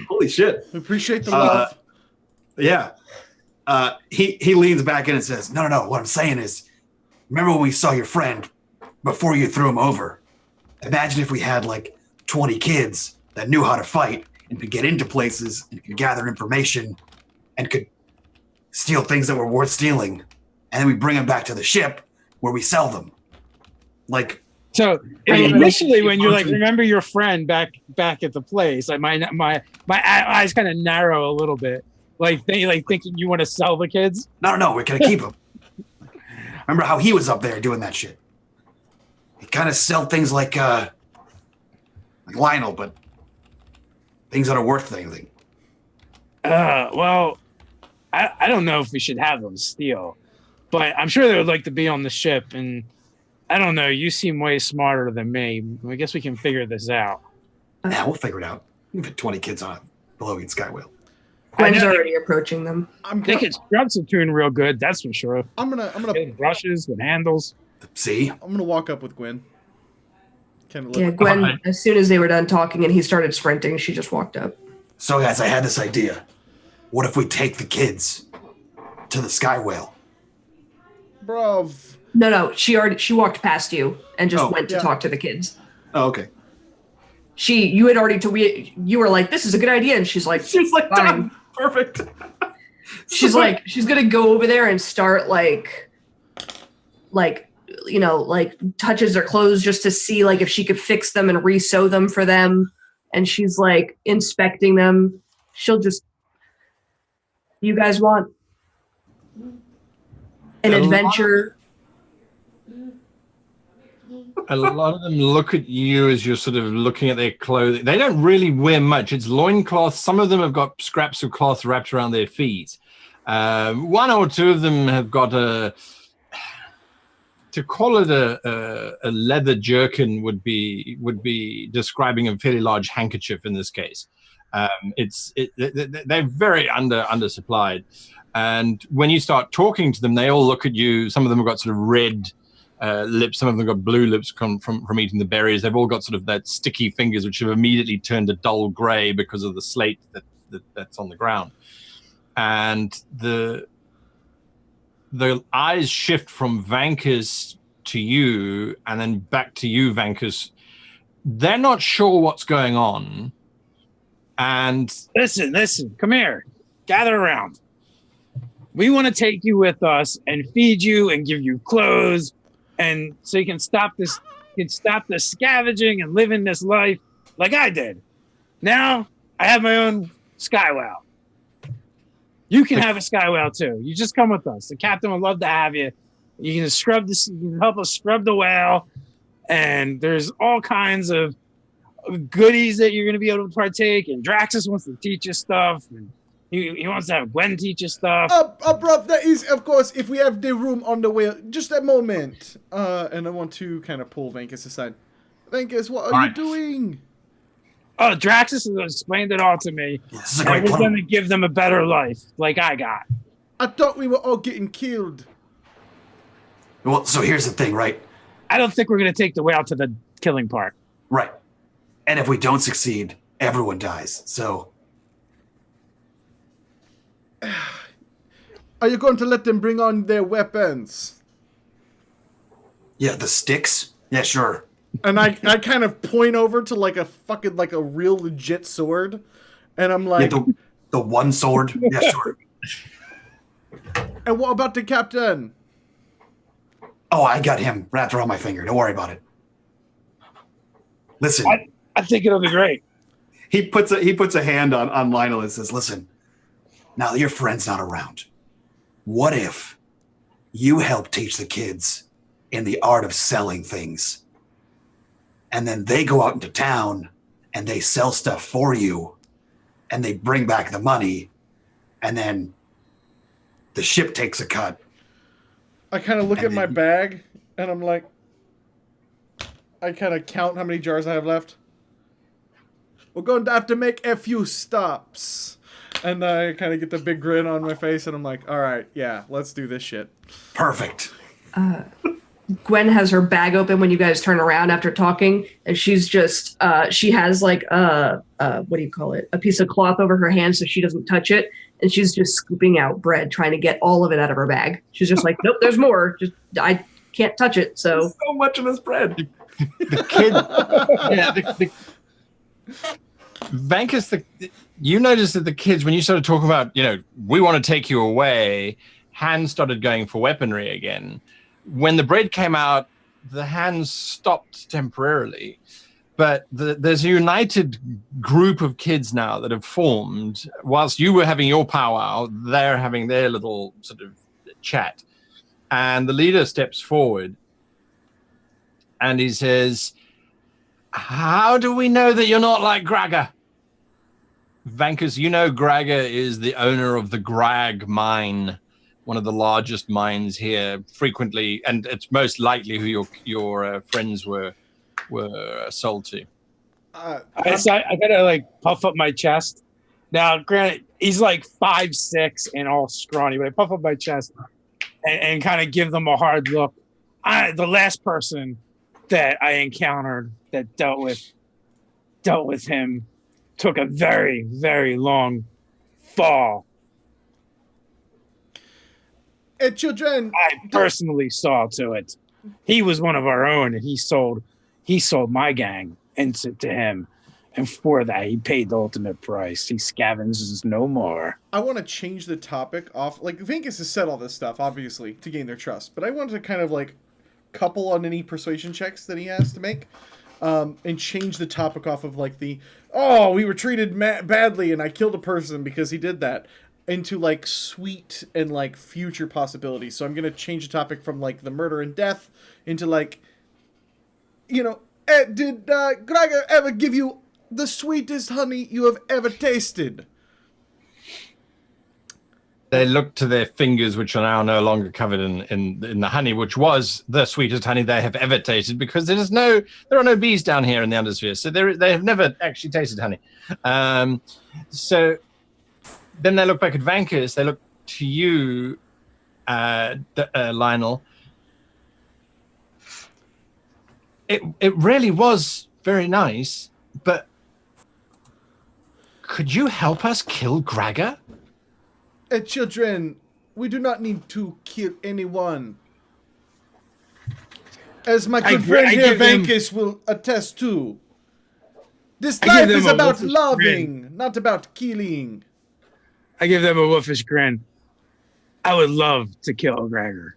A: Holy shit.
C: We appreciate the love.
A: Yeah. He leans back in and says,
G: No. What I'm saying is, remember when we saw your friend before you threw him over? Imagine if we had like 20 kids that knew how to fight and could get into places and could gather information and could steal things that were worth stealing. And then we bring them back to the ship where we sell them. Like,
E: so initially when you're like, remember your friend back at the place, like my eyes kind of narrow a little bit. Like they thinking you want to sell the kids?
G: No, we're gonna keep him. Remember how he was up there doing that shit? He kind of sell things like Lionel, but things that are worth anything.
E: Well, I don't know if we should have them steal, but I'm sure they would like to be on the ship. And I don't know, you seem way smarter than me. I guess we can figure this out.
G: Yeah, we'll figure it out. We've had 20 kids on a Belovian Skywhale.
D: Gwen's already approaching them.
E: They can scrub some tune real good, that's for sure.
C: I'm gonna
E: with brushes with handles.
G: See?
C: I'm gonna walk up with Gwen.
D: Yeah, Gwen, as soon as they were done talking and he started sprinting, she just walked up.
G: So guys, I had this idea. What if we take the kids to the Skywhale?
C: Bruv.
D: No, she walked past you and just went to talk to the kids.
A: Oh, okay.
D: You had already you were like, this is a good idea, and she's like
A: done. Perfect.
D: She's like, she's gonna go over there and start like touches their clothes just to see like if she could fix them and re-sew them for them. And she's like inspecting them. She'll just, you guys want an adventure?
B: A lot of them look at you as you're sort of looking at their clothing. They don't really wear much. It's loincloth. Some of them have got scraps of cloth wrapped around their feet. One or two of them have got to call it a leather jerkin would be describing a fairly large handkerchief in this case. They're very undersupplied, and when you start talking to them, they all look at you. Some of them have got sort of red lips, some of them have got blue lips from eating the berries. They've all got sort of that sticky fingers, which have immediately turned a dull grey because of the slate that's on the ground, and the eyes shift from Vankus to you and then back to you, Vankus. They're not sure what's going on. And
E: listen, come here. Gather around. We want to take you with us and feed you and give you clothes, and so you can stop this, the scavenging and living this life like I did. Now I have my own skywell. You can have a skywell too. You just come with us. The captain would love to have you. You can scrub this. You can help us scrub the whale, and there's all kinds of goodies that you're going to be able to partake. And Draxus wants to teach you stuff, and he wants to have Gwen teach you stuff.
C: Bruv, that is, of course, if we have the room on the whale. Just a moment. And I want to kind of pull Vankus aside. Vankus, what are you doing?
E: Oh, Draxus has explained it all to me.
G: This is a great
E: we're
G: plan.
E: going to give them a better life, like I got.
C: I thought we were all getting killed.
G: Well, so here's the thing, right?
E: I don't think we're going to take the whale to the killing part.
G: Right. And if we don't succeed, everyone dies. So
C: Are you going to let them bring on their weapons?
G: yeah, the sticks. Yeah, sure.
C: And I kind of point over to like a fucking, like a real legit sword. And I'm like,
G: Yeah, the one sword. Yeah, sure.
C: and what about the captain?
G: Oh, I got him wrapped around my finger. Don't worry about it. Listen,
E: I think it'll be great.
A: He puts a hand on Lionel and says,
G: listen. Now that your friend's not around, what if you help teach the kids in the art of selling things? And then they go out into town and they sell stuff for you and they bring back the money and then the ship takes a cut.
C: I kind of look
G: And
C: at my
G: then-
C: bag and I'm like, I kind of count how many jars I have left. We're going to have to make a few stops. And I kind of get the big grin on my face and I'm like, all right, yeah, let's do this shit.
G: Perfect.
D: Gwen has her bag open when you guys turn around after talking, and she's just she has like what do you call it? A piece of cloth over her hand so she doesn't touch it, and she's just scooping out bread, trying to get all of it out of her bag. She's just like, nope, there's more. Just I can't touch it. So
A: so much of this bread.
B: the kid, Vankus, you noticed that the kids, when you started talking about, we want to take you away, hands started going for weaponry again. When the bread came out, the hands stopped temporarily. But there's a united group of kids now that have formed. Whilst you were having your powwow, they're having their little sort of chat. And the leader steps forward and he says, how do we know that you're not like Graga? Vankus, Graga is the owner of the Grag mine, one of the largest mines here, frequently, and it's most likely who your friends were sold to.
E: I gotta like puff up my chest. Now, granted, he's like 5'6" and all scrawny, but I puff up my chest and kind of give them a hard look. The last person that I encountered that dealt with him took a very, very long fall.
C: Hey, children.
E: I personally saw to it. He was one of our own, and he sold my gang into to him, and for that he paid the ultimate price. He scavenges no more.
C: I want to change the topic off. Like, Vankus has said all this stuff, obviously, to gain their trust. But I want to kind of, like, couple on any persuasion checks that he has to make. And change the topic off of, like, we were treated badly and I killed a person because he did that, into, like, sweet and, like, future possibilities. So I'm going to change the topic from, like, the murder and death into, like, did Graga ever give you the sweetest honey you have ever tasted?
B: They look to their fingers, which are now no longer covered in the honey, which was the sweetest honey they have ever tasted, because there are no bees down here in the Undersphere, so they have never actually tasted honey. So then they look back at Vankus. They look to you, Lionel. It really was very nice, but could you help us kill Gregor?
C: Children, we do not need to kill anyone. As my good friend here, Vankus, will attest to. This life is about loving, not about killing.
E: I give them a wolfish grin. I would love to kill Gregor.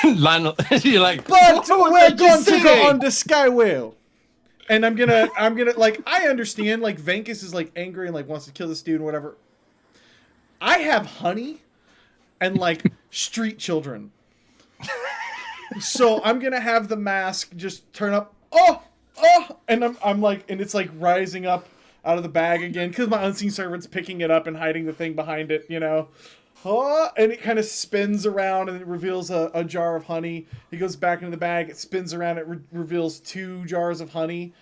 B: Lionel, you're like,
C: but we're going to go on the Skywhale. And I'm gonna like, I understand, like, Vankus is like angry and like wants to kill this dude and whatever. I have honey and like street children. So I'm gonna have the mask just turn up, and I'm like, and it's like rising up out of the bag again, because my unseen servant's picking it up and hiding the thing behind it, you know. And it kind of spins around and it reveals a jar of honey. He goes back into the bag, it spins around, it reveals 2 jars of honey.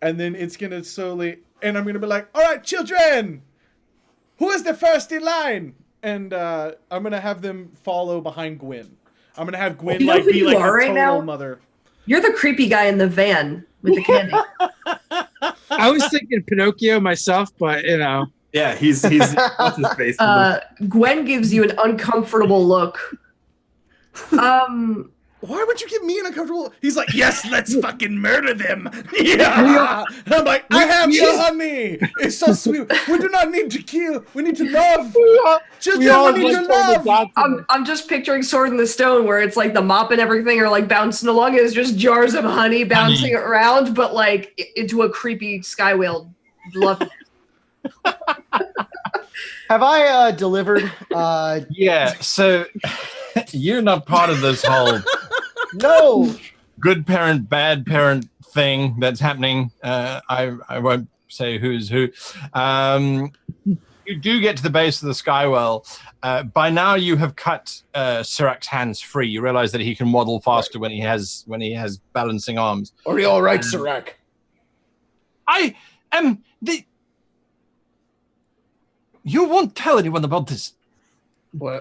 C: And then it's going to slowly, and I'm going to be like, all right, children, who is the first in line? And I'm going to have them follow behind Gwen. I'm going to have Gwen
D: You know who
C: be
D: you
C: like
D: are
C: a
D: right
C: total
D: now?
C: mother.
D: You're the creepy guy in the van with the candy.
E: I was thinking Pinocchio myself, but you know.
A: Yeah, he's what's his face?
D: Gwen gives you an uncomfortable look.
C: Why would you give me an uncomfortable? He's like, yes, let's fucking murder them. Yeah. And I'm like, I have the honey. It's so sweet. We do not need to kill. We need to love. Children, we need to love.
D: I'm just picturing Sword in the Stone, where it's like the mop and everything are like bouncing along. It's just jars of honey bouncing around, but like into a creepy sky whale. Love it.
F: Have I delivered?
B: Yeah, so you're not part of this whole
F: No.
B: good parent, bad parent thing that's happening. I won't say who's who. You do get to the base of the Skywell. By now, you have cut Sirac's hands free. You realize that he can waddle faster when he has balancing arms.
F: Are you all right, Sirac?
B: I am the. You won't tell anyone about this.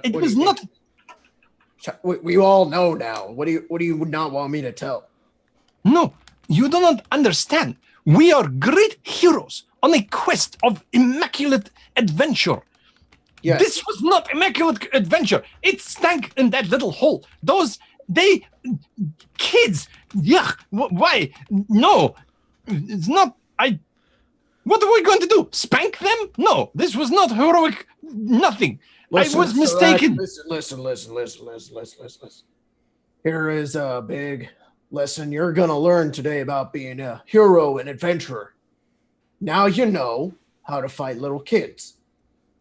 B: It was not.
F: We all know now. What do you not want me to tell?
B: No, you do not understand. We are great heroes on a quest of immaculate adventure.
F: Yes.
B: This was not immaculate adventure. It stank in that little hole. Kids. Yuck. Why? No, it's not. What are we going to do? Spank them? No, this was not heroic. Nothing.
F: Listen,
B: I was mistaken.
F: Listen. Here is a big lesson you're going to learn today about being a hero and adventurer. Now you know how to fight little kids.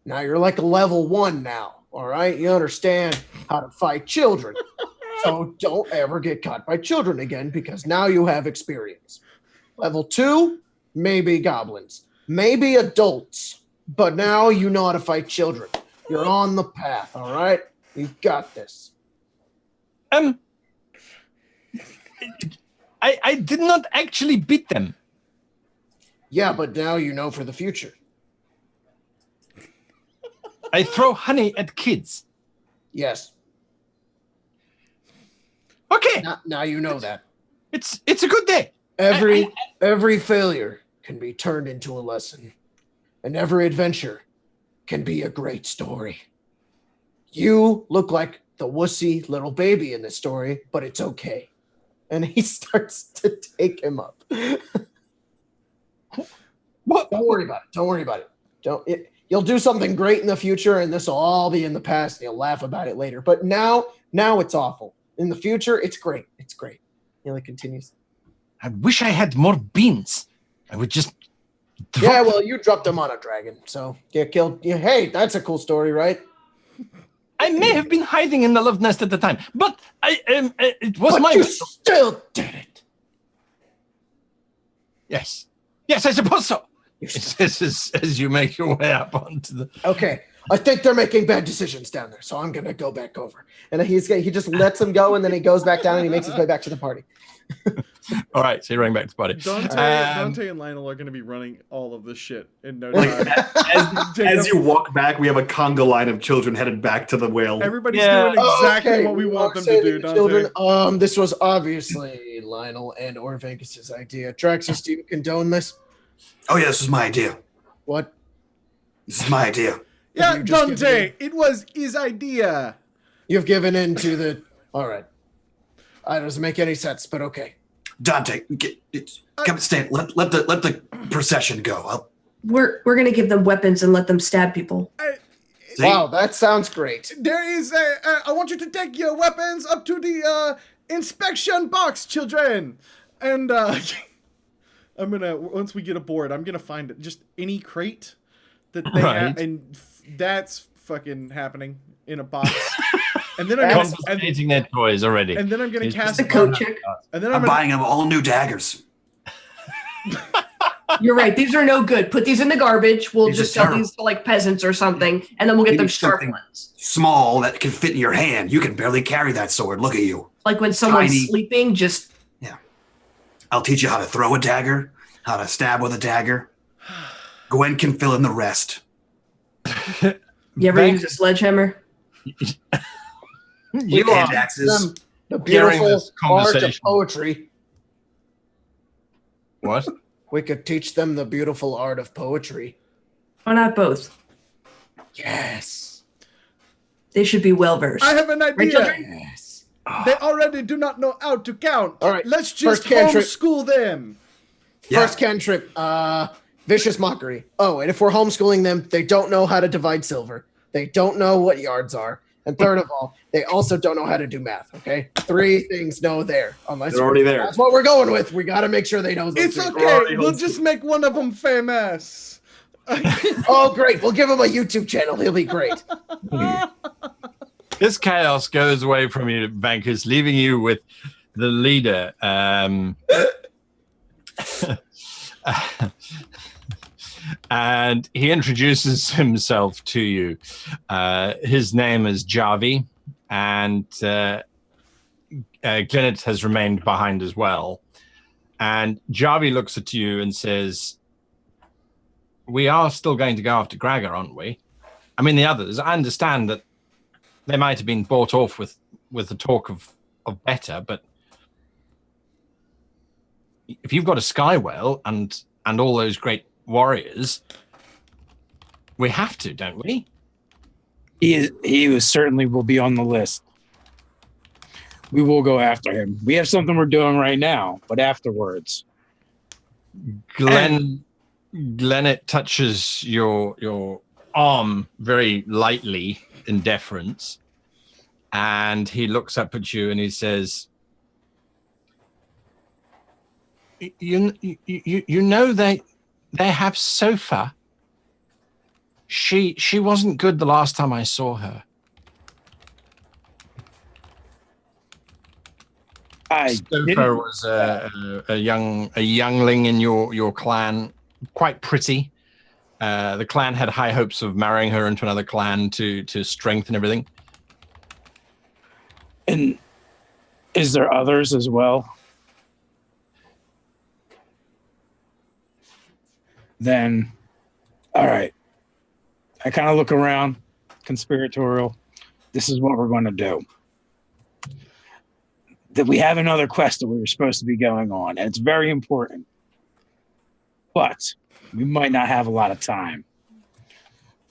F: Now you're like a level 1 now, all right? You understand how to fight children. So don't ever get caught by children again, because now you have experience. Level 2, maybe goblins, maybe adults, but now you know how to fight children. You're on the path, all right? You got this.
B: I did not actually beat them.
F: Yeah, but now you know for the future.
B: I throw honey at kids.
F: Yes.
B: Okay.
F: Now you know that.
B: It's a good day.
F: Every failure can be turned into a lesson, and every adventure can be a great story. You look like the wussy little baby in this story, but it's okay. And he starts to take him up.
B: What?
F: Don't worry about it. You'll do something great in the future, and this will all be in the past, and you'll laugh about it later. But now it's awful. In the future, it's great. It's great. He continues.
B: I wish I had more beans. I would just.
F: Yeah, well, you dropped them on a dragon, so you killed. Hey, that's a cool story, right?
B: I may have been hiding in the love nest at the time, but it was
F: But you still did it.
B: Yes, I suppose so. As you make your way up onto the.
F: Okay, I think they're making bad decisions down there, so I'm gonna go back over. And he just lets him go, and then he goes back down and he makes his way back to the party.
B: All right, so you're running back to the party.
C: Dante and Lionel are going to be running all of this shit in no time.
A: As you walk back, we have a conga line of children headed back to the whale.
C: Everybody's doing exactly what we want them to do, Dante.
F: Children, this was obviously Lionel and or Vegas's idea. Traxxas, do you condone this?
G: Oh yeah, this was my idea.
F: What?
G: This is my idea.
C: Yeah, Dante, it was his idea.
F: You've given in to the... All right. It doesn't make any sense, but okay.
G: Dante, come stand. Let the procession go.
D: We're gonna give them weapons and let them stab people.
F: Wow, that sounds great.
C: There is I want you to take your weapons up to the inspection box, children. And I'm gonna, once we get aboard, I'm gonna find just any crate that they have, and that's fucking happening in a box. And then I'm
B: confiscating their toys already.
C: And then I'm gonna cast
D: the coat check.
C: And then
G: I'm buying them all new daggers.
D: You're right. These are no good. Put these in the garbage. We'll just sell these to like peasants or something, and then we'll get them sharp ones.
G: Small that can fit in your hand. You can barely carry that sword. Look at you.
D: Like when someone's sleeping, just
G: I'll teach you how to throw a dagger, how to stab with a dagger. Gwen can fill in the rest.
D: You ever use a sledgehammer?
B: You are
F: the beautiful art of poetry.
B: What?
F: We could teach them the beautiful art of poetry.
D: Why not both?
F: Yes.
D: They should be well versed.
C: I have an idea.
D: Right,
F: yes.
C: They already do not know how to count.
F: All right.
C: Let's just homeschool them.
F: First cantrip, vicious mockery. Oh, and if we're homeschooling them, they don't know how to divide silver. They don't know what yards are. And third of all, they also don't know how to do math, okay? 3 things no there.
A: They're already there.
F: That's what we're going with. We got to make sure they know those
C: It's
F: things.
C: okay. We'll just make one of them famous.
F: Oh, great. We'll give him a YouTube channel. He'll be great.
B: This chaos goes away from you, Vankus, leaving you with the leader. And he introduces himself to you. His name is Javi, and Glennet has remained behind as well. And Javi looks at you and says, we are still going to go after Gregor, aren't we? I mean, the others, I understand that they might have been bought off with the talk of better, but if you've got a sky whale and all those great warriors, we have to, don't we?
E: He certainly will be on the list. We will go after him. We have something we're doing right now, but afterwards.
B: Glennet touches your arm very lightly in deference, and he looks up at you and he says, you know they have Sofa. She wasn't good the last time I saw her. Sofa was a youngling in your clan, quite pretty. The clan had high hopes of marrying her into another clan to strengthen everything.
E: And is there others as well? Then, all right. I kind of look around, conspiratorial. This is what we're going to do. That we have another quest that we were supposed to be going on, and it's very important. But we might not have a lot of time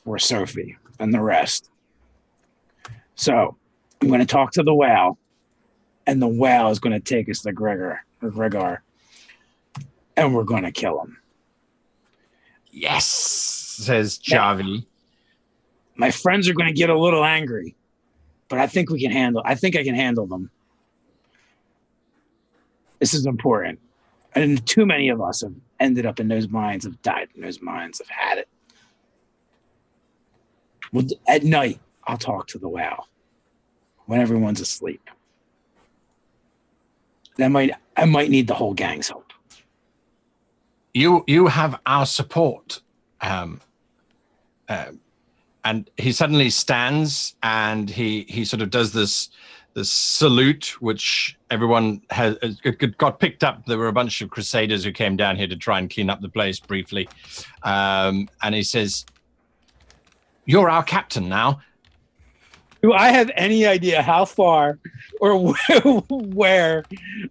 E: for Sophie and the rest. So I'm going to talk to the whale, and the whale is going to take us to Gregor, and we're going to kill him.
B: Yes, says Javi.
E: My friends are going to get a little angry, but I think I can handle them. This is important. And too many of us have ended up in those mines, have died in those mines, have had it. Well, at night, I'll talk to the whale when everyone's asleep. I might need the whole gang's help.
B: You have our support. and he suddenly stands and he sort of does this salute, which everyone has got picked up. There were a bunch of crusaders who came down here to try and clean up the place briefly. And he says, "You're our captain now."
E: Do I have any idea how far or where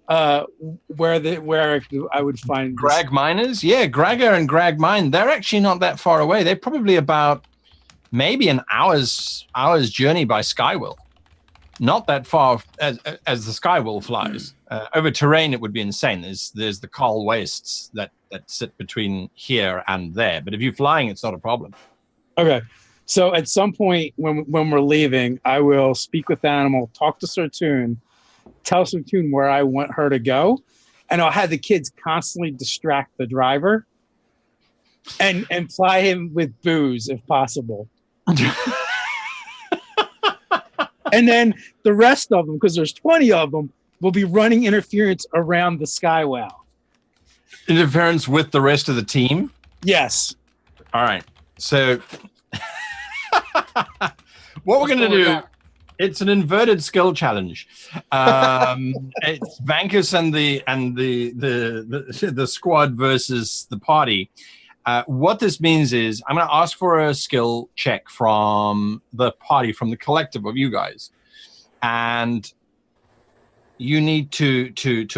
E: I would find
B: Grag miners? Yeah, Gragger and Grag mine. They're actually not that far away. They're probably about maybe an hour's journey by Skywell. Not that far as the Skywell flies. Over terrain, it would be insane. There's the coal wastes that sit between here and there. But if you're flying, it's not a problem.
E: Okay. So at some point when we're leaving, I will speak with the animal, talk to Sertoon, tell Sertoon where I want her to go, and I'll have the kids constantly distract the driver and fly him with booze if possible. And then the rest of them, because there's 20 of them, will be running interference around the Skywell.
B: Interference with the rest of the team?
E: Yes.
B: All right. So what we're going to do, it's an inverted skill challenge. It's Vankus and the squad versus the party. What this means is I'm going to ask for a skill check from the party, from the collective of you guys. And you need to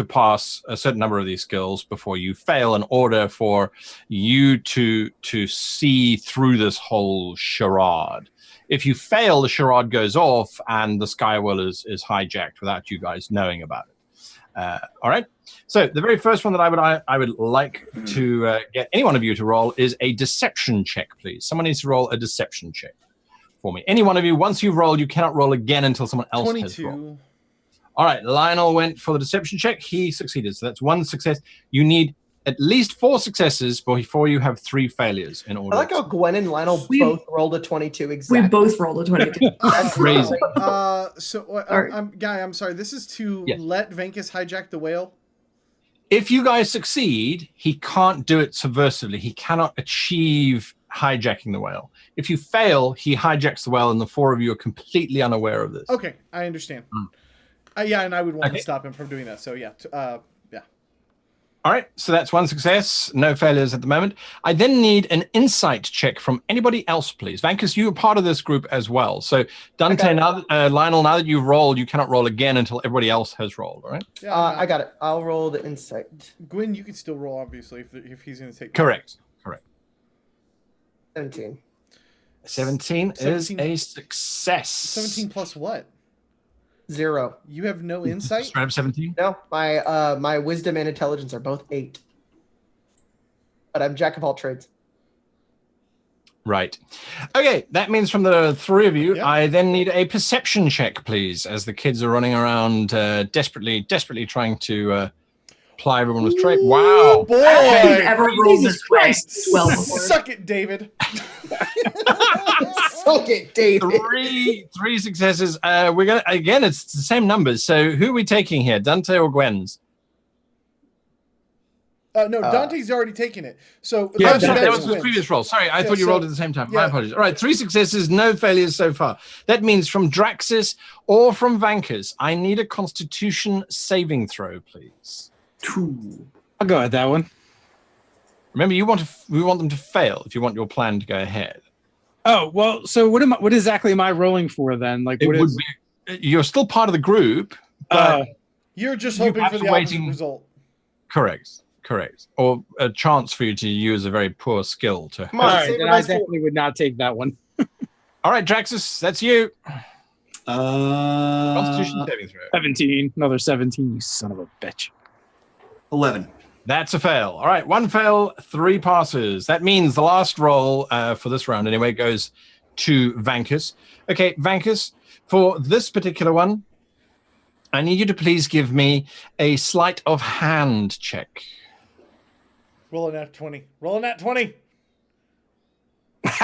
B: pass a certain number of these skills before you fail in order for you to see through this whole charade. If you fail, the charade goes off and the Skywell is hijacked without you guys knowing about it. All right. So the very first one that I would like to get any one of you to roll is a deception check, please. Someone needs to roll a deception check for me. Any one of you, once you've rolled, you cannot roll again until someone else
C: 22.
B: has rolled. All right, Lionel went for the deception check. He succeeded. So that's one success. You need at least 4 successes before you have 3 failures in order.
F: I like how Gwen and Lionel both rolled a 22 exactly.
D: We both rolled a 22.
B: That's crazy.
C: Guy, I'm sorry. This is to let Vankus hijack the whale?
B: If you guys succeed, he can't do it subversively. He cannot achieve hijacking the whale. If you fail, he hijacks the whale, and the 4 of you are completely unaware of this.
C: Okay, I understand. Yeah, and I would want to stop him from doing that. So yeah, yeah.
B: All right, so that's 1 success. No failures at the moment. I then need an insight check from anybody else, please. Vankus, you are part of this group as well. So Dante, Lionel, now that you've rolled, you cannot roll again until everybody else has rolled, all right?
F: Yeah, I got it. I'll roll the insight.
C: Gwen, you can still roll, obviously, if he's going to take...
B: Correct.
F: 17.
B: 17 is a success.
C: 17 plus what?
F: 0.
C: You have no insight?
B: Straight up 17?
F: No, my wisdom and intelligence are both 8. But I'm jack of all trades.
B: Right. Okay, that means from the 3 of you, I then need a perception check, please, as the kids are running around desperately trying to ply everyone with trade. Wow.
C: Boy!
D: I've ever rolled this way. Well before.
C: Suck it, David.
F: Suck it, David.
B: 3 successes. We're gonna again. It's the same numbers. So who are we taking here, Dante or Gwen's?
C: No, Dante's already taken it. So
B: that was the previous roll. Sorry, I thought you rolled at the same time. My apologies. All right, 3 successes, no failures so far. That means from Draxus or from Vankus, I need a Constitution saving throw, please.
E: 2. I'll go with that one.
B: Remember, we want them to fail if you want your plan to go ahead.
E: Oh well, so what exactly am I rolling for then? Like,
B: you're still part of the group, but
C: you're just hoping for the opposite result.
B: Correct. Or a chance for you to use a very poor skill to.
F: Come on,
E: then I definitely would not take that one.
B: All right, Draxus, that's you.
A: Constitution
B: saving throw.
E: 17. Another 17. You son of a bitch.
A: 11.
B: That's a fail. All right, 1 fail, 3 passes. That means the last roll for this round, anyway, goes to Vankus. Okay, Vankus, for this particular one, I need you to please give me a sleight of hand check.
C: Rolling at 20. Rolling at 20.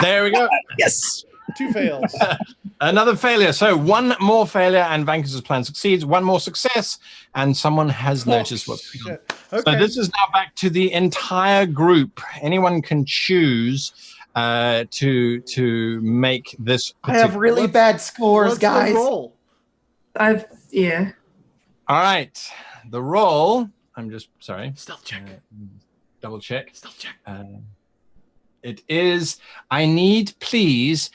B: There we go.
E: Yes.
C: 2 fails.
B: Another failure. So 1 more failure and Vankus's plan succeeds. 1 more success and someone has noticed what's going on.
C: Okay.
B: So this is now back to the entire group. Anyone can choose to make this.
F: I have really bad scores,
C: What's
F: guys.
C: the roll?
D: Yeah.
B: All right, the roll. I'm just sorry.
C: Stealth check.
B: Double check.
C: Stealth check.
B: It is. I need, please,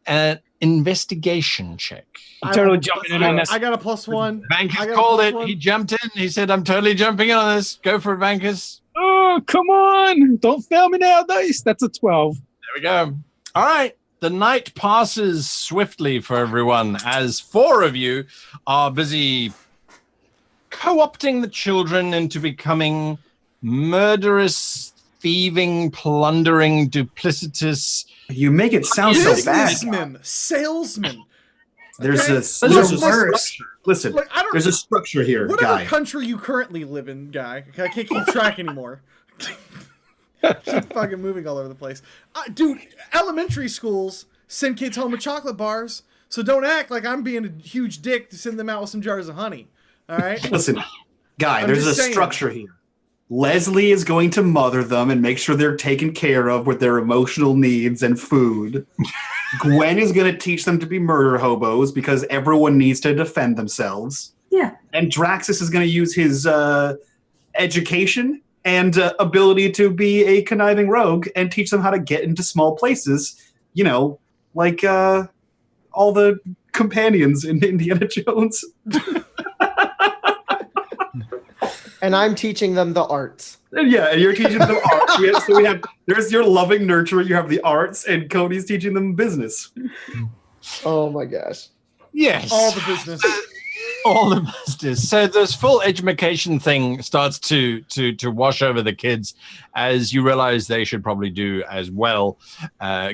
B: an investigation check.
E: I'm totally jumping in on this.
C: I got a +1.
B: Vankus called it. He jumped in. He said, "I'm totally jumping in on this. Go for it, Vankus."
E: Oh, come on. Don't fail me now, dice. That's a 12.
B: There we go. All right. The night passes swiftly for everyone as 4 of you are busy co-opting the children into becoming murderous, thieving, plundering, duplicitous.
A: You make it sound so bad.
C: Salesman.
A: There's
C: Okay?
A: a structure. Listen,
C: Like, I don't.
A: there's a structure here,
C: Whatever
A: guy.
C: country you currently live in, guy. I can't keep track anymore. Keep fucking moving all over the place. Dude, elementary schools send kids home with chocolate bars, so don't act like I'm being a huge dick to send them out with some jars of honey. All right?
A: Listen, guy,
C: I'm
A: there's a
C: just saying.
A: structure here. Leslie is going to mother them and make sure they're taken care of with their emotional needs and food. Gwen is going to teach them to be murder hobos because everyone needs to defend themselves.
D: Yeah.
A: And Draxus is going to use his education and ability to be a conniving rogue and teach them how to get into small places, you know, like all the companions in Indiana Jones.
F: And I'm teaching them the arts.
A: Yeah, and you're teaching them arts. There's your loving nurturer, you have the arts, and Cody's teaching them business.
F: Oh my gosh.
B: Yes.
C: All the business.
B: All the business. So this full education thing starts to wash over the kids as you realize they should probably do as well,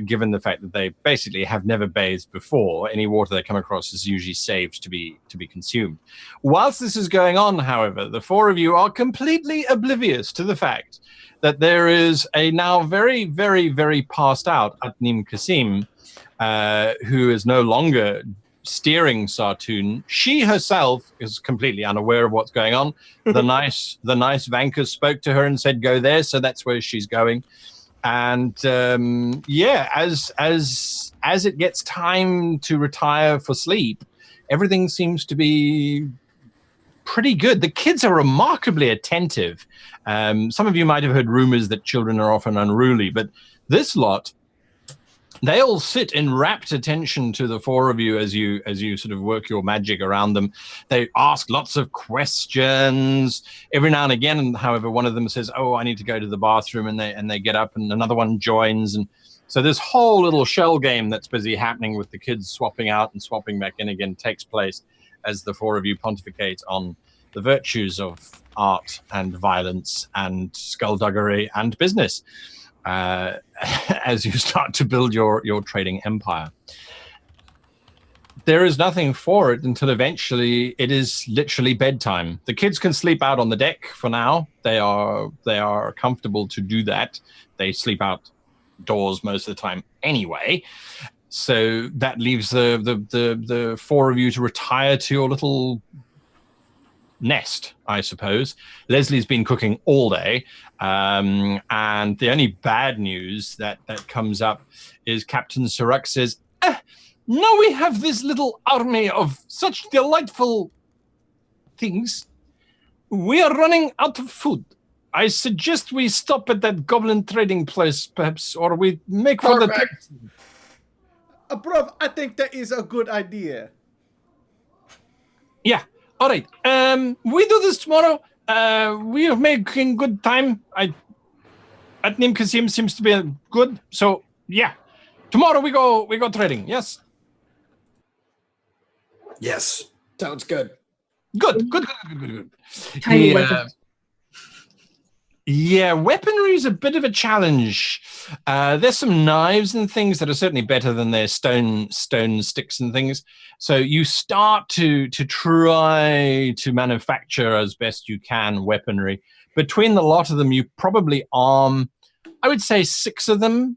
B: given the fact that they basically have never bathed before. Any water they come across is usually saved to be consumed. Whilst this is going on, however, the 4 of you are completely oblivious to the fact that there is a now very, very, very passed out Atnim Kasim, who is no longer steering Sartoon. She herself is completely unaware of what's going on. The nice Vankus spoke to her and said, "Go there," so that's where she's going. And as it gets time to retire for sleep, everything seems to be pretty good. The kids are remarkably attentive. Some of you might have heard rumors that children are often unruly, but this lot, they all sit in rapt attention to the 4 of you as you sort of work your magic around them. They ask lots of questions. Every now and again, however, one of them says, "Oh, I need to go to the bathroom," and they get up, and another one joins. And so this whole little shell game that's busy happening with the kids swapping out and swapping back in again takes place as the 4 of you pontificate on the virtues of art and violence and skullduggery and business. As you start to build your trading empire. There is nothing for it until eventually it is literally bedtime. The kids can sleep out on the deck for now. They are comfortable to do that. They sleep outdoors most of the time anyway. So that leaves the 4 of you to retire to your little nest, I suppose. Leslie's been cooking all day, and the only bad news that comes up is Captain Suruk says, "Now we have this little army of such delightful things. We are running out of food. I suggest we stop at that goblin trading place, perhaps, or we make for the..."
C: Bruv, I think that is a good idea.
B: Yeah. All right. We do this tomorrow. We are making good time. Atnim Kasim seems to be good. So yeah, tomorrow we go trading. Yes.
G: Yes.
F: Sounds good.
B: Good.
D: Tiny weapons.
B: Yeah, weaponry is a bit of a challenge. There's some knives and things that are certainly better than their stone sticks and things. So you start to try to manufacture as best you can weaponry. Between the lot of them, you probably arm, I would say, 6 of them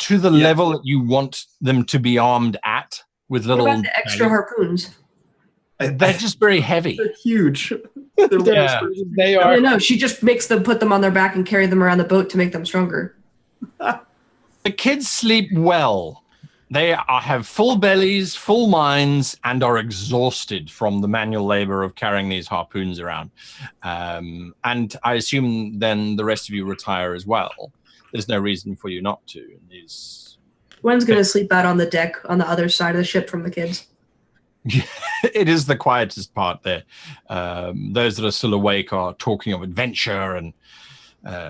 B: to the level that you want them to be armed at with little.
D: What about the extra harpoons?
B: They're just very heavy.
A: They're huge.
E: They are.
D: No, she just makes them, put them on their back and carry them around the boat to make them stronger.
B: The kids sleep well. They have full bellies, full minds, and are exhausted from the manual labor of carrying these harpoons around. And I assume then the rest of you retire as well. There's no reason for you not to.
D: Gwen's going to sleep out on the deck on the other side of the ship from the kids.
B: It is the quietest part there. Those that are still awake are talking of adventure and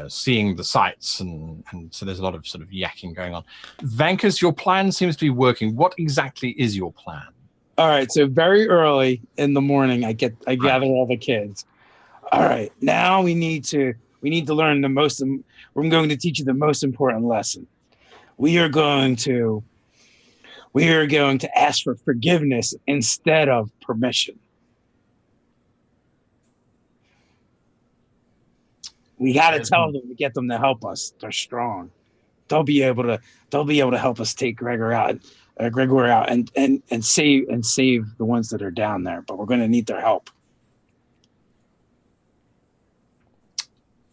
B: seeing the sights, and so there's a lot of sort of yakking going on. Vankus, your plan seems to be working. What exactly is your plan?
E: All right, so very early in the morning, I gather all the kids. All right, now we need to learn the most. We're going to teach you the most important lesson. We are going to ask for forgiveness instead of permission. We got to tell them to get them to help us. They're strong. They'll be able to help us take Gregor out and save the ones that are down there. But we're going to need their help.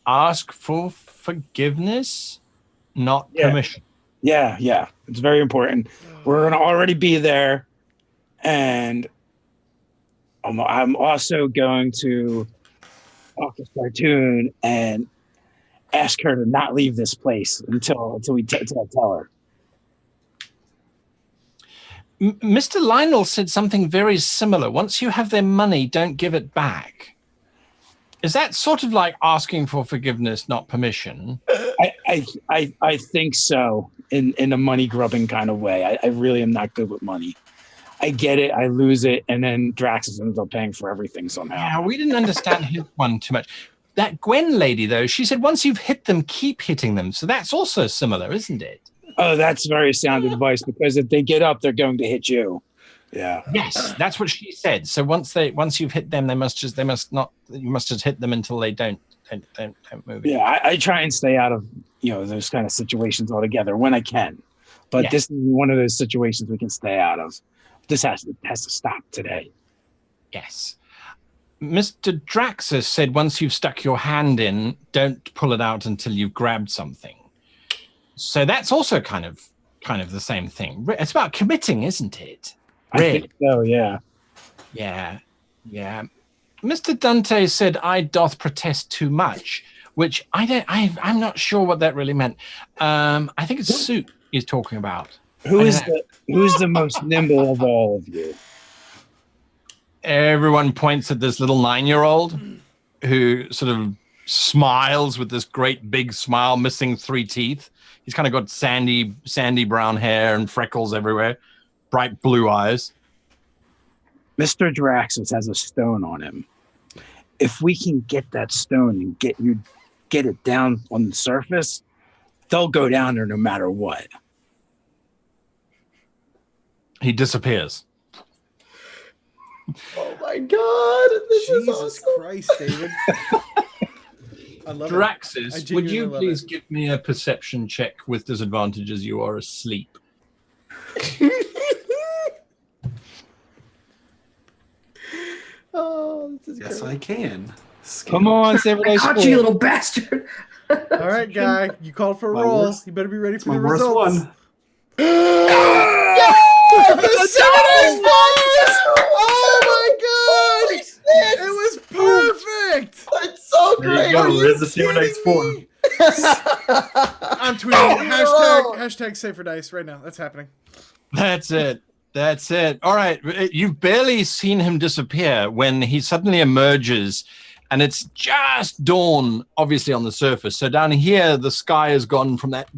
B: Ask for forgiveness, not permission.
E: Yeah. It's very important. We're going to already be there, and I'm also going to Office Cartoon and ask her to not leave this place until I tell her.
B: Mr. Lionel said something very similar. Once you have their money, don't give it back. Is that sort of like asking for forgiveness, not permission?
E: I think so, in a money grubbing kind of way. I really am not good with money. I get it, I lose it, and then Drax ends up paying for everything somehow.
B: Yeah, we didn't understand his one too much. That Gwen lady, though, she said once you've hit them, keep hitting them. So that's also similar, isn't it?
E: Oh, that's very sound advice, because if they get up, they're going to hit you. Yeah.
B: Yes, that's what she said. So once you've hit them, you must just hit them until they don't move.
E: Yeah, I try and stay out of those kind of situations altogether when I can. But this is one of those situations we can stay out of. This has to stop today.
B: Yes. Mr. Draxus said once you've stuck your hand in, don't pull it out until you've grabbed something. So that's also kind of the same thing. It's about committing, isn't it?
E: Really? I think so, yeah.
B: Yeah. Mr. Dante said, I doth protest too much, which I'm not sure what that really meant. I think it's Soup he's talking about.
E: Who's the most nimble of all of you?
B: Everyone points at this little 9-year-old who sort of smiles with this great big smile, missing 3 teeth. He's kind of got sandy brown hair and freckles everywhere, bright blue eyes.
E: Mr. Draxus has a stone on him. If we can get that stone and get it down on the surface, they'll go down there no matter what.
B: He disappears.
F: Oh my God! This is
C: Jesus
F: awesome.
C: Christ, David. I love
B: Draxus, would you please give me a perception check with disadvantage as you are asleep?
F: Oh, this is
A: Yes,
F: great.
A: I can.
E: Come on, save it.
D: I caught you, little bastard.
C: All right, guy. You called for a
A: My
C: roll.
A: worst-
C: You better be ready for
A: My
C: the
A: worst
C: results.
A: one.
F: The 7
C: Oh my God! It was perfect.
F: It's so
A: There
F: great.
A: you go.
C: Are you
A: There's the Saber Dice
C: kidding
A: 4.
C: I'm tweeting hashtag Safer Dice right now. That's happening.
B: That's it. All right. You've barely seen him disappear when he suddenly emerges, and it's just dawn, obviously, on the surface. So down here, the sky has gone from that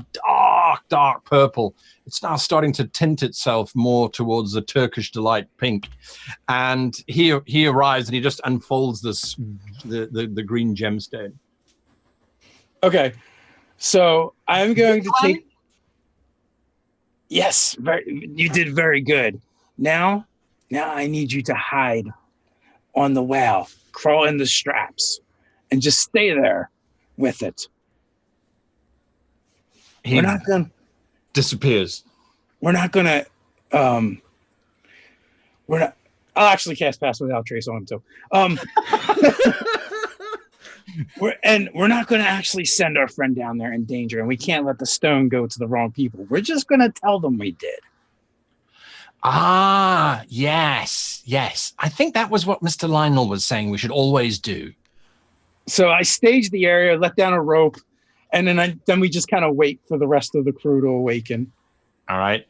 B: dark purple. It's now starting to tint itself more towards the Turkish delight pink. And he arrives and he just unfolds the green gemstone.
E: Okay, so I'm going to take. Yes, you did very good. Now I need you to hide on the whale, crawl in the straps, and just stay there with it.
B: He disappears.
E: We're not gonna. I'll actually cast Pass Without Trace on him too. We're not going to actually send our friend down there in danger, and we can't let the stone go to the wrong people. We're just going to tell them we did.
B: Ah, yes, yes. I think that was what Mr. Lionel was saying we should always do.
E: So I staged the area, let down a rope, and then we just kind of wait for the rest of the crew to awaken.
B: All right.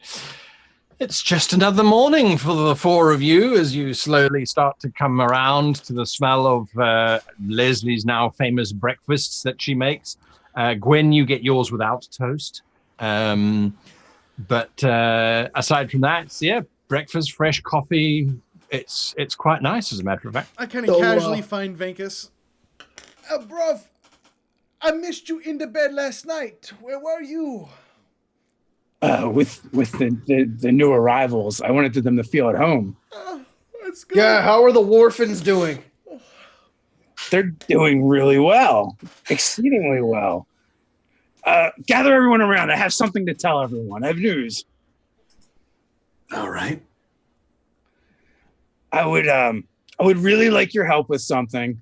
B: It's just another morning for the four of you as you slowly start to come around to the smell of Leslie's now famous breakfasts that she makes. Gwen, you get yours without toast. But aside from that, yeah, breakfast, fresh coffee. It's quite nice, as a matter of fact.
C: I kind of casually find Venkus. Bruv, I missed you in the bed last night. Where were you?
E: With the new arrivals, I wanted them to feel at home.
C: That's good.
F: Yeah, how are the Warfins doing?
E: They're doing really well, exceedingly well. Gather everyone around. I have something to tell everyone. I have news.
G: All right.
E: I would really like your help with something.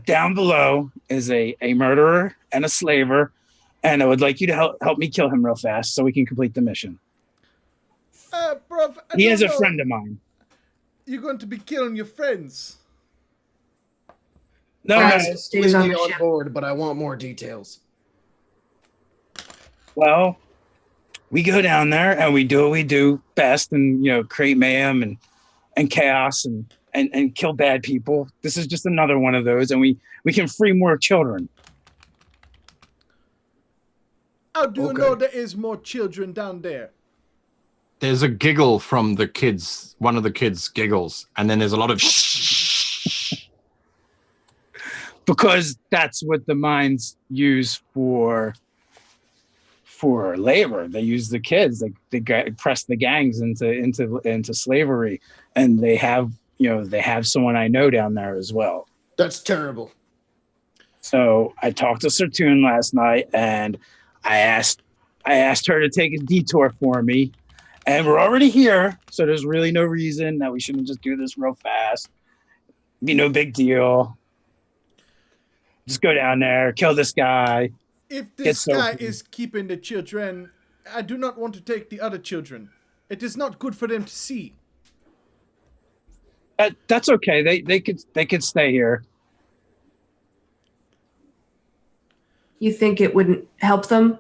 E: Down below is a murderer and a slaver, and I would like you to help me kill him real fast so we can complete the mission.
C: Bruv,
E: He is a friend of mine.
C: You're going to be killing your friends.
E: No,
F: Please be on board, but I want more details.
E: Well, we go down there and we do what we do best, and create mayhem and chaos and kill bad people. This is just another one of those, and we can free more children.
C: How do you know there is more children down there?
B: There's a giggle from the kids. One of the kids giggles, and then there's a lot of shh.
E: Because that's what the mines use for labor. They use the kids. They press the gangs into slavery, and they have someone I know down there as well.
F: That's terrible.
E: So I talked to Sertune last night, and I asked her to take a detour for me, and we're already here, so there's really no reason that we shouldn't just do this real fast. Be no big deal. Just go down there, kill this guy.
C: If this guy is keeping the children, I do not want to take the other children. It is not good for them to see.
E: That's okay. They could stay here.
D: You think it wouldn't help them?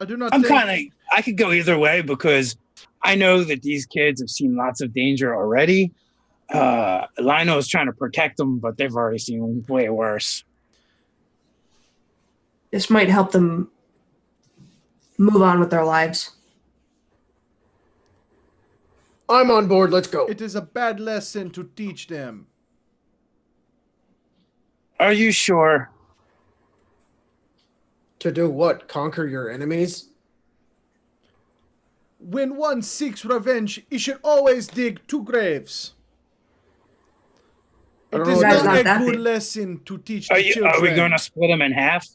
C: I do not.
E: I could go either way because I know that these kids have seen lots of danger already. Lionel is trying to protect them, but they've already seen way worse.
D: This might help them move on with their lives.
F: I'm on board. Let's go.
C: It is a bad lesson to teach them.
E: Are you sure?
F: To do what? Conquer your enemies?
C: When one seeks revenge, he should always dig two graves. It is not a good lesson to teach the children.
E: Are we going to split them in half?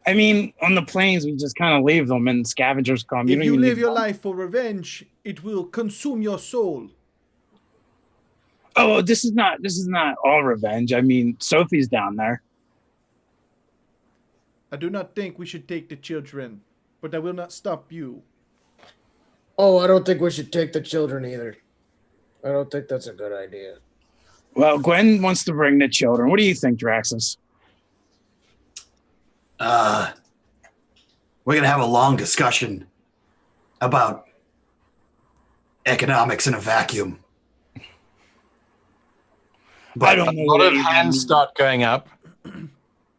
E: I mean, on the plains, we just kind of leave them and scavengers come.
C: If you live your life for revenge, it will consume your soul.
E: Oh, this is not all revenge. I mean, Sophie's down there.
C: I do not think we should take the children, but I will not stop you.
F: Oh, I don't think we should take the children either. I don't think that's a good idea.
E: Well, Gwen wants to bring the children. What do you think, Draxus?
G: We're going to have a long discussion about economics in a vacuum.
B: But I don't know. A lot of hands start going up.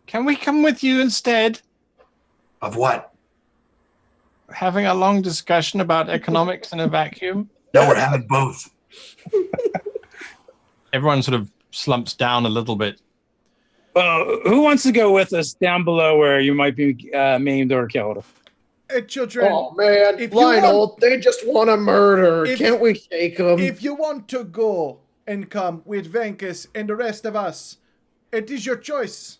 B: Can we come with you instead?
G: Of what?
B: Having a long discussion about economics in a vacuum?
G: No, we're having both.
B: Everyone sort of slumps down a little bit.
E: Who wants to go with us down below where you might be maimed or killed?
C: Hey, children.
F: Oh, man. Lionel, they just want to murder. Can't we shake them?
C: If you want to go and come with Venkus and the rest of us, it is your choice.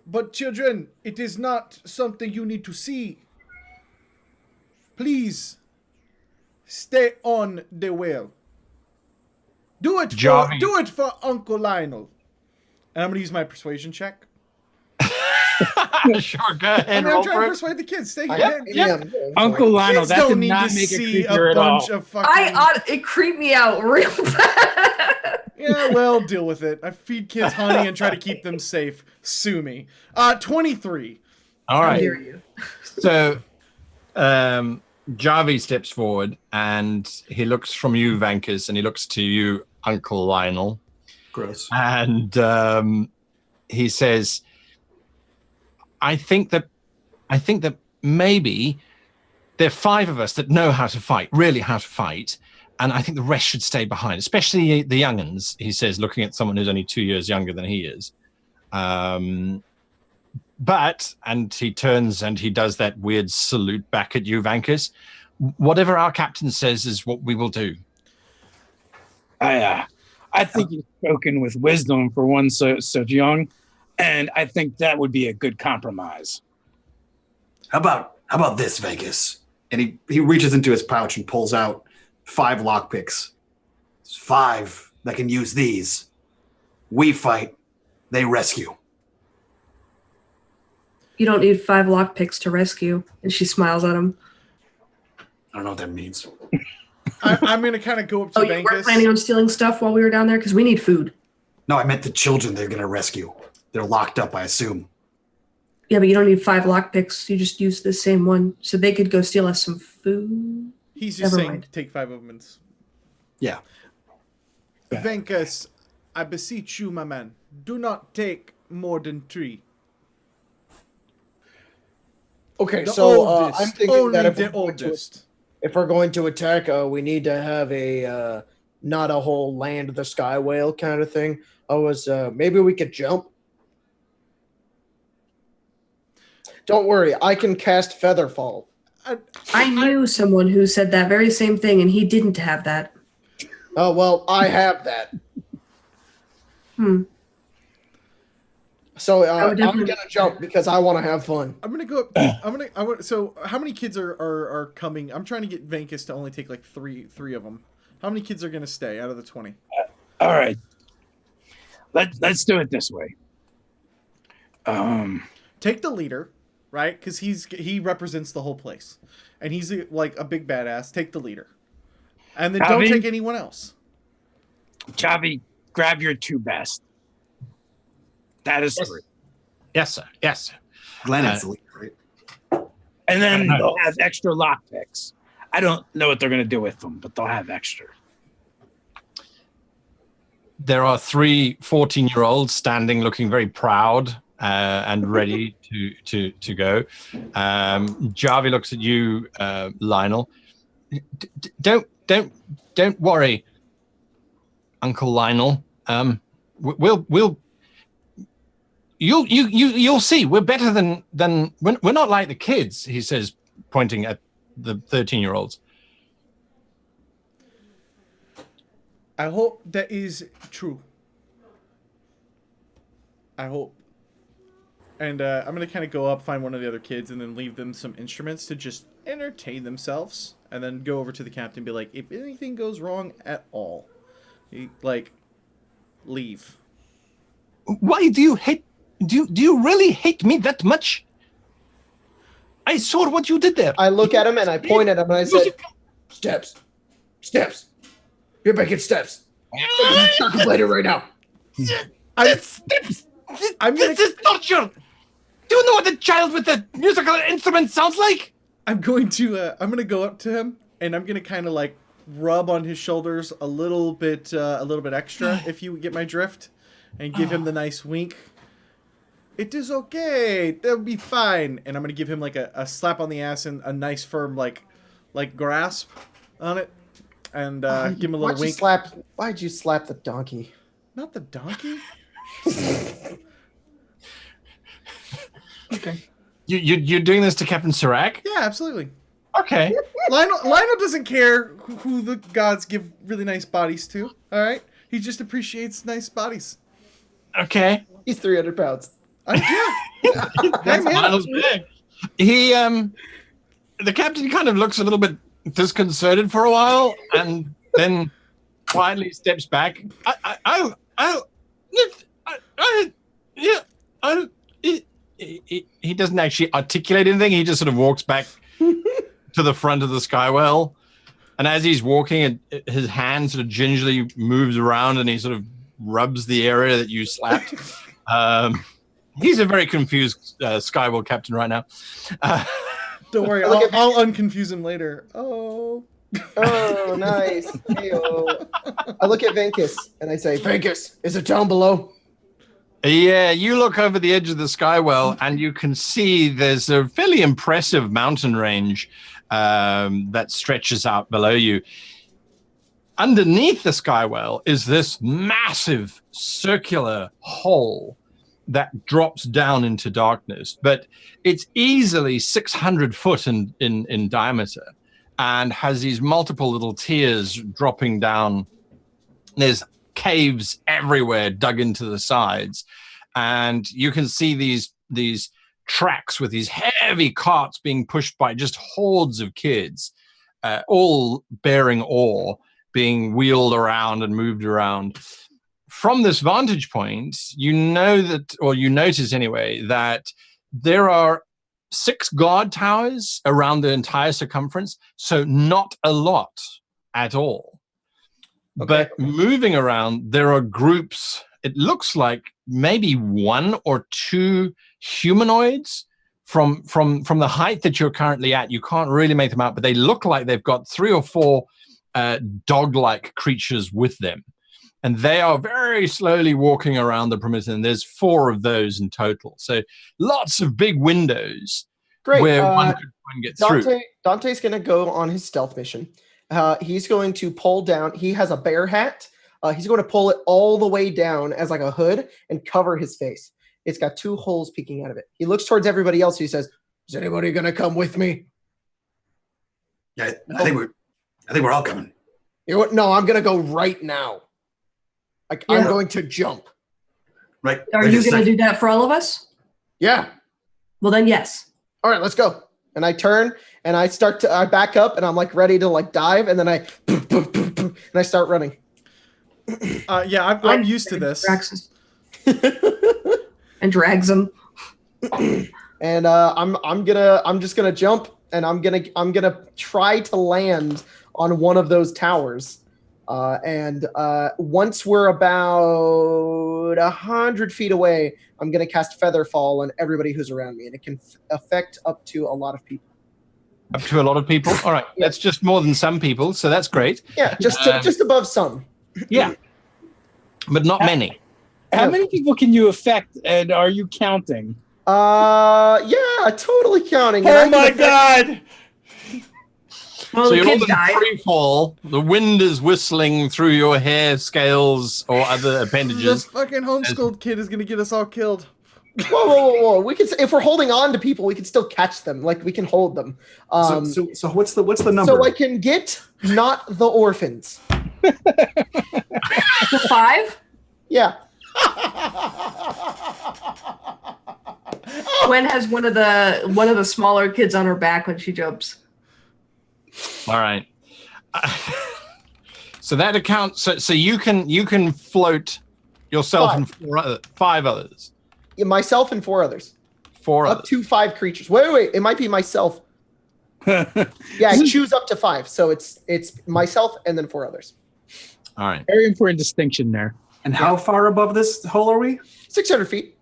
C: But children, it is not something you need to see. Please, stay on the whale. Do it
B: Javi.
C: do it for Uncle Lionel. And I'm gonna use my persuasion check.
B: Sure, go ahead.
C: I'm
B: roll
C: trying
B: for
C: to
B: it.
C: persuade the kids. Stay
F: I
C: here.
F: am.
E: Uncle Lionel,
C: Kids
E: that
C: don't
E: did
C: need
E: not
C: to
E: make it
C: see a
E: creepier at all.
C: bunch of fucking.
D: It creeped me out real bad.
C: Yeah, well, deal with it. I feed kids honey and try to keep them safe. Sue me. 23.
B: All
D: How
B: right.
D: dare you?
B: So, Javi steps forward and he looks from you, Vankus, and he looks to you, Uncle Lionel,
A: Gross.
B: and he says, "I think that maybe there are 5 of us that know how to fight, really how to fight, and I think the rest should stay behind, especially the young'uns." He says, looking at someone who's only 2 years younger than he is. But, and he turns and he does that weird salute back at you, Vankus. Whatever our captain says is what we will do.
E: I think you've spoken with wisdom for one so young, and I think that would be a good compromise.
G: How about this, Vegas?
A: And he reaches into his pouch and pulls out 5 lockpicks.
G: There's 5 that can use these. We fight, they rescue.
D: You don't need 5 lockpicks to rescue. And she smiles at him.
G: I don't know what that means.
C: I'm going to kind of go up to
D: You weren't
C: Vankus.
D: planning on stealing stuff while we were down there? Because we need food.
G: No, I meant the children they're going to rescue. They're locked up, I assume.
D: Yeah, but you don't need 5 lockpicks. You just use the same one. So they could go steal us some food.
C: He's just
D: Never
C: saying
D: mind.
C: take 5 of them.
G: Yeah.
C: Vankus, I beseech you, my man, do not take more than 3.
F: Okay,
C: The
F: so
C: oldest,
F: I'm thinking
C: only
F: that
C: the oldest.
F: if we're going to attack, we need to have a not a whole land the sky whale kind of thing. Maybe we could jump. Don't worry, I can cast Featherfall.
D: I knew someone who said that very same thing, and he didn't have that.
F: Oh well, I have that. So I'm gonna jump because I want to have fun.
C: I'm gonna go up. So how many kids are coming? I'm trying to get Vankus to only take like three of them. How many kids are gonna stay out of the 20?
E: All right, let's do it this way.
C: Take the leader, right? Because he represents the whole place, and he's like a big badass. Take the leader, and then don't
E: Javi?
C: take anyone else.
E: Javi, grab your 2 best. That is
B: Yes.
E: 3.
B: Yes, sir. Yes, sir.
A: Glenn is the lead, right?
E: And then they'll have extra lockpicks. I don't know what they're going to do with them, but they'll have extra.
B: There are 3 14-year-olds standing looking very proud and ready to go. Javi looks at you, Lionel. Don't worry, Uncle Lionel. You'll see. We're better than we're not like the kids. He says, pointing at the 13-year-olds.
C: I hope that is true. I hope. And I'm going to kind of go up, find one of the other kids, and then leave them some instruments to just entertain themselves. And then go over to the captain and be like, if anything goes wrong at all, leave.
B: Why do you hate? Do you really hate me that much? I saw what you did there.
F: I look at him and I point at him and I said, "Steps, steps. You're making steps. Contemplator right now."
B: This is torture. Do you know what a child with a musical instrument sounds like?
C: I'm going to go up to him and I'm going to kind of like rub on his shoulders a little bit extra, if you get my drift, and give him the nice wink. It is okay. They'll be fine. And I'm going to give him like a slap on the ass and a nice firm like grasp on it. And give him a little wink.
F: Why'd you slap the donkey?
C: Not the donkey?
B: Okay. You're doing this to Captain Sirac?
C: Yeah, absolutely.
B: Okay.
C: Lionel doesn't care who the gods give really nice bodies to. All right? He just appreciates nice bodies.
B: Okay.
F: He's 300 pounds.
C: Yeah.
B: That's Lionel's big. He the captain kind of looks a little bit disconcerted for a while, and then quietly steps back. He doesn't actually articulate anything. He just sort of walks back to the front of the skywell. And as he's walking, his hand sort of gingerly moves around and he sort of rubs the area that you slapped. He's a very confused skywell captain right now.
C: Don't worry, I'll unconfuse him later. Oh,
F: nice. Hey-o. I look at Venkus and I say, Venkus, is it down below?
B: Yeah, you look over the edge of the skywell and you can see there's a fairly impressive mountain range that stretches out below you. Underneath the skywell is this massive circular hole that drops down into darkness, but it's easily 600 foot in diameter and has these multiple little tiers dropping down. There's caves everywhere dug into the sides, and you can see these tracks with these heavy carts being pushed by just hordes of kids, all bearing ore, being wheeled around and moved around. From this vantage point, you know that, or you notice anyway, that there are 6 guard towers around the entire circumference, so not a lot at all. Okay. But moving around, there are groups. It looks like maybe 1 or 2 humanoids from the height that you're currently at. You can't really make them out, but they look like they've got 3 or 4 dog-like creatures with them. And they are very slowly walking around the perimeter, and there's 4 of those in total. So lots of big windows.
F: Great.
B: Where one could get through.
F: Dante's going to go on his stealth mission. He's going to pull down. He has a bear hat. He's going to pull it all the way down as like a hood and cover his face. It's got 2 holes peeking out of it. He looks towards everybody else. He says, "Is anybody going to come with me?"
G: Yeah, I think we're all coming.
F: You know what? No, I'm going to go right now. I'm going to jump.
G: Right.
D: Are you going to do that for all of us?
F: Yeah.
D: Well, then, yes.
F: All right, let's go. And I turn and I back up and I'm like ready to like dive. And then and I start running.
C: I'm used to this.
D: And drags him.
F: And I'm just gonna jump and I'm gonna try to land on one of those towers. And once we're about 100 feet away, I'm going to cast Featherfall on everybody who's around me, and it can affect up to a lot of people.
B: Up to a lot of people? All right. Yeah. That's just more than some people, so that's great.
F: Yeah, just above some.
B: Yeah, but not many.
E: How many people can you affect, and are you counting?
F: Yeah, totally counting.
C: Oh my God!
D: Well,
B: So
D: the
B: you're all
D: kids
B: in
D: died.
B: free fall. The wind is whistling through your hair scales or other appendages.
C: This fucking homeschooled kid is gonna get us all killed.
F: Whoa! We can, if we're holding on to people, we can still catch them. Like we can hold them.
A: So what's the number?
F: So I can get not the orphans.
D: The 5?
F: Yeah.
D: Gwen has one of the smaller kids on her back when she jumps.
B: All right. So that accounts. So you can float yourself and 5 others.
F: Yeah, myself and 4 others.
B: 4
F: up
B: others.
F: to 5 creatures. Wait. It might be myself. Yeah, I choose up to 5. So it's myself and then 4 others.
B: All right.
E: Very important distinction there.
A: And how far above this hole are we?
F: 600 feet.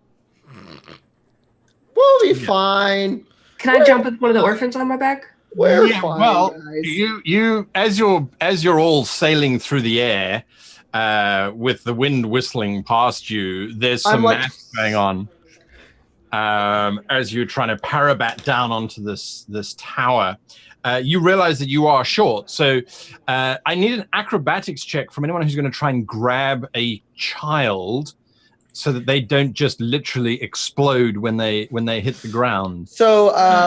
F: We'll be fine.
D: Can I jump with one of the orphans on my back?
F: We're fine,
B: well,
F: guys.
B: you as you're all sailing through the air, with the wind whistling past you, there's some math going on. As you're trying to parabat down onto this tower, you realize that you are short. So I need an acrobatics check from anyone who's going to try and grab a child, so that they don't just literally explode when they hit the ground.
F: So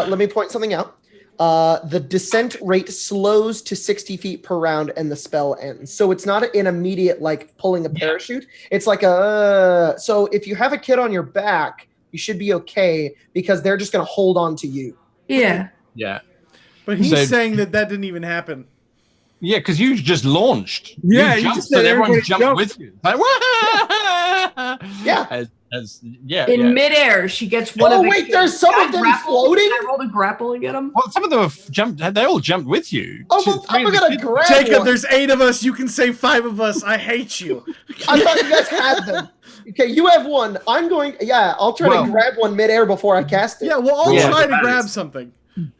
F: let me point something out. The descent rate slows to 60 feet per round and the spell ends. So it's not an immediate, like, pulling a parachute. It's like so if you have a kid on your back, you should be okay because they're just going to hold on to you.
D: Yeah.
B: Yeah.
C: But he's saying that didn't even happen.
B: Yeah, because you just launched.
E: Yeah,
B: you
E: you
B: jumped,
E: just
B: so
E: said
B: everyone
E: everybody
B: jumped
E: jumped.
B: with you. Like, "Wah!"
F: Yeah.
D: In midair, she gets one
F: Oh,
D: of the
F: wait, there's some of them floating?
D: Can I roll to grapple and get them?
B: Well, some of them have jumped. They all jumped with you.
F: Oh, well,
B: Three
F: I'm
B: of the
F: gonna
B: kids-
F: grab
C: Jacob,
F: one.
C: there's 8 of us. You can say 5 of us. I hate you.
F: I thought you guys had them. Okay, you have one. I'm going. Yeah, I'll try
B: Well-
F: to grab one midair before I cast it.
C: Yeah, we'll all
B: Yeah.
C: try to grab something.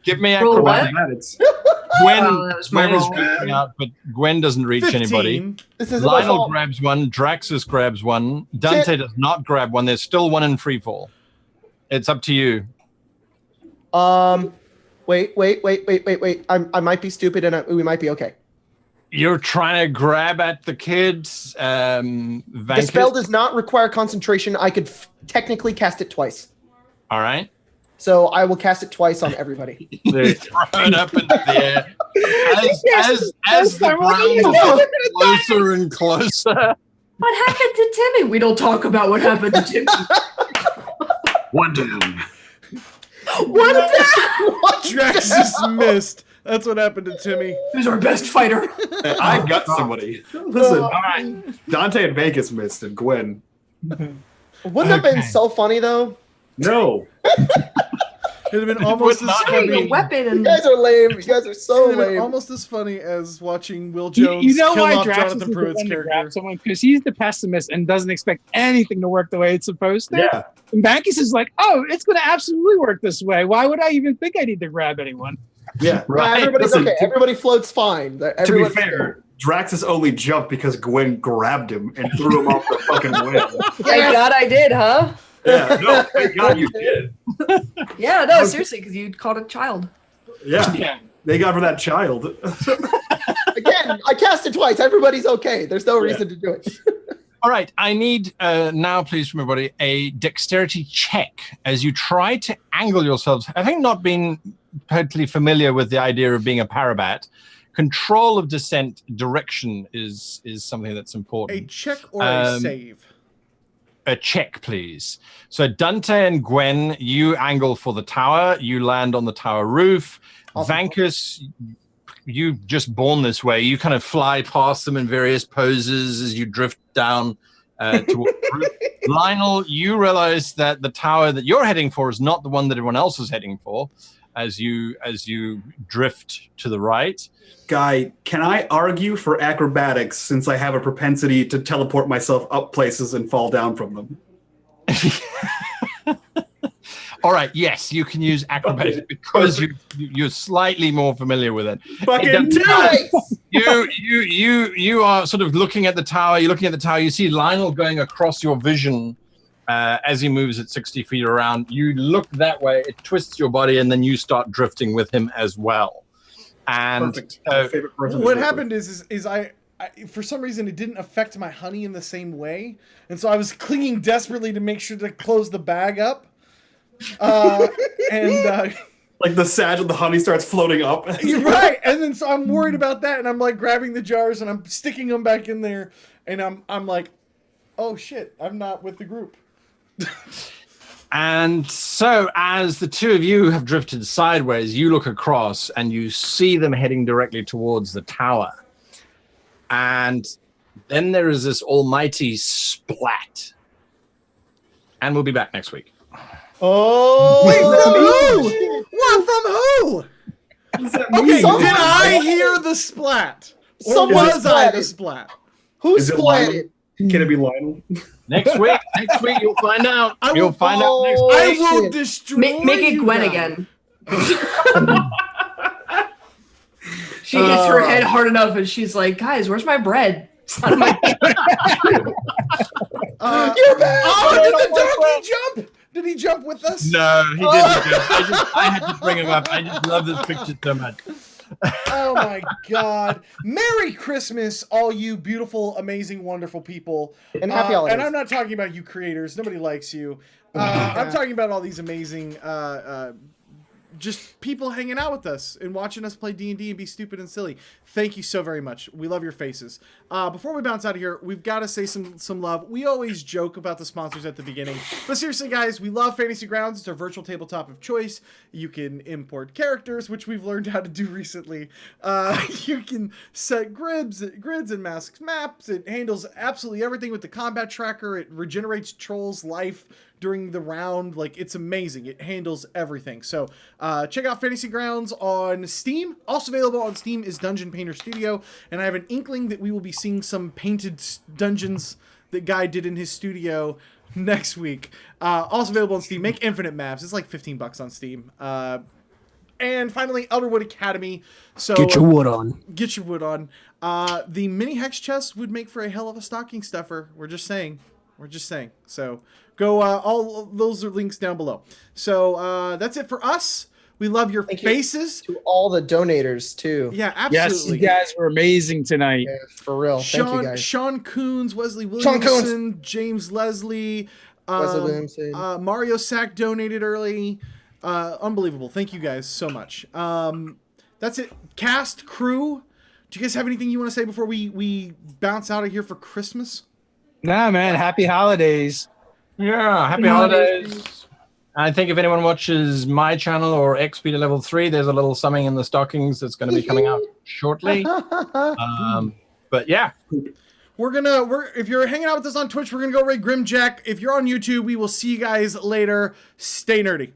B: Give me
D: Roll what?
B: acrobatics.
D: Oh,
B: Gwen,
D: that was my
B: Gwen is
D: roll.
B: reaching out, but Gwen doesn't reach
C: 15.
B: anybody.
F: This isn't my
B: Lionel
F: fault.
B: grabs one. Draxus grabs one. Dante does not grab one. There's still one in free fall. It's up to you.
F: Wait. I might be stupid, and we might be okay.
B: You're trying to grab at the kids.
F: The
B: Vankus.
F: spell does not require concentration. I could technically cast it twice,
B: All right.
F: so I will cast it twice on everybody.
B: They're thrown up into the air. As the
E: time,
B: ground gets closer and closer.
D: What happened to Timmy? We don't talk about what happened to Timmy.
G: One down.
D: What the?
C: Drax just missed. That's what happened to Timmy.
D: Who's our best fighter?
A: I got somebody. Listen,
B: All right.
A: Dante and Vegas missed, and Gwen.
F: Wouldn't have been so funny though.
A: No.
C: It'd have been almost as
B: not
D: Having a
C: funny.
D: weapon
F: You
D: and
F: guys are lame. You guys are so
C: It'd have been
F: lame.
C: almost as funny as watching Will
E: You,
C: Jones
E: you know
C: kill
E: why
C: off
E: Drax is
C: Jonathan
E: the
C: Pruitt's
E: one to grab
C: character.
E: someone? Because he's the pessimist and doesn't expect anything to work the way it's supposed to.
A: Yeah.
E: And Bankus is like, oh, it's going to absolutely work this way. Why would I even think I need to grab anyone?
A: Yeah.
B: Right.
F: Everybody's
A: Listen,
F: okay. Everybody floats fine.
A: To be
F: Everyone's
A: fair, Draxus only jumped because Gwen grabbed him and threw him off the fucking whale.
D: thank God I did, huh?
A: Yeah, no, thank God you did.
D: Yeah, no, seriously, because you caught a child.
A: Yeah, they got for that child.
F: Again, I cast it twice. Everybody's okay. There's no reason to do it.
B: All right. I need now, please, from everybody, a dexterity check as you try to angle yourselves. Having not been totally familiar with the idea of being a parabat, control of descent direction is something that's
C: A
B: important.
C: check or a
B: Um,
C: save?
B: A check, please. So Dante and Gwen, you angle for the tower. You land on the tower roof.
F: Awesome.
B: Vankus, you just born this way. You kind of fly past them in various poses as you drift down toward the roof. Lionel, you realize that the tower that you're heading for is not the one that everyone else is heading for as you drift to the right.
A: Guy, can I argue for acrobatics since I have a propensity to teleport myself up places and fall down from them?
B: All right, yes, you can use acrobatics because you're slightly more familiar with it.
A: Fucking
F: Nice.
B: You are sort of looking at the tower. You're looking at the tower. You see Lionel going across your vision as he moves at 60 feet around. You look that way. It twists your body, and then you start drifting with him as well. And
A: perfect. My favorite person to
C: What
A: work
C: happened is I for some reason it didn't affect my honey in the same way, and so I was clinging desperately to make sure to close the bag up.
A: like the sag of the honey starts floating up.
C: You're right, and then so I'm worried about that, and I'm like grabbing the jars and I'm sticking them back in there, and I'm like, oh shit, I'm not with the group.
B: And so, as the two of you have drifted sideways, you look across and you see them heading directly towards the tower. And then there is this almighty splat. And we'll be back next week.
F: Oh,
C: Wait, from who? What from who? Okay,
F: Someone-
C: did I hear the splat? Or
F: Someone
C: was I the
F: splatted.
C: splat?
F: Who
A: Is it
F: splatted?
A: Lionel? Can it be Lionel?
B: Next week, you'll find out.
C: I will-
B: You'll find out next week.
C: I will
F: shit.
C: destroy
D: Make it
C: you
D: Gwen
C: guys.
D: again. She hits her head hard enough and she's like, guys, where's my bread? It's not in my-
F: You're back.
C: Oh, did the donkey jump? Did he jump with us?
B: No, he didn't. I had to bring him up. I just love this picture so much.
C: Oh my God. Merry Christmas, all you beautiful, amazing, wonderful people.
F: And happy holidays.
C: And I'm not talking about you creators. Nobody likes you. I'm talking about all these amazing just people hanging out with us and watching us play D&D and be stupid and silly. Thank you so very much. We love your faces. Before we bounce out of here, we've got to say some love. We always joke about the sponsors at the beginning, but seriously, guys, we love Fantasy Grounds. It's our virtual tabletop of choice. You can import characters, which we've learned how to do recently. You can set grids and masks maps. It handles absolutely everything with the combat tracker. It regenerates trolls' life during the round. Like, it's amazing. It handles everything. So check out Fantasy Grounds on Steam. Also available on Steam is Dungeon Painter Studio, and I have an inkling that we will be seeing some painted dungeons that Guy did in his studio next week. Also available on Steam. Make infinite maps. It's like $15 on Steam. And finally, Elderwood Academy. So
H: Get your wood on.
C: Get your wood on. The mini hex chest would make for a hell of a stocking stuffer. We're just saying. So go, all those are links down below. So that's it for us. We love your faces.
F: To all the donators, too.
C: Yeah,
E: Yes,
C: absolutely.
E: you guys were amazing tonight.
F: Yeah, for real. Thank you, guys.
C: Sean Coons, Wesley
F: Sean
C: Williamson, James Leslie,
F: Wesley Williamson.
C: Mario Sack donated early. Unbelievable. Thank you guys so much. That's it. Cast, crew. Do you guys have anything you want to say before we bounce out of here for Christmas?
E: Nah, man. Happy holidays.
B: Yeah, happy holidays. I think if anyone watches my channel or XP to level 3, there's a little something in the stockings that's going to be coming out shortly. But yeah.
C: If you're hanging out with us on Twitch, we're gonna go raid Grimjack. If you're on YouTube, we will see you guys later. Stay nerdy.